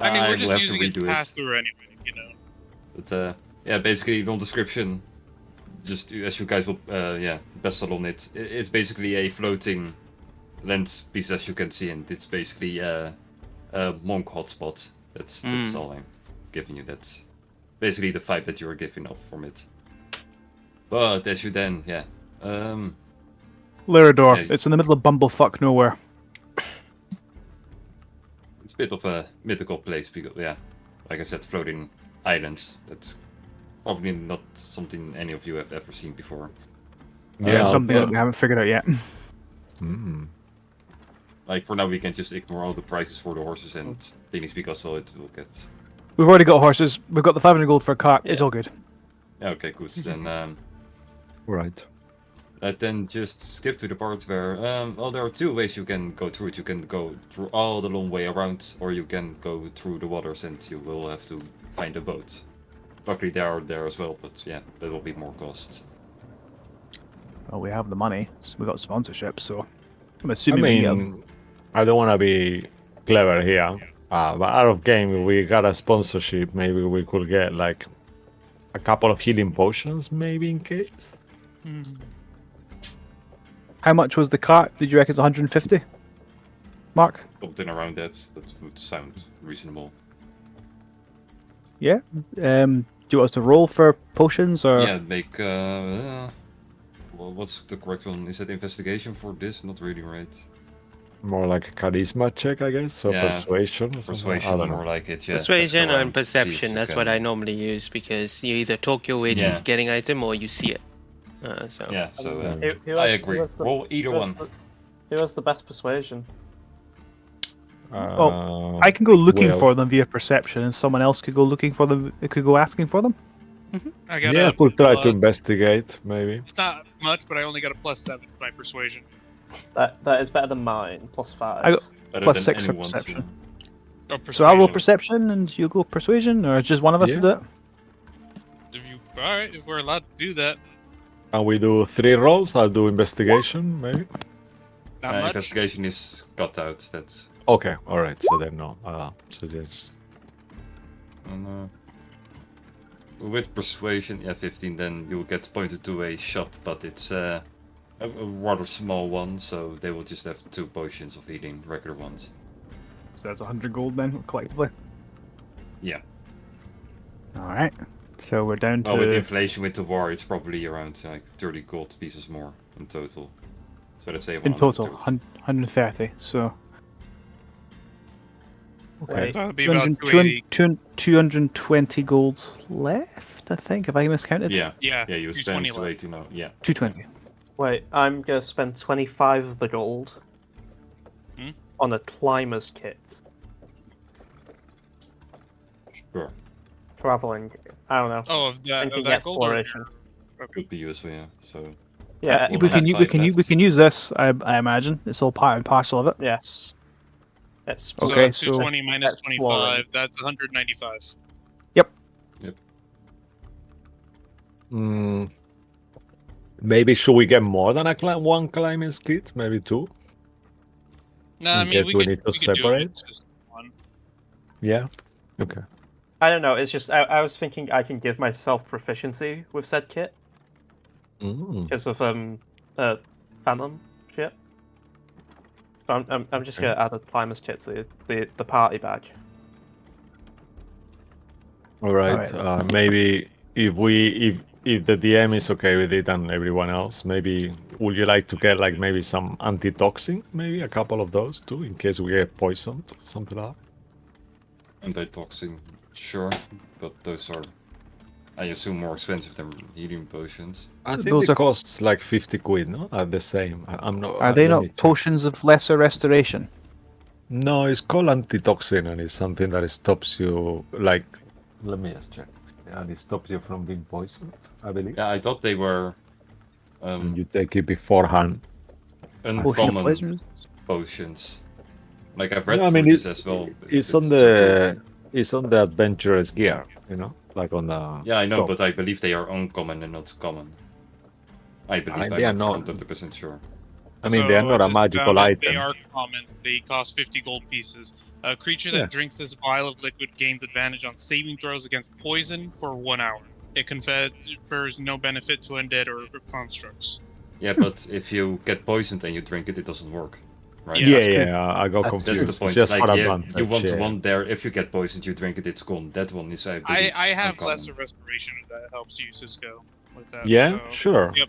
I mean, we're will just have using it to redo pass through anyway, you know. But yeah, basically the description, just as you guys will bestel on it. It's basically a floating land piece as you can see, and it's basically a monk hotspot. That's all I'm giving you. That's basically the vibe that you were giving up from it. But as you then, Lyrador. Yeah. It's in the middle of bumblefuck nowhere. it's a bit of a mythical place because, like I said, floating islands. That's probably not something any of you have ever seen before. Yeah, Something but- that we haven't figured out yet. Mm. Like for now, we can just ignore all the prices for the horses and things because it will get. We've already got horses. We've got the 500 gold for a cart. It's all good. Okay, good. Then Right. then just skip to the part where well, there are two ways you can go through it. You can go through all the long way around, or you can go through the waters, and you will have to find a boat. Luckily, they are there as well, but yeah, that will be more cost. Well, we have the money. So we got sponsorship, so I'm I assuming we can mean, I don't want to be clever here, but out of game, if we got a sponsorship, maybe we could get like a couple of healing potions, maybe in case. How much was the cart? Did you reckon it's 150? Mark? Something around that would sound reasonable. Yeah. Do you want us to roll for potions or? Yeah, make well, what's the correct one? Is that investigation for this? Not really, right? More like a charisma check, I guess, or Yeah, persuasion. Or something. I Persuasion, don't more know. like it. Yeah. Persuasion Ask around and to see if perception. you That's can- what I normally use because you either talk your way Yeah. to getting item or you see it. So Yeah, so Who I has- agree. who has the- Roll either who has one. the- Who has the best persuasion? I can go looking well- for them via perception, and someone else could go looking for them. Could go asking for them. I got Yeah, a could try to plus- investigate, maybe. It's not much, but I only got a +7 to my persuasion. That is better than mine. +5. I got- Better Plus than 6 for anyone's, perception. Oh, So I'll roll persuasion. perception, and you go persuasion, or just one of us Yeah. to do it. If you all right, if we're allowed to do that, And we do 3 rolls. I'll do investigation, maybe. not much. Investigation is cut out. That's Okay, all right. So then no. So just with persuasion, 15. Then you will get pointed to a shop, but it's a rather small one, so they will just have 2 potions of healing, regular ones. So that's 100 gold then, collectively. Yeah. All right. So we're down to. Oh, with inflation with the war, it's probably around like 30 gold pieces more in total. So let's say in total, 130. 130. So. Wait, So it'd be about 200 280. 220 gold left, I think, if I miscounted. Yeah, Yeah, yeah, you spend 220 left. 280 now. Yeah. 220. Wait, I'm gonna spend 25 of the gold on a climber's kit. Sure. Traveling. I don't know. Oh, of that, Thinking of that gold. Or, exploration. Could be useful, yeah. So Yeah. We'll we have can u- we five can u- we left. can use this. I imagine it's all part and parcel of it. Yes. It's so Okay, so 220 minus that's 25, that's 195. maybe should we get more than one climbing kit? Maybe 2. No, I In mean case we we could, need to we could do it separate? with just one. Yeah. Okay. I don't know. It's just I was thinking I can give myself proficiency with said kit Mm. because of phantom shit. So I'm just Okay. gonna add a climber's kit to the party badge. All right. Alright. Maybe if the DM is okay with it and everyone else, maybe would you like to get like maybe some antitoxin, maybe a couple of those too, in case we get poisoned, something like that. antitoxin, sure, but those are, I assume, more expensive than healing potions. I think Those it are- costs like 50 quid, no? At the same. I'm not. Are they let not me check. potions of lesser restoration? No, it's called antitoxin, and it's something that stops you. Like, let me just check. And it stops you from being poisoned, I believe. Yeah, I thought they were And you take it beforehand. Potion of uncommon poison? potions. Like I've read No, I through mean, this as well. It's on it's on the adventurous gear, you know, like on the. Yeah, I know, shop. but I believe they are uncommon and not common. I believe they are I'm not not. 100% sure. I mean, they are So not a just magical found out item. They are common. They cost 50 gold pieces. A creature that Yeah. drinks this vial of liquid gains advantage on saving throws against poison for 1 hour. It confers no benefit to undead or constructs. Yeah, but if you get poisoned and you drink it, it doesn't work. right? Yeah, I got That's confused. That's the point. Just Like, for yeah, advantage. you want yeah. one there. If you get poisoned, you drink it, it's gone. That one is, I believe, I have uncommon. lesser respiration if that helps you, Cisco, with that. Yeah, so, sure. Yep,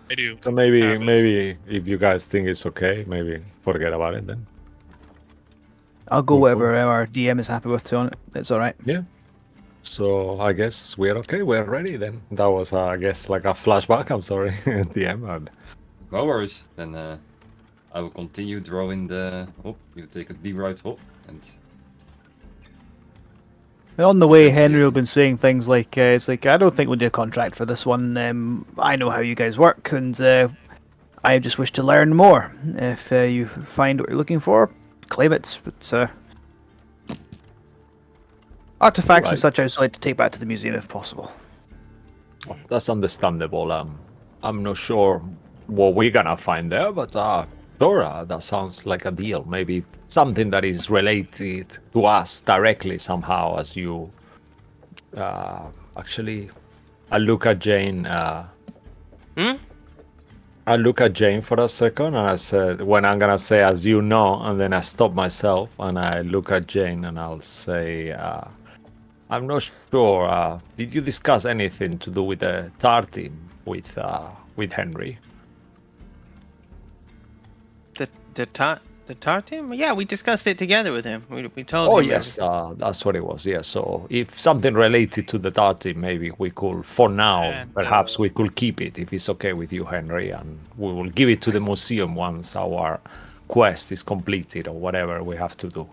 I do. So maybe have it. maybe if you guys think it's okay, maybe forget about it then. I'll go Cool, wherever our DM is happy with on it. It's all right. Yeah. So I guess we're okay. We're ready then. That was, I guess, like a flashback. I'm sorry, at the end. No worries. Then I will continue drawing the. Oh, you take a D right hop and. And on the way, Absolutely. Henry will been saying things like, "It's like I don't think we'll do a contract for this one. I know how you guys work, and I just wish to learn more. If you find what you're looking for, claim it. But artifacts and Right. such, I'd like to take back to the museum if possible." That's understandable. I'm not sure what we're gonna find there, but sure, that sounds like a deal. Maybe something that is related to us directly somehow. As you actually, I look at Jane. I look at Jane for a second, and I said, when I'm gonna say, as you know, and then I stop myself and I look at Jane and I'll say, I'm not sure. Did you discuss anything to do with the TAR team with Henry? The tar team? Yeah, we discussed it together with him. We told Oh him. yes, that's what it was. Yeah. So if something related to the TAR team, maybe we could, for now, And, perhaps we could keep it if it's okay with you, Henry, and we will give it to the museum once our quest is completed or whatever we have to do.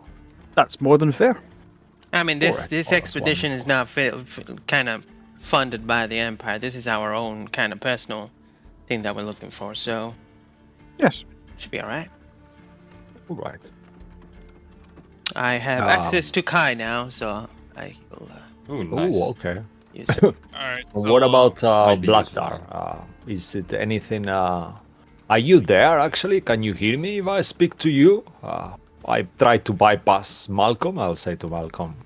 That's more than fair. I mean, Correct. this Oh, that's expedition is not kind of funded by the Empire. This is our own kind of personal thing that we're looking for. So Yes. should be all right. All right. I have access to Kai now, so I will Oh, nice. Oh, okay. use it. All right. What so, about might be useful. Blacktar? Is it anything? Are you there actually? Can you hear me if I speak to you? I tried to bypass Malcolm. I'll say to Malcolm.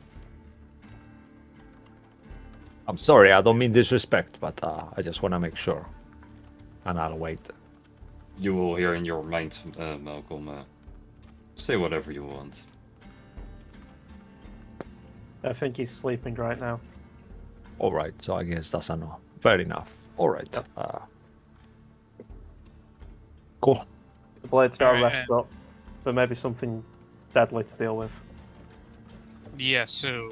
I'm sorry, I don't mean disrespect, but I just want to make sure. And I'll wait. You will hear in your mind, Malcolm. Say whatever you want. I think he's sleeping right now. All right, so I guess that's enough. Fair enough. All right. Cool. The blades got Alright, rested up. There may be something deadly to deal with. Yeah. So,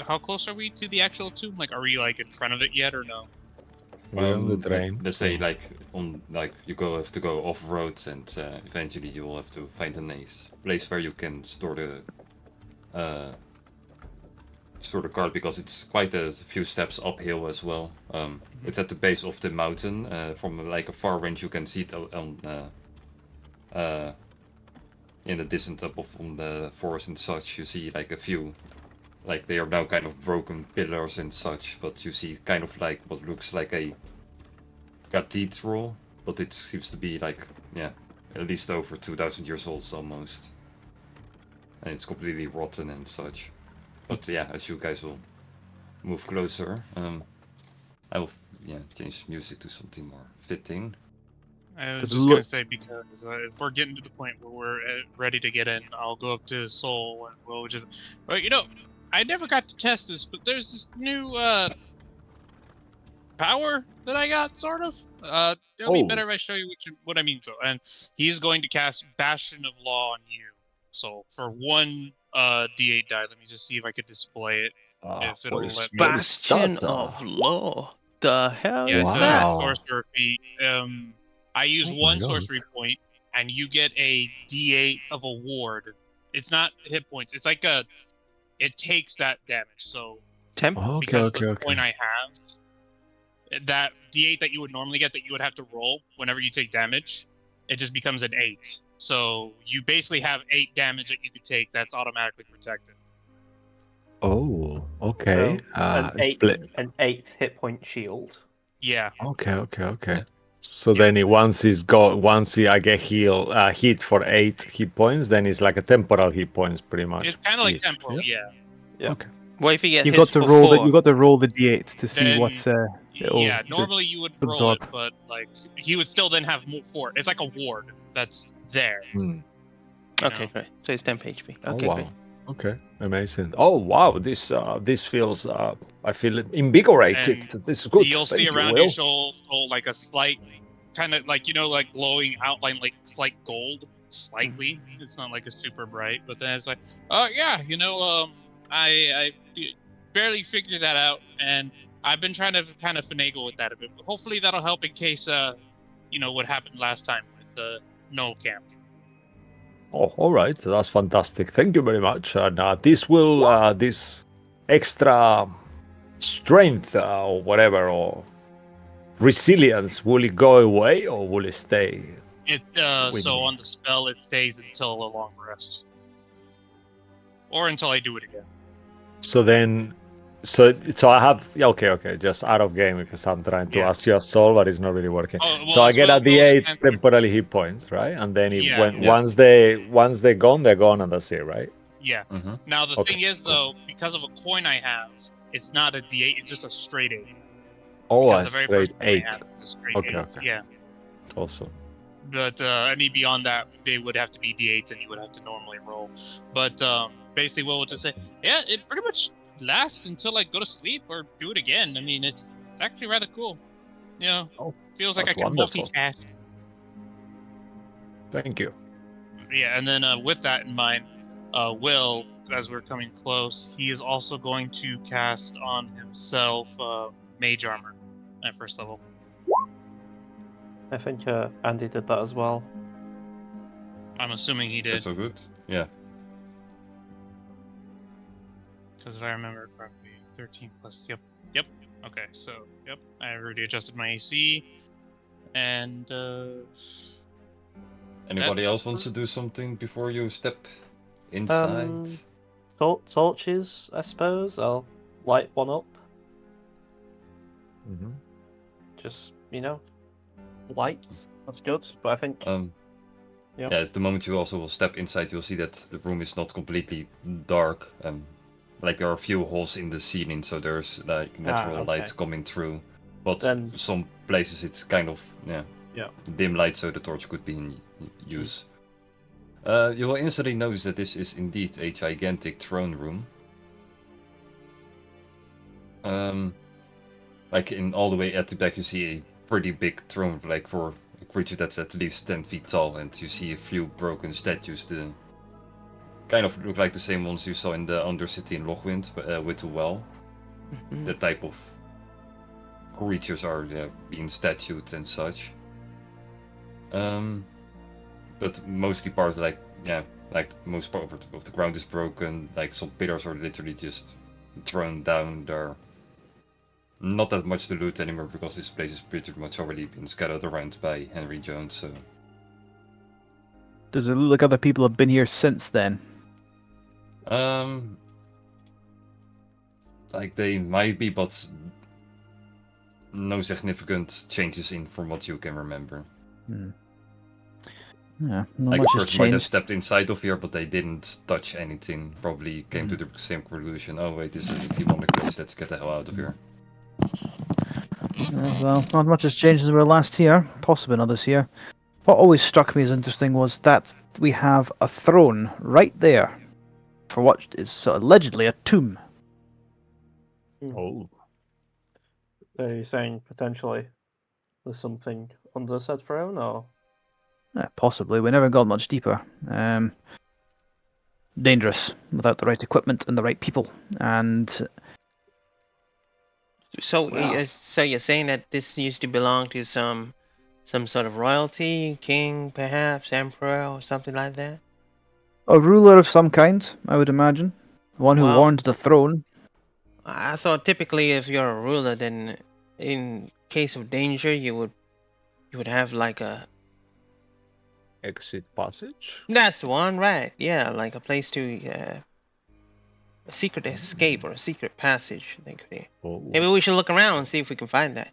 how close are we to the actual tomb? Like, are we like in front of it yet, or no? We're on the train. Let's say like you have to go off roads, and eventually you will have to find a nice place where you can store the cart, because it's quite a few steps uphill as well. It's at the base of the mountain. From like a far range, you can see it in the distance up from the forest and such. You see like a few. Like they are now kind of broken pillars and such, but you see kind of like what looks like a cathedral, but it seems to be like, yeah, at least over 2,000 years old almost. And it's completely rotten and such. But yeah, as you guys will move closer, I will change music to something more fitting. I was Does it just look- gonna say, because if we're getting to the point where we're ready to get in, I'll go up to Soul and we'll just. Well, I never got to test this, but there's this new power that I got, sort of. It'll be Oh. better if I show you what I mean. So, and he's going to cast Bastion of Law on you. So for one D8 die, let me just see if I could display it. If it'll let me. Bastion of Law. The hell Yeah, is it's that? a sorcerer feat. I use Oh my one God. sorcery point, and you get a D8 of a ward. It's not hit points. It's like it takes that damage. So Okay, because okay, of the okay. point I have, that D8 that you would normally get, that you would have to roll whenever you take damage, it just becomes an 8. So you basically have 8 damage that you could take that's automatically protected. Oh, okay. So, an 8 hit point shield. Yeah. Okay. So then once I get hit for 8 hit points, then it's like a temporal hit points pretty much. It's kind of like Yes. temporal, yeah. Okay. What if you get You've hit got to for roll 4? You got to roll the d8 to see Then- what. It'll Yeah, normally you would roll absorb. it, but like he would still then have more 4. It's like a ward that's there. Hmm. Okay, know. great. So it's 10 HP. Oh Okay, wow. great. Okay, amazing. Oh wow, this feels. I feel invigorated. And This is good. you'll see Thank you, around your Will. shoulder like a slight, kind of like like glowing outline, like slight gold, slightly. It's not like a super bright, but then it's like, oh yeah, I barely figured that out, and I've been trying to kind of finagle with that a bit. But hopefully that'll help in case what happened last time with the Null camp. Oh, all right. That's fantastic. Thank you very much. And this will this extra strength or whatever or resilience, will it go away or will it stay? It With so me. on the spell it stays until a long rest, or until I do it again. So then, so I have okay, just out of game because I'm trying to Yeah. ask you a soul, but it's not really working. Oh, well, So I as get Will- a Will D8 just answered- temporary hit points, right? And then Yeah. once they're gone, and that's it, right? Yeah. Mm-hmm. Now the Okay, thing is, cool. though, because of a coin I have, it's not a D8; it's just a straight 8. Oh, Because a the very straight first coin I 8. have is a straight Okay, 8. okay. Yeah. Also, But any beyond that, they would have to be D8s, and you would have to normally roll. But basically, Will would just say, "Yeah, it pretty much lasts until I go to sleep or do it again. I mean, it's actually rather cool. Oh, Feels like I that's can wonderful. multitask." thank you. Yeah, and then with that in mind, Will, as we're coming close, he is also going to cast on himself Mage Armor at first level. I think Andy did that as well. I'm assuming he did, That's so good. Yeah. because if I remember correctly, 13 plus. Yep. Okay, so yep, I already adjusted my AC, and Anybody That's- else wants to do something before you step inside? Torches, I suppose. I'll light one up. Mhm. Just lights. That's good. But I think Yeah, it's the moment you also will step inside, you'll see that the room is not completely dark. Like there are a few holes in the ceiling, so there's like natural okay. lights coming through. But Then- some places it's kind of Yeah. dim light, so the torch could be in use. You will instantly notice that this is indeed a gigantic throne room. Like in all the way at the back, you see a pretty big throne, like for a creature that's at least 10 feet tall, and you see a few broken statues. The kind of look like the same ones you saw in the Undercity in Lochwind with the well. Mhm. That type of creatures are being statued and such. But mostly part like most part of the ground is broken. Like some pillars are literally just thrown down. There not that much to loot anymore because this place is pretty much already been scattered around by Henry Jones. So Does it look like other people have been here since then? like they might be, but no significant changes in from what you can remember. Yeah, not Like much a has person might have changed. stepped inside of here, but they didn't touch anything. Probably came to the same conclusion. Oh wait, this is a demonic place. Let's get the hell out of here. Well, not much has changed since we were last here. Possibly others here. What always struck me as interesting was that we have a throne right there for what is allegedly a tomb. Oh, are you saying potentially there's something under said throne, or Possibly. We never got much deeper. Dangerous without the right equipment and the right people. And So, Well- so you're saying that this used to belong to some sort of royalty, king, perhaps emperor, or something like that? a ruler of some kind, I would imagine. One who Wow. warned the throne. I thought typically if you're a ruler, then in case of danger, you would have like a exit passage. that's one, right? Yeah, like a place to a secret escape or a secret passage. They could be. Oh, Maybe we should look around and see if we can find that.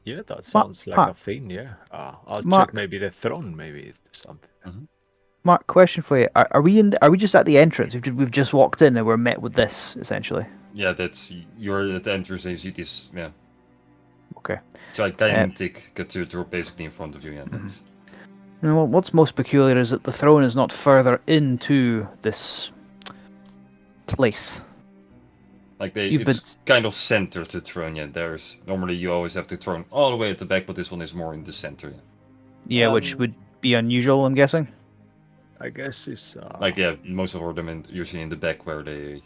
yeah, that sounds like a Mark. thing. Yeah, I'll Mark. check maybe the throne, maybe something. Mark, question for you: Are we in? Are we just at the entrance? We've just walked in and we're met with this essentially. Yeah, that's you're at the entrance and you see this. Yeah, Okay. gigantic cathedral basically in front of you. Yeah, that's No, what's most peculiar is that the throne is not further into this place. Like You've it's kind of centered the throne. Yeah, there's normally you always have the throne all the way at the back, but this one is more in the center. Yeah. Yeah, which would be unusual, I'm guessing. I guess it's Like yeah, most of them usually in the back where they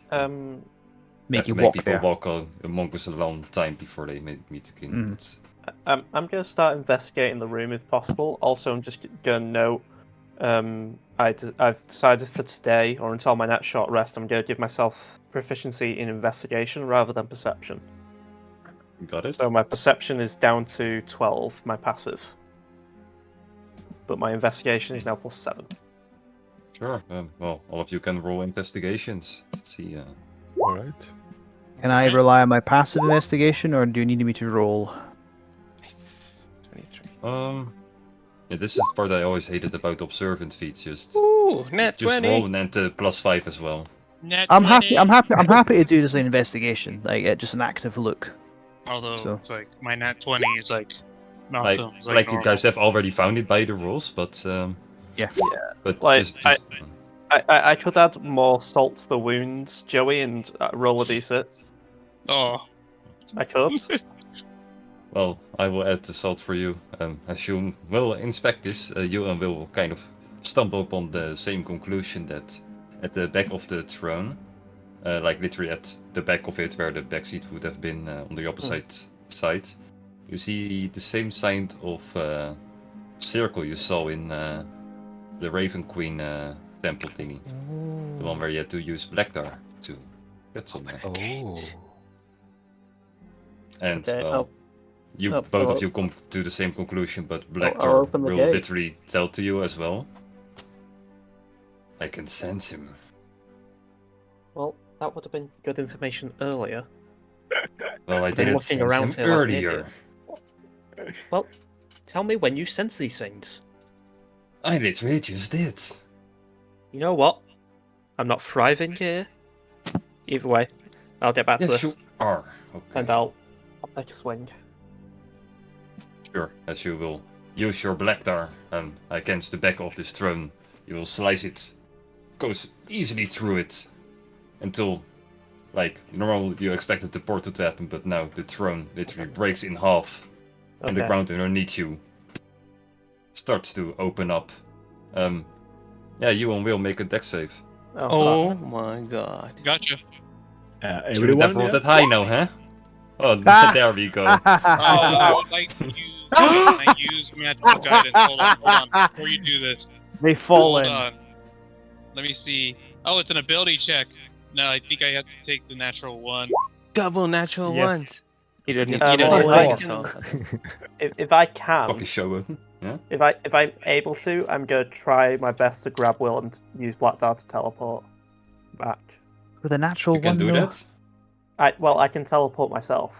Make have you to make walk people there. walk among us a long time before they meet the king. Mm. It's- I'm going to start investigating the room if possible. Also, I'm just going to note I've decided for today, or until my next short rest, I'm going to give myself proficiency in investigation rather than perception. Got it. So my perception is down to 12, my passive. But my investigation is now +7. Sure. Well, all of you can roll investigations. Let's see. all right. Can I rely on my passive investigation, or do you need me to roll? Nice. 23. Yeah, this is the part I always hated about observant feats. Just Ooh, net just 20. roll and then the +5 as well. Net I'm 20. happy. I'm happy to do just an investigation, like just an active look. Although So- it's like my nat 20 is like Like, Malcolm's like you normal. guys have already found it by the rules, but Yeah. But Like, just I could add more salt to the wounds, Joey, and roll a d6. Oh, I could. well, I will add the salt for you. As you will inspect this, you will kind of stumble upon the same conclusion that at the back of the throne, like literally at the back of it where the back seat would have been on the opposite side, you see the same sign of circle you saw in the Raven Queen temple thingy. The one where you had to use Blackdar to get some. Oh. And Okay, well, you oh, both I'll- of you come to the same conclusion, but I'll Blackdar open the will gate. literally tell to you as well. I can sense him. Well, that would have been good information earlier. Well, I I've been didn't looking sense around him here like an earlier. idiot. Well, tell me when you sense these things. I literally just did. You know what? I'm not thriving here. Either way, I'll get back to Yes, this, you are. and Okay. I'll take a swing. Sure, as you will use your Blackdar against the back of this throne. You will slice it, goes easily through it, until, like, normal you expected the portal to happen, but now the throne literally breaks in half, and the Okay. ground underneath you starts to open up. Yeah, you and Will make a dex save. Oh my god. gotcha. You would Everyone, have rolled that high now, huh? Oh, Ah. there we go. Oh, I would like to use, can I use magical guidance. Hold on. Before you do this, They fall hold in. on. Let me see. Oh, it's an ability check. No, I think I have to take the natural one. Double natural Yeah. ones. You don't need, Uh, you don't well, need to I take a can- soul. If I can, Fucking show it. Yeah? if I'm able to, I'm gonna try my best to grab Will and use Black Dart to teleport back. With a natural You can one, do though. that? I can teleport myself.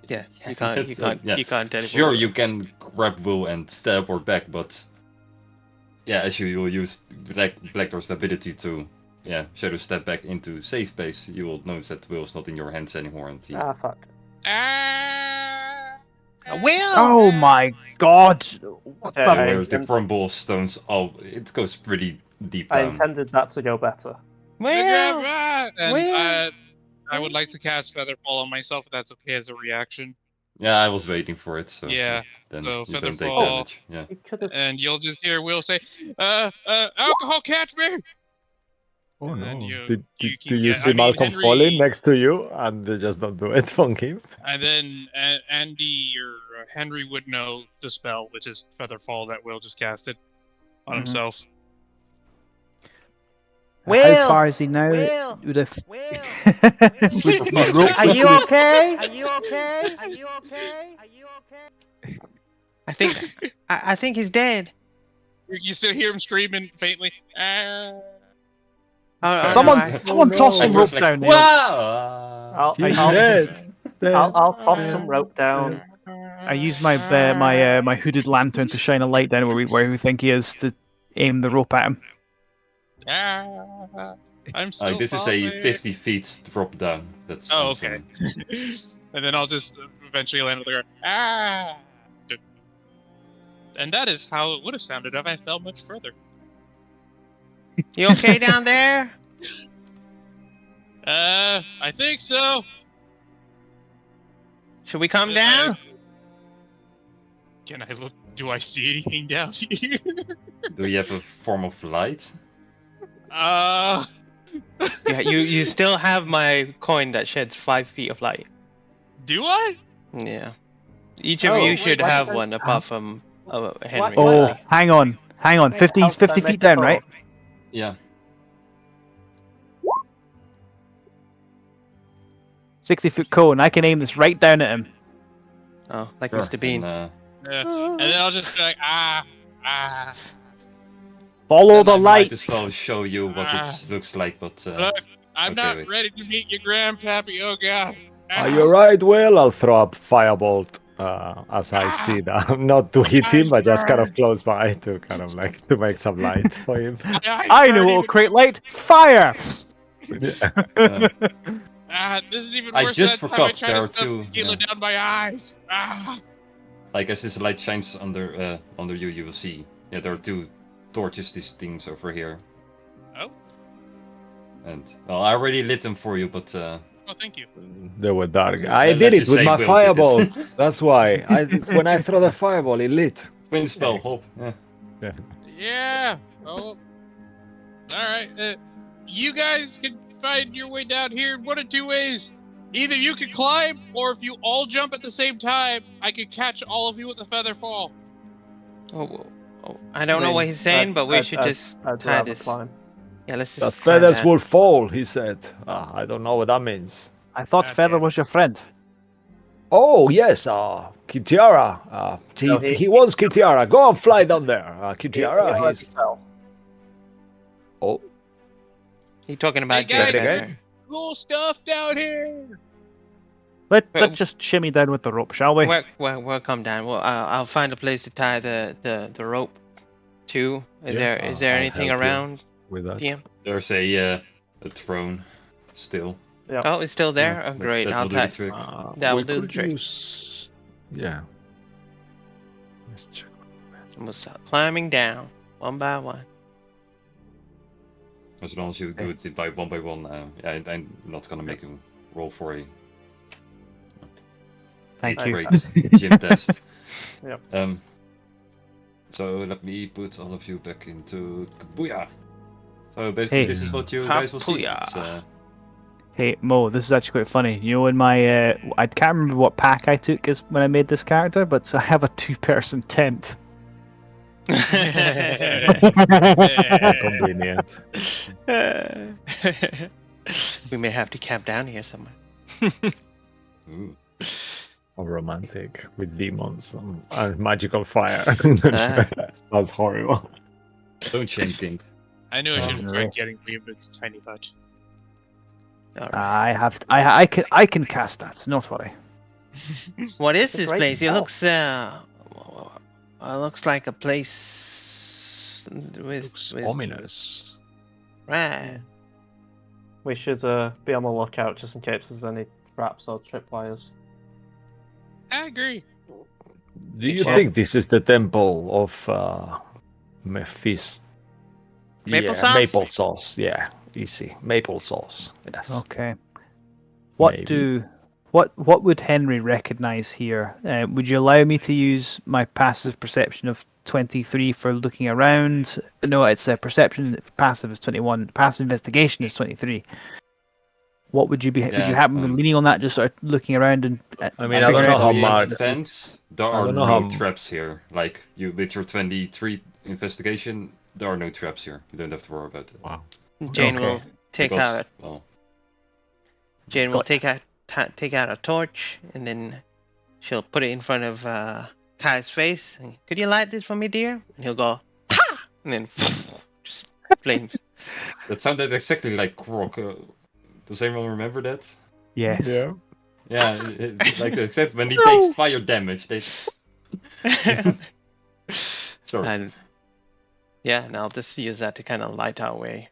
Yeah, you can't. You That's, can't. yeah. You can't teleport. Sure, you can grab Will and teleport back, but yeah, as you will use Blackdoor's ability to shadow step back into safe space, you will notice that Will's not in your hands anymore, and he Ah, fuck. Ah! Will. Oh my god! What Okay, the? I where the intend- crumble of stones, it goes pretty deep I down. intended that to go better. Will. And Will. I would like to cast Featherfall on myself if that's okay as a reaction. Yeah, I was waiting for it, so Yeah, then so you don't take Featherfall- damage. Yeah. You could have. And you'll just hear Will say, alcohol catch me! Oh And then no. you Do can you get- see I mean, Malcolm Henry- falling next to you and you just don't do it from him? And then Andy or Henry would know the spell, which is Featherfall that Will just casted on Mhm. himself. Will. How far is he now? Will. With a Will. with rope- Are you okay? Are you okay? Are you okay? Are you okay? I think he's dead. You still hear him screaming faintly. Ah. Oh, Someone, no, someone no. toss some I rope was like, down there. wow! I'll, He's I'll, dead. I'll toss some rope down. I use my my hooded lantern to shine a light down where we think he is to aim the rope at him. Ah. I'm still This is a 50 feet drop down. That's Oh, okay. And then I'll just eventually land on the ground. Ah! And that is how it would have sounded if I fell much further. You okay down there? I think so. Should we come down? Can I look? Do I see anything down here? Do you have a form of light? Yeah, you still have my coin that sheds 5 feet of light. Do I? Yeah. Each of Oh, you wait, should why have did I- one apart from Henry. Oh, hang on. Wait, 50 how did I feet make down, a right? call? Yeah. 60-foot cone. I can aim this right down at him. Oh, like Sure. Mr. Bean. And, And then I'll just be like, ah. Follow the I light. might as well show you what it looks like, but Look, I'm okay, not wait. ready to meet your grandpappy. Oh god. Are you right, Will? I'll throw up firebolt as I see that. Not to hit him, but just kind of close by to kind of like to make some light for him. I know what will create light. Fire! This is even I worse just than that time I forgot tried there to are stuff two, tequila yeah. down my eyes. like as this light shines under you, you will see. Yeah, there are 2 torches, these things over here. Oh. And well, I already lit them for you, but Oh, thank you. They were dark. Okay, I let's did it just with say my Will did it. fireball. That's why. When I throw the fireball, it lit. twin spell, hope. Yeah. Yeah. Oh. Alright. You guys can find your way down here in one of 2 ways. Either you can climb, or if you all jump at the same time, I can catch all of you with a feather fall. Oh, I don't know what he's saying, but we should just I'd tie rather this. climb. Yeah, let's The just tie feathers that. will fall, he said. I don't know what that means. I thought Okay. Feather was your friend. Oh, yes, Kitiara. No, He wants Kitiara. Go and fly down there. Kitiara, He he's... Oh, He's talking about Hey, guys. Say it again. Defender. Cool stuff down here. Let's just shimmy down with the rope, shall we? We'll come down. Well, I'll find a place to tie the rope to. Is Yeah, there I'll anything help you. around, with that. PM? There's a throne still. Oh, it's still there. Yeah, Oh, great. That I'll will do the tie. trick. That we will do the could trick. use- Yeah. Let's check. And we'll start climbing down one by one. As long as you do it by one, yeah, I'm not gonna make you roll for a Thank you. great gym test. Yep. So let me put all of you back into Kabuya. So basically, Hey. this is what you guys will see. Kabuya. It's, Hey Mo, this is actually quite funny. You know, in my I can't remember what pack I took as when I made this character, but I have a 2-person tent. Convenient. We may have to camp down here somewhere. ooh. How romantic with demons and magical fire. Ah. That's horrible. Don't shame King. I knew I should have Oh, tried right. getting William's tiny hut. All right. I can cast that. Not worry. What is It's this right place? It now. looks like a place with, Looks with ominous. right. We should be on the lookout just in case there's any traps or tripwires. I agree. Do you Well- think this is the temple of Mephisto? Maple Yeah, sauce? Maple sauce. Yeah, easy. Maple sauce. Yes. Okay. What Maybe. what would Henry recognize here? Would you allow me to use my passive perception of 23 for looking around? No, it's a perception. Passive is 21. Passive investigation is 23. What would you be? would you Yeah, happen to be leaning on that? Just start looking around and. I mean, I don't know how much. Defense, there I are don't know no how- traps here. Like you with your 23 investigation, there are no traps here. You don't have to worry about it. Wow. Jane Okay. will take Because, out. well, Jane will Got- take out a torch and then she'll put it in front of Kai's face. And, could you light this for me, dear? And he'll go, ha! And then just flames. that sounded exactly like Krok. Does anyone remember that? Yes. Yeah, it's like except when he takes fire damage. They... Sorry. And yeah, and I'll just use that to kind of light our way.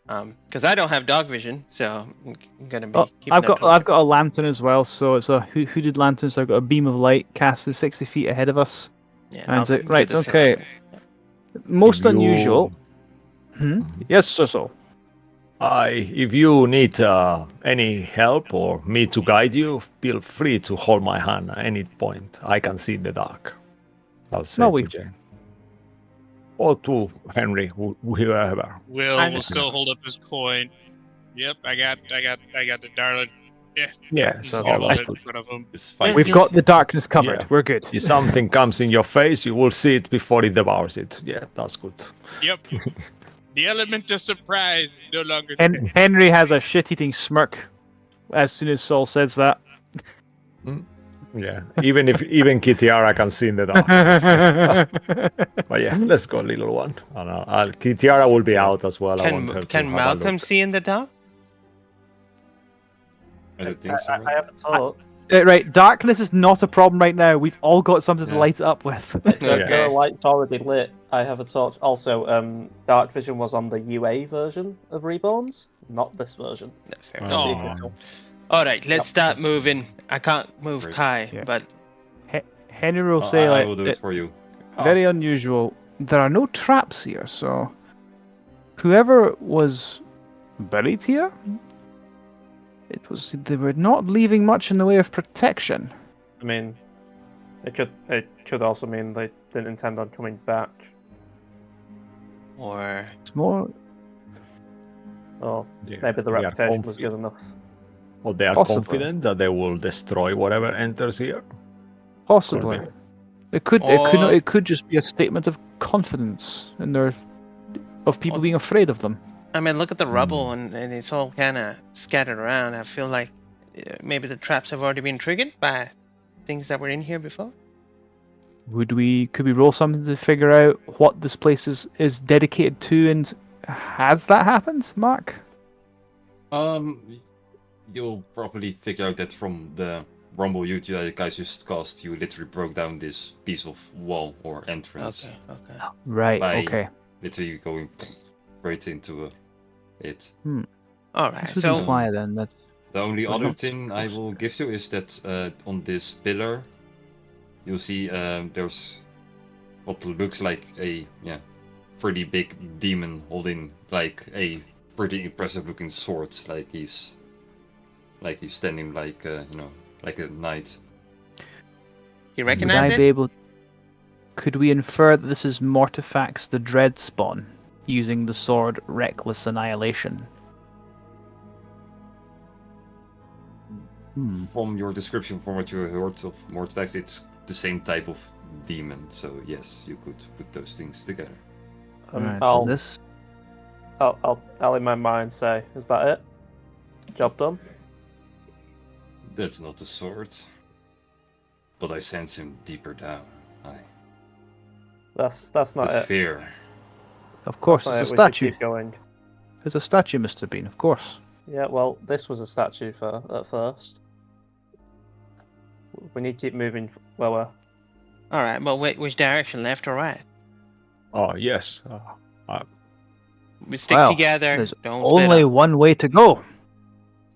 Because I don't have dog vision, so I'm gonna be. Oh, keeping I've a got torch. I've got a lantern as well, so it's a hooded lantern. So I've got a beam of light casted 60 feet ahead of us. Yeah, And I'll say, do right, the same. okay. Most If you- unusual. Yes, so. If you need any help or me to guide you, feel free to hold my hand at any point. I can see in the dark. I'll say No, to we- Jane. Or to Henry, whoever. Will still hold up his coin. Yep, I got the darling. Yeah, Yes, he's all gonna hold that's it in good. front of him. It's fine. We've got the darkness covered. Yeah. We're good. If something comes in your face, you will see it before it devours it. Yeah, that's good. Yep. The element of surprise is no longer there. Henry has a shit-eating smirk as soon as Saul says that. Yeah, even Kitiara can see in the dark. But yeah, let's go, little one. And Kitiara will be out as well. I want her to Can have a Malcolm look. see in the dark? I don't think so. I haven't thought. Right, darkness is not a problem right now. We've all got something to Yeah. light it up with. Okay. The light's already lit. I have a torch. Also, Dark Vision was on the UA version of Reborns, not this version. Fair Oh. enough. Oh, All right, let's Yep. start moving. I can't move Great. Kai, Yeah. but Henry will say, I like, will do it for you. very unusual. There are no traps here, so whoever was buried here, they were not leaving much in the way of protection. I mean, it could also mean they didn't intend on coming back. or It's more Or Yeah, maybe the we are reputation was confident- good enough. Or they are Possibly. confident that they will destroy whatever enters here. possibly. Could It could Or- it could just be a statement of confidence in their of people Or- being afraid of them. I mean, look at the rubble and it's all kind of scattered around. I feel like maybe the traps have already been triggered by things that were in here before. Could we roll something to figure out what this place is dedicated to, and has that happened, Mark? You'll probably figure out that from the rumble you guys just cast, you literally broke down this piece of wall or entrance. Okay. Right. By- Okay. Literally going right into it. All right. This would So imply then that The only Well, other not thing I will give you is that on this pillar, you'll see there's what looks like a pretty big demon holding like a pretty impressive looking sword, like he's standing like like a knight. you would recognize I it? be able? Could we infer that this is Mortifax the Dreadspawn using the sword Reckless Annihilation? From your description, from what you heard of Mortvax, it's the same type of demon. So yes, you could put those things together. Right, so I'll, this I'll in my mind say, is that it? Job done? That's not the sword, but I sense him deeper down. That's not The it. fear. Of course, That's it's a not it. We should statue. keep going. It's a statue, Mr. Bean, of course. Yeah, well, this was a statue at first. We need to keep moving lower. All right, but which direction, left or right? Oh yes. We stick Well, together. there's Don't split Only up. one way to go.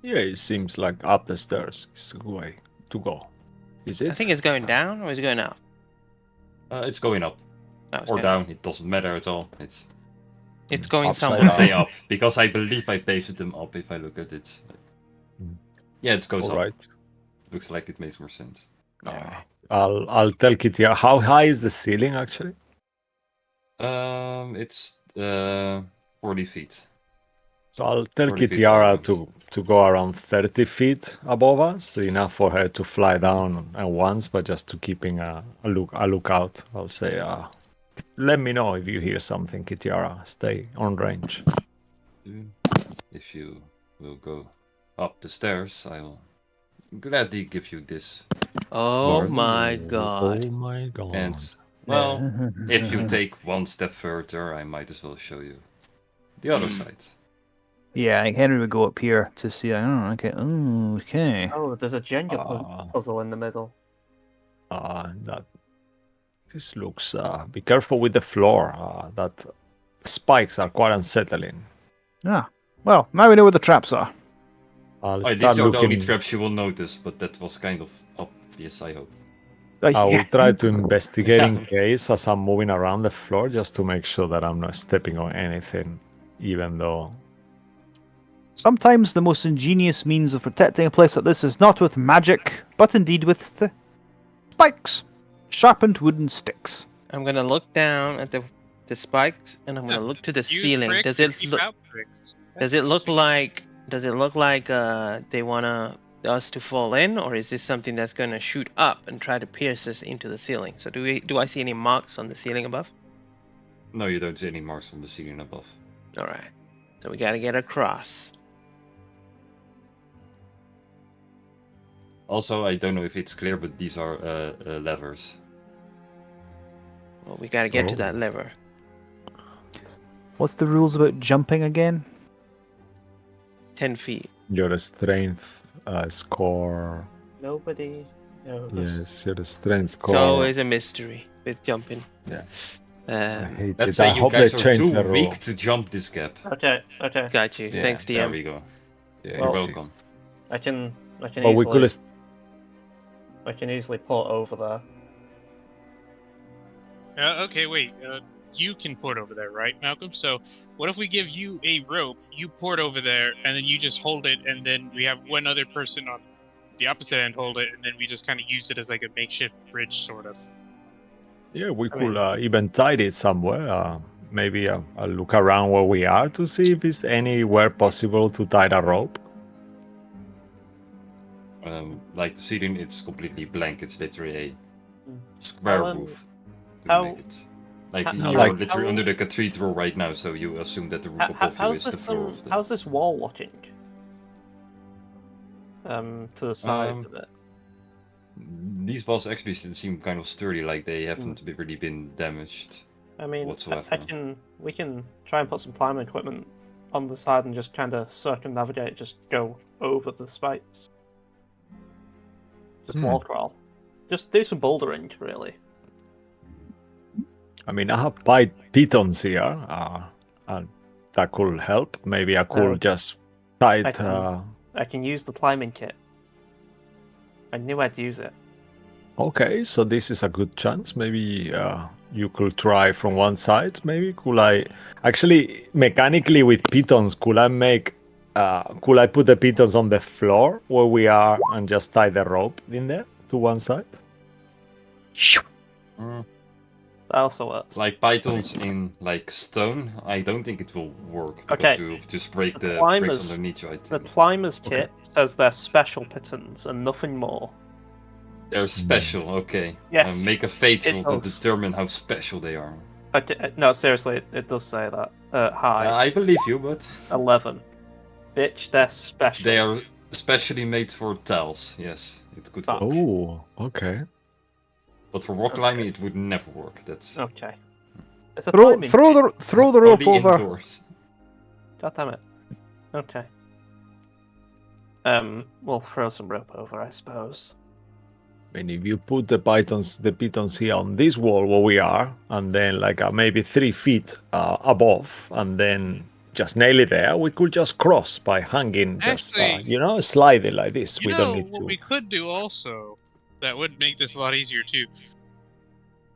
Yeah, it seems like up the stairs is the way to go. Is it? I think it's going down or is it going up? It's going up No, it's or going down. up. It doesn't matter at all. It's It's going Upside somewhere. I would say down. up because I believe I pasted them up. If I look at it, yeah, it goes All up. right. Looks like it makes more sense. I'll tell Kitty how high is the ceiling actually. It's 40 feet. So I'll tell 40 feet Kitiara around. to go around 30 feet above us, enough for her to fly down at once, but just to keeping a lookout. I'll say, let me know if you hear something, Kitiara. Stay on range. If you will go up the stairs, I will gladly give you this. Oh Lord. my god. Oh my god. And well, if you take one step further, I might as well show you the other side. Yeah, I think Henry would go up here to see. Okay. Oh, okay. Oh, there's a Jenga Ah. puzzle in the middle. That this looks. Be careful with the floor. That spikes are quite unsettling. Ah, well, now we know where the traps are. I'll Oh, start these are the only looking. traps you will notice, but that was kind of obvious, I hope. Like, I will yeah. try to investigate in Yeah. case as I'm moving around the floor just to make sure that I'm not stepping on anything, even though. Sometimes the most ingenious means of protecting a place like this is not with magic, but indeed with the spikes. Sharpened wooden sticks. I'm gonna look down at the spikes, and I'm gonna look to the Use ceiling. bricks Does or it keep look? out bricks. Does it look like? They wanna us to fall in, or is this something that's gonna shoot up and try to pierce us into the ceiling? So do I see any marks on the ceiling above? No, you don't see any marks on the ceiling above. All right. So we gotta get across. Also, I don't know if it's clear, but these are levers. Well, we gotta get to Oh. that lever. What's the rules about jumping again? 10 feet. Your strength score. Nobody knows. Yes, your strength It's score. always a mystery with jumping. Yeah. I Um, hate Let's it. I say you hope they guys are change too the rule. weak to jump this gap. Okay, okay. got you. Yeah, Thanks, There DM. we go. Yeah, You're Well, easy. welcome. I can But we easily, could. I can easily port over there. Okay, wait. You can port over there, right, Malcolm? So, what if we give you a rope, you port over there, and then you just hold it, and then we have one other person on the opposite end hold it, and then we just kind of use it as like a makeshift bridge, sort of. Yeah, we I could mean- even tie it somewhere. Maybe I'll look around where we are to see if it's anywhere possible to tie the rope. Like the ceiling, it's completely blank. It's literally a Hmm. square How, roof. To how- make it. Like how- you how- are literally how- under the cathedral right now, so you assume that the roof above you How's is the this floor of the. how's this wall looking? To the side Um, of it. These walls actually seem kind of sturdy, like they haven't really been damaged. I mean, whatsoever. we can try and put some climbing equipment on the side and just kind of circumnavigate, just go over the spikes. Just wall crawl. Just do some bouldering, really. I mean, I have pythons here, and that could help. Maybe I could Oh. just tie I it. can- I can use the climbing kit. I knew I'd use it. Okay, so this is a good chance. Maybe you could try from one side. Maybe could I actually mechanically with pitons? Could I make? Could I put the pitons on the floor where we are and just tie the rope in there to one side? Mm, That also works. like pythons in like stone, I don't think it will work because Okay. you just break The the climbers- bricks underneath you. I The think climber's Okay. kit says they're special pitons and nothing more. they're special. Okay. Yes, Make a fate it roll to does. determine how special they are. No, seriously, it does say that. Hi, I believe you, but 11. Bitch, they're special. they are specially made for tiles. Yes, it could Fuck. work. Oh, okay. But for rock climbing, it would never work. That's Okay. It's a Throw, climbing throw kit. the rope only over. indoors. God damn it. Okay. We'll throw some rope over, I suppose. And if you put the pitons here on this wall where we are, and then like maybe 3 feet above, and then just nail it there, we could just cross by hanging, just Actually- slide it like this. You We know don't need what to. we could do also that would make this a lot easier too.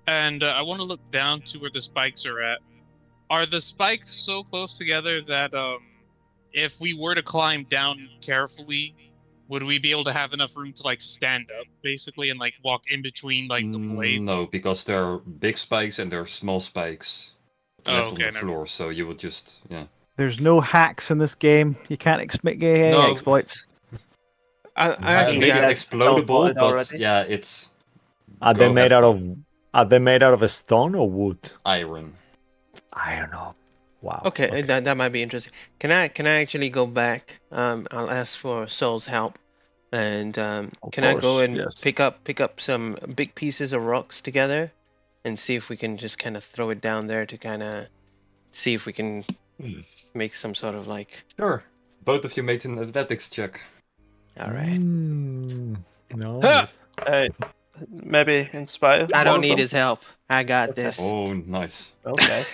And I want to look down to where the spikes are at. Are the spikes so close together that if we were to climb down carefully, would we be able to have enough room to like stand up basically and like walk in between like the blades? No, because there are big spikes and there are small spikes Oh, left okay, on the never- floor. So you would just There's no hacks in this game. You can't expect any No. exploits. I actually make it yeah, explodable, teleported but already. yeah, it's Are they Go made have out of? Are they made out of a stone or wood? iron. I don't know. Wow. Okay, that might be interesting. Can I actually go back? I'll ask for Soul's help, and can I go course, and yes. pick up some big pieces of rocks together, and see if we can just kind of throw it down there to kind of see if we can make some sort of like. Sure. Both of you made an athletics check. All right. No. Huh! Maybe inspire. I one don't of need them? his help. I got Okay. this. Oh, nice. Okay.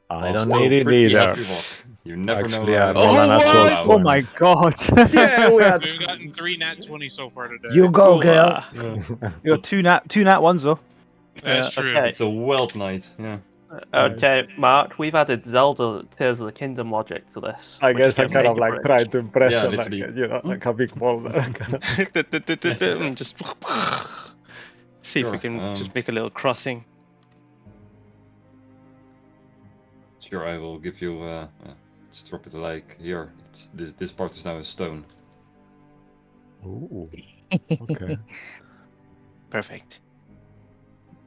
I Oh, don't still need it pretty either. heavy rock. You never Actually, know. I roll a natural what? Oh my god! Yeah, we had. We've gotten 3 nat 20 so far today. You go, Ooh, girl. You got two nat ones though. That's true. Okay. It's a wild night. Yeah. Okay, Mark, we've added Zelda Tears of the Kingdom logic to this. I which guess I gives kind me of a like bridge. tried to impress Yeah, her, like literally. like a big boulder. Just see if we Sure, can just make a little crossing. Sure, I will give you. Let's drop it like here. It's this part is now a stone. Ooh. Okay. Perfect.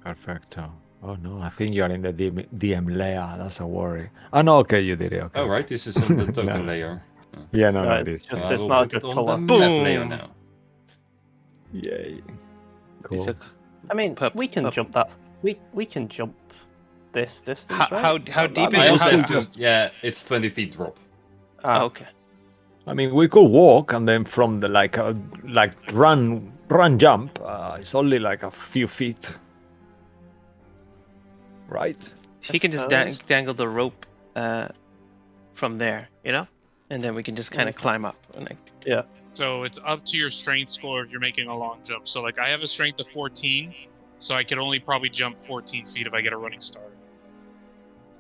Perfecto. Oh no, I think you are in the DM layer. That's a worry. Oh no, okay, you did it. Okay. Oh right, this is on the token No. layer. Yeah, no, Right, it is. it's just- I it's will not a put it good on colour. the map layer Boom. now. Yay. It's Cool. a, I mean, Pup- we can pup. jump that. We can jump this distance, how, right? how deep I is also how, just it's 20 feet drop. Ah, okay. I mean, we could walk and then from the like run jump. It's only like a few feet, right? He can just suppose. dangle the rope from there, you know, and then we can just kind of climb up. And like, So it's up to your strength score if you're making a long jump. So like I have a strength of 14, so I could only probably jump 14 feet if I get a running start.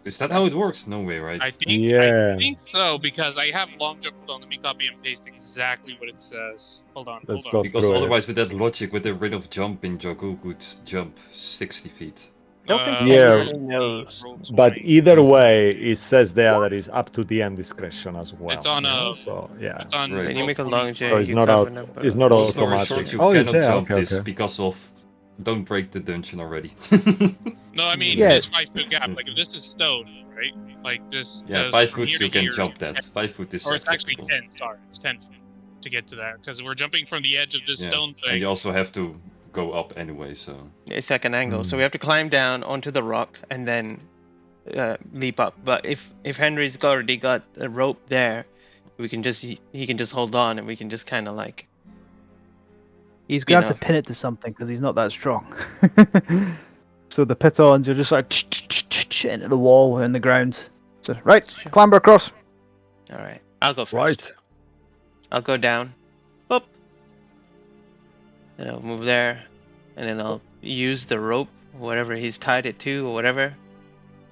Is that how it works? No way, right? I think Yeah. I think so because I have long jump. Hold on, let me copy and paste exactly what it says. Hold on, Let's hold on. go. Because through it. otherwise, with that logic, with the rid of jump in Jogu could jump 60 feet. don't think Yeah. anybody knows. roll But 20. either way, it says there that it's up to DM discretion as well. It's on you know, a- So yeah. It's on Right. when you make a roll long 20. jump, So it's you not cover out. number. It's not Long story automatic. short, you Oh, it's cannot there. jump Okay, this okay. because of. Don't break the dungeon already. No, I mean Yeah. this 5 foot gap. Like if this is stone, right? Like this. Yeah, 'cause 5 from foot here you to can here jump is that. 10, 5 foot is or it's actually acceptable. 10. Sorry, it's 10 feet to get to that because we're jumping from the edge of this Yeah. stone And thing. you also have to go up anyway, so. It's like an angle, so Mm. we have to climb down onto the rock and then leap up. But if Henry's already got a rope there, we can just he can just hold on and we can just kind of like. He's gonna You have to pin it to something because he's not that strong. So the pitons are just like into the wall and the ground. So right, Sure. clamber across. All right, I'll go first. Right. I'll go down, up, and I'll move there, and then I'll use the rope, whatever he's tied it to or whatever,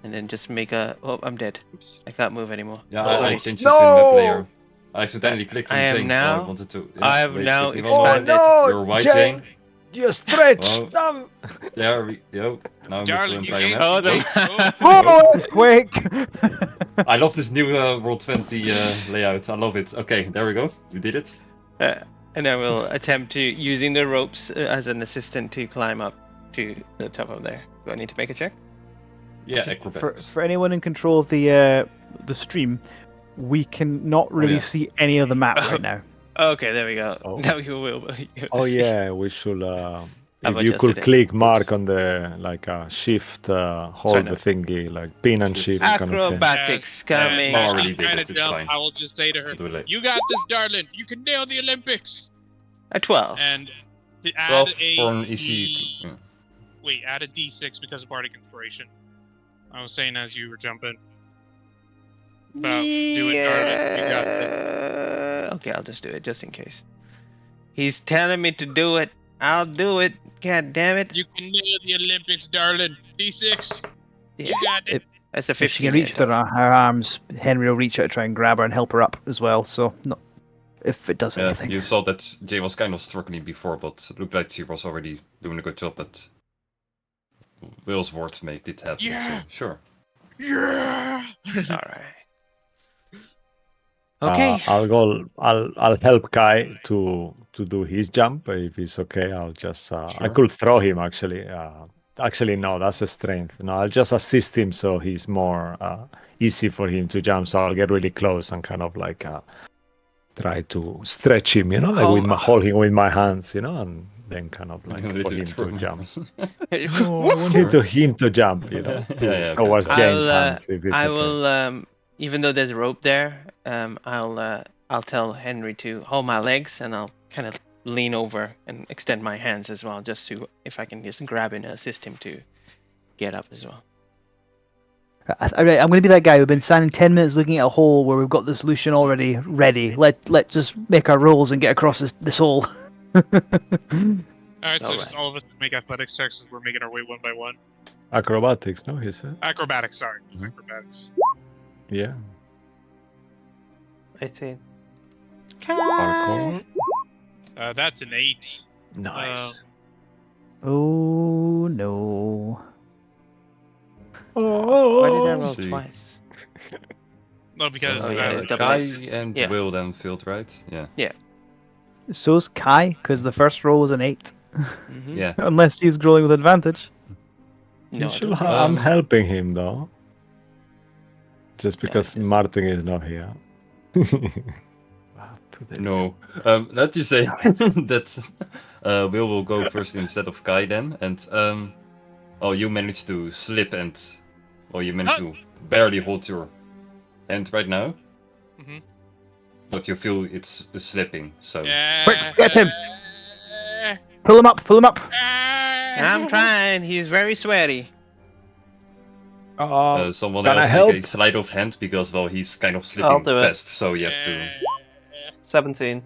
and then just make a. Oh, I'm dead. Oops. I can't move anymore. Yeah, Oh, I wait. changed it to map No! layer. I accidentally clicked on I am Jane. now- I wanted to. I have wait, now give me one moment. expanded. You're white, Jane. Jane. You stretch. Oh. There we go. Now I move the Darling, you entire ain't- map. Oh, the- Wait. Oh, earthquake! I love this new Roll20 layout. I love it. Okay, there we go. We did it. And I will attempt to using the ropes as an assistant to climb up to the top of there. Do I need to make a check? Yeah, for, acrobatics. for anyone in control of the stream, we can not really yeah. see any of the map right now. Okay, there we go. Oh. Now you will. Oh yeah, we should. I've If you could adjusted it. click mark on the like shift, hold no. the thingy like pin and Shift. shift kind of thing. Acrobatics coming. Mom As already she's did trying it, to it's jump, fine. I will just say to her, Do it later. "You got this, darling. You can nail the Olympics." A 12. And to add 12 a for an easy. D- Wait, add a D6 because of bardic inspiration. I was saying as you were jumping. About do it, darling. You got this. Okay, I'll just do it just in case. He's telling me to do it. I'll do it. God damn it. You can nail the Olympics, darling. D6. Yeah, You got it. that's a If she 15. can reach with her arms, Henry will reach out to try and grab her and help her up as well. So, not if it does Yeah, anything. you saw that Jay was kind of struggling before, but it looked like she was already doing a good job at Will's words made it happen. Yeah. So, sure. Yeah. All right. Okay. I'll help Kai to do his jump if it's okay. I'll just I Sure. could throw him actually. Actually no, that's a strength. No, I'll just assist him so he's more easy for him to jump. So I'll get really close and kind of like try to stretch him, you know, like with my holding with my hands, you know, and then kind of like for him to jump. him to jump, you know, Yeah, yeah, okay. towards Jane's I'll, hands. If it's I okay. will even though there's rope there, I'll tell Henry to hold my legs and I'll kind of lean over and extend my hands as well, just to if I can just grab and assist him to get up as well. Alright, I'm going to be that guy. We've been standing 10 minutes looking at a hole where we've got the solution already ready. Let just make our rolls and get across this hole. All right, so All just right. all of us make athletics checks as we're making our way one by one. Acrobatics, no? He said. Acrobatics, sorry, Mhm. acrobatics. Yeah. 18. Parkour. That's an 8. Nice. Oh no. Why did I roll see. twice? No, because Oh, yeah, that it's would- double Kai edged. and Yeah. Will then failed, right? Yeah. So's Kai, because the first roll was an 8. Mm-hmm. Yeah. Unless he's rolling with advantage. No, You I should don't ha- I'm Um, helping him though. Just Yeah, because it is. Martin is not here. Wow, today. No. Let's just say that Will go first instead of Kai then, and you managed to slip and you managed to barely hold your hand right now. Mhm. But you feel it's slipping, so Quick, get him! Eh, Pull him up, pull him up! I'm trying. He's very sweaty. someone Can I else help? make a sleight of hand because he's kind of I'll slipping do it. fast, so you have to. 17.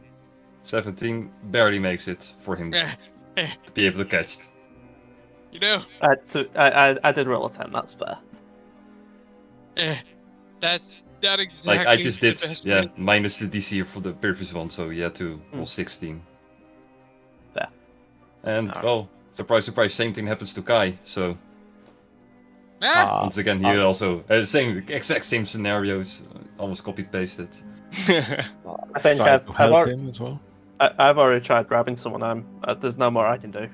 17 barely makes it for him to be able to catch it. You know, I did roll a 10, that's fair. that's not exactly. Like I just the did, best yeah, way- minus the DC for the previous one, so you had to roll 16. Fair. And Alright. well, surprise, surprise, same thing happens to Kai. So Ah, once again, he also exact same scenarios, almost copy pasted. I think Try I've, to I've, help al- him as well. I've already tried grabbing someone. There's no more I can do.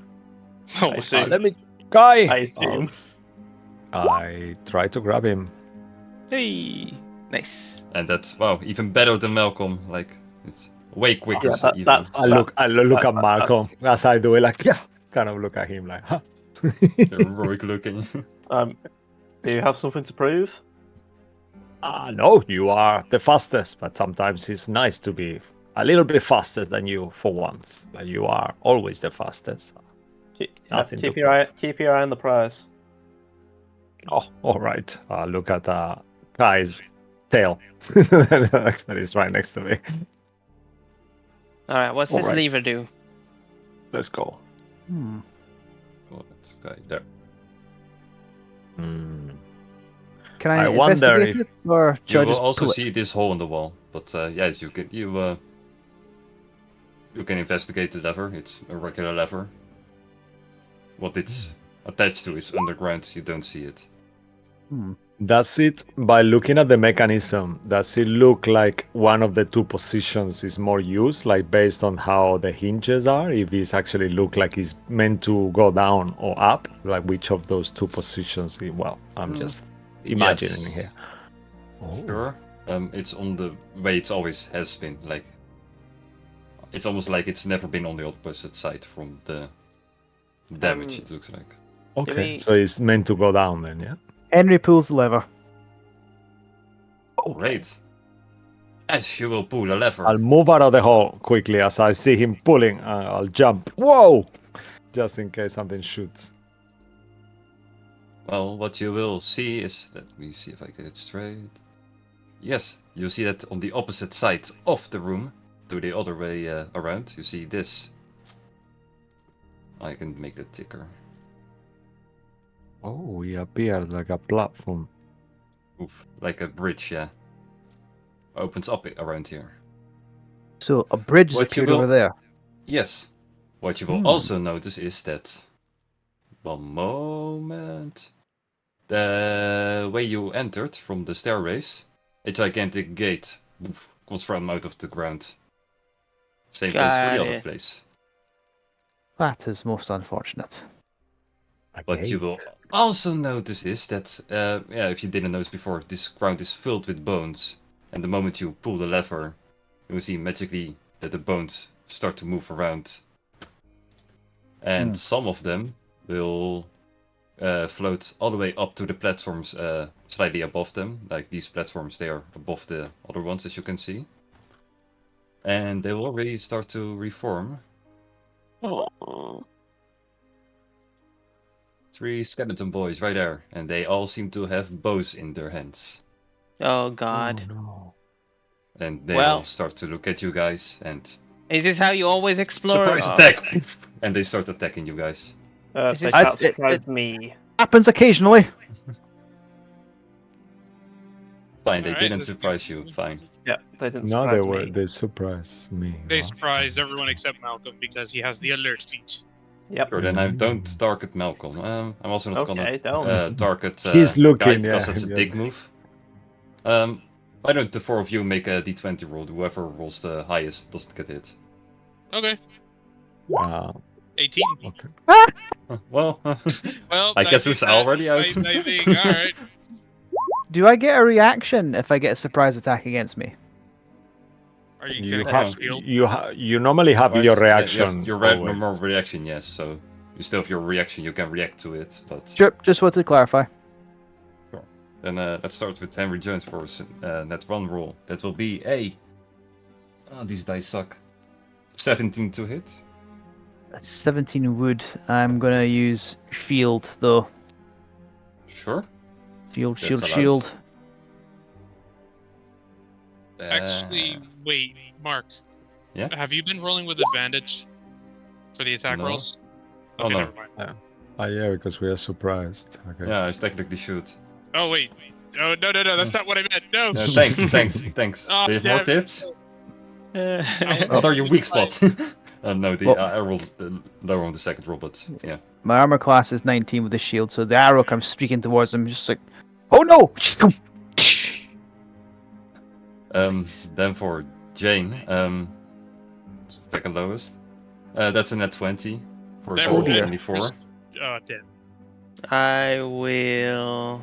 Oh, I my assume. Let me, Kai. I assume. I try to grab him. Hey, nice. And that's even better than Malcolm. Like it's way quicker. Yeah, even. that's I look at that- Malcolm as I do it, like yeah, kind of look at him like, huh. heroic looking. Do you have something to prove? No, you are the fastest, but sometimes it's nice to be a little bit faster than you for once. But you are always the fastest. Nothing Keep to your eye on the prize. Oh, all right. Look at Kai's tail. That is right next to me. All right, what's All this right. lever do? Let's go. Hmm. Oh, that's Kai there. Hmm. Can I, I wonder investigate it, or You shall I will just also pull it? see this hole in the wall, but yes, you can investigate the lever. It's a regular lever. What it's attached to is underground. You don't see it. Hmm. Does it, by looking at the mechanism, does it look like one of the two positions is more used, like based on how the hinges are? If it's actually look like it's meant to go down or up, like which of those two positions? Well, I'm just imagining Yes. here. Oh. Sure. It's on the way it's always has been. Like it's almost like it's never been on the opposite side from the damage. It looks like. Okay, we- so it's meant to go down then, yeah? Henry pulls the lever. Great. As you will pull a lever. I'll move out of the hole quickly as I see him pulling. I'll jump. Whoa! Just in case something shoots. Well, what you will see is, let me see if I get it straight. Yes, you see that on the opposite side of the room, to the other way around, you see this. I can make that thicker. Oh, he appeared like a platform. Oof, like a bridge, yeah. Opens up around here. So a bridge has What you appeared will- over there. Yes. What you will also notice is that. One moment. The way you entered from the stairways, a gigantic gate comes from out of the ground. Same place for the Got other it. place. That is most unfortunate. What you will also notice is that, if you didn't notice before, this ground is filled with bones. And the moment you pull the lever, you will see magically that the bones start to move around. And some of them will float all the way up to the platforms slightly above them. Like these platforms, they are above the other ones, as you can see. And they will already start to reform. 3 skeleton boys right there, and they all seem to have bows in their hands. Oh God. Oh, no. And they Well- will start to look at you guys and Is this how you always explore? surprise attack! And they start attacking you guys. Is They this- can't it- surprise me. Happens occasionally. Fine, they Alright, didn't let's surprise do- you. Fine. Yeah, they didn't No, surprise me. they surprised me. They huh? surprised everyone except Malcolm because he has the alert feat. Yep. Sure, then I don't target Malcolm. I'm also not Okay, gonna don't. target He's looking, Guy, because yeah, that's a yeah. dig move. Why don't the 4 of you make a d20 roll? Whoever rolls the highest doesn't get hit. Okay, Uh, 18. okay. Well, Well, I guess think who's that- already out. I think, all right. Do I get a reaction if I get a surprise attack against me? Are you You gonna have cast shield? you normally have Right, your yeah, you have reaction. your always. normal reaction, yes. So you still have your reaction. You can react to it, but Sure, just wanted to clarify. then let's start with Henry Jones for that 1 roll. That will be a. Oh, these dice suck. 17 to hit. 17 wood. I'm gonna use shield though. Sure. Shield, That's shield, allowed. shield. Actually, wait, Mark. Yeah? Have you been rolling with advantage for the attack No. rolls? Oh, Okay, no. never mind. Yeah, because we are surprised. I guess. Yeah, I technically should. Oh wait. Oh no, that's not what I meant. No. No, thanks. Oh, Do you have more damn. tips? Uh, What are your weak spots? No, Well- I rolled lower on the second roll, but yeah. My armor class is 19 with the shield, so the arrow comes streaking towards him, just like, oh no! Then for Jane, second lowest. That's a net 20 for a There total we of go. 24. Oh damn. I will.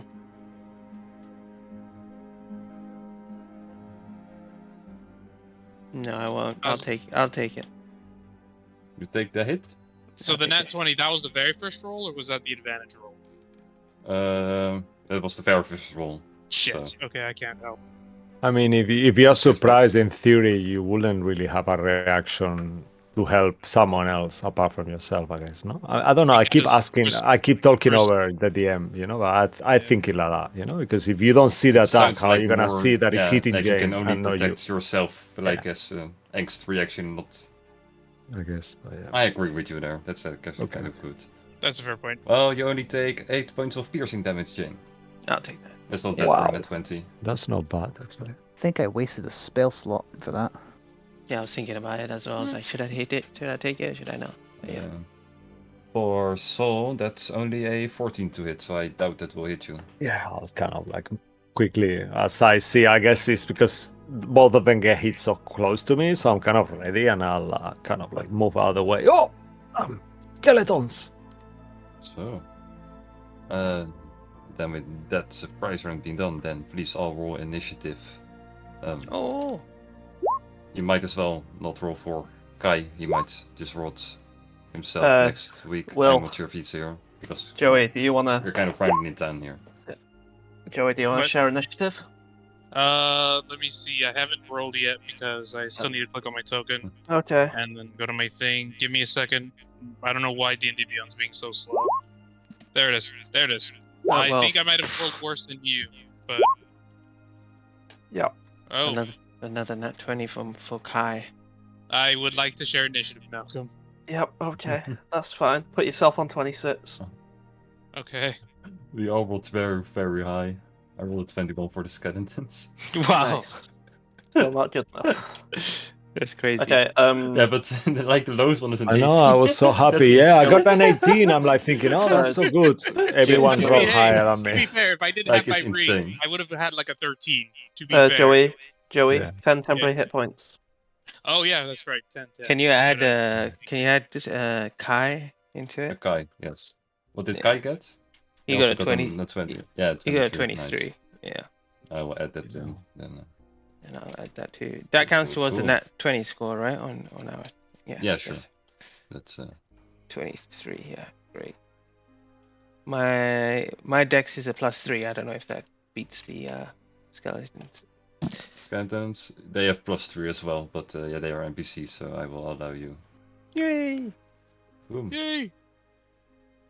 No, I won't. I'll take it. You take the hit. So the Okay. nat 20, that was the very first roll, or was that the advantage roll? That was the very first roll. Shit. So- Okay, I can't help. I mean, if you're surprised, in theory, you wouldn't really have a reaction to help someone else apart from yourself. I guess. No, I don't know. I keep Because asking. there's- I keep talking there's- over the DM. You know, but I think it like that. You know, because if you don't see the It attack, sounds how are you gonna more- see that it's yeah, hitting like Jane you can only and not you? protect yourself, like as angst reaction. Not. I guess. But yeah. I agree with you there. That's Okay. kind of good. That's a fair point. Well, you only take 8 points of piercing damage, Jane. I'll take that. That's not bad Wow. for a net 20. That's not bad actually. I think I wasted a spell slot for that. Yeah, I was thinking about it as well. I was like, should I hit it? Should I take it? Should I not? But yeah. For Soul, that's only a 14 to hit, so I doubt that will hit you. Yeah, I'll kind of like quickly as I see. I guess it's because both of them get hit so close to me, so I'm kind of ready, and I'll kind of like move out of the way. Oh, skeletons! So, then with that surprise round being done, then please all roll initiative. Oh, You might as well not roll for Kai. He might just roll it himself next week. Will. I'm not sure if he's here because Joey, do you wanna? you're kind of finding in town here. Joey, do you wanna What? share initiative? Let me see. I haven't rolled yet because I still need to click on my token Okay. and then go to my thing. Give me a second. I don't know why D&D Beyond's being so slow. There it is. There it is. Oh, I well. think I might have rolled worse than you, but Yeah. oh, another nat 20 for Kai. I would like to share initiative, Malcolm. Yep. Okay. That's fine. Put yourself on 26. Okay. We all rolled very, very high. I rolled a 21 for the skeletons. Wow, Nice. Still not good enough. that's crazy. Okay. Yeah, but like the lowest one is an I 18. know, I was so happy. That's Yeah, I insane. got an 18. I'm like thinking, oh, that's so good. Everyone's Yeah, rolled hey, higher than To be me. fair, if I didn't Like, have it's my ring, insane. I would have had like a 13. To be fair. Joey, Yeah. 10 temporary hit points. Oh yeah, that's right. 10. Can you add this Kai into it? Kai, yes. What did Yeah. Kai get? You He got also a 20. Not 20. Yeah, 23. You got a nice. 23. Yeah, I will add that in. Then, and I'll add that too. That counts Cool, towards the cool. nat 20 score, right? On our. Yeah. Yeah, sure. yes. that's 23. Yeah, great. My dex is a +3. I don't know if that beats the skeletons. skeletons. They have +3 as well, but yeah, they are NPCs, so I will allow you. Yay! Boom. Yay!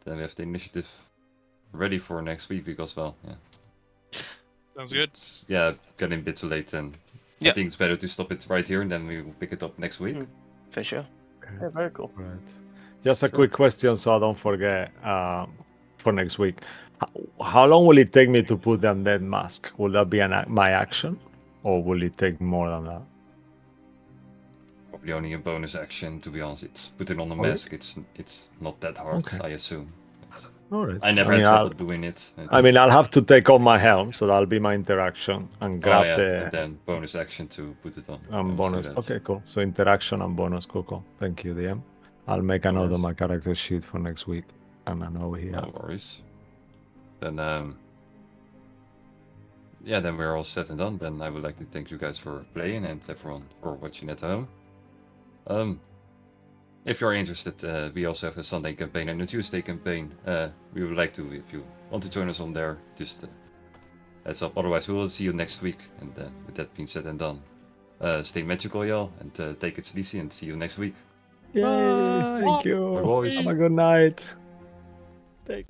then we have the initiative ready for next week because, well, yeah. Sounds good. It's, yeah, getting a bit too late and I Yeah. think it's better to stop it right here and then we will pick it up next week. For sure. Yeah, very cool. Right. Just a quick question so I don't forget for next week. How long will it take me to put the undead mask? Will that be my action? Or will it take more than that? Probably only a bonus action, to be honest. It's putting on the Okay. mask. It's not that hard, Okay. I assume. It's- All right. I never I had mean, trouble doing it. I mean, I'll have to take off my helm, so that'll be my interaction and oh grab yeah, the and then bonus action to put it on. I always do bonus. that. Okay, cool. So interaction and bonus, cool. Thank you, DM. I'll make a note on worries. my character sheet for next week, and I know here. No worries. Then yeah, then we're all set and done. Then I would like to thank you guys for playing and everyone for watching at home. If you're interested, we also have a Sunday campaign and a Tuesday campaign. We would like to, if you want to join us on there, just heads up. Otherwise, we will see you next week. And with that being said and done, stay magical, y'all, and take it easy and see you next week. Yay! Thank you. Bye, boys. Have a good night. Take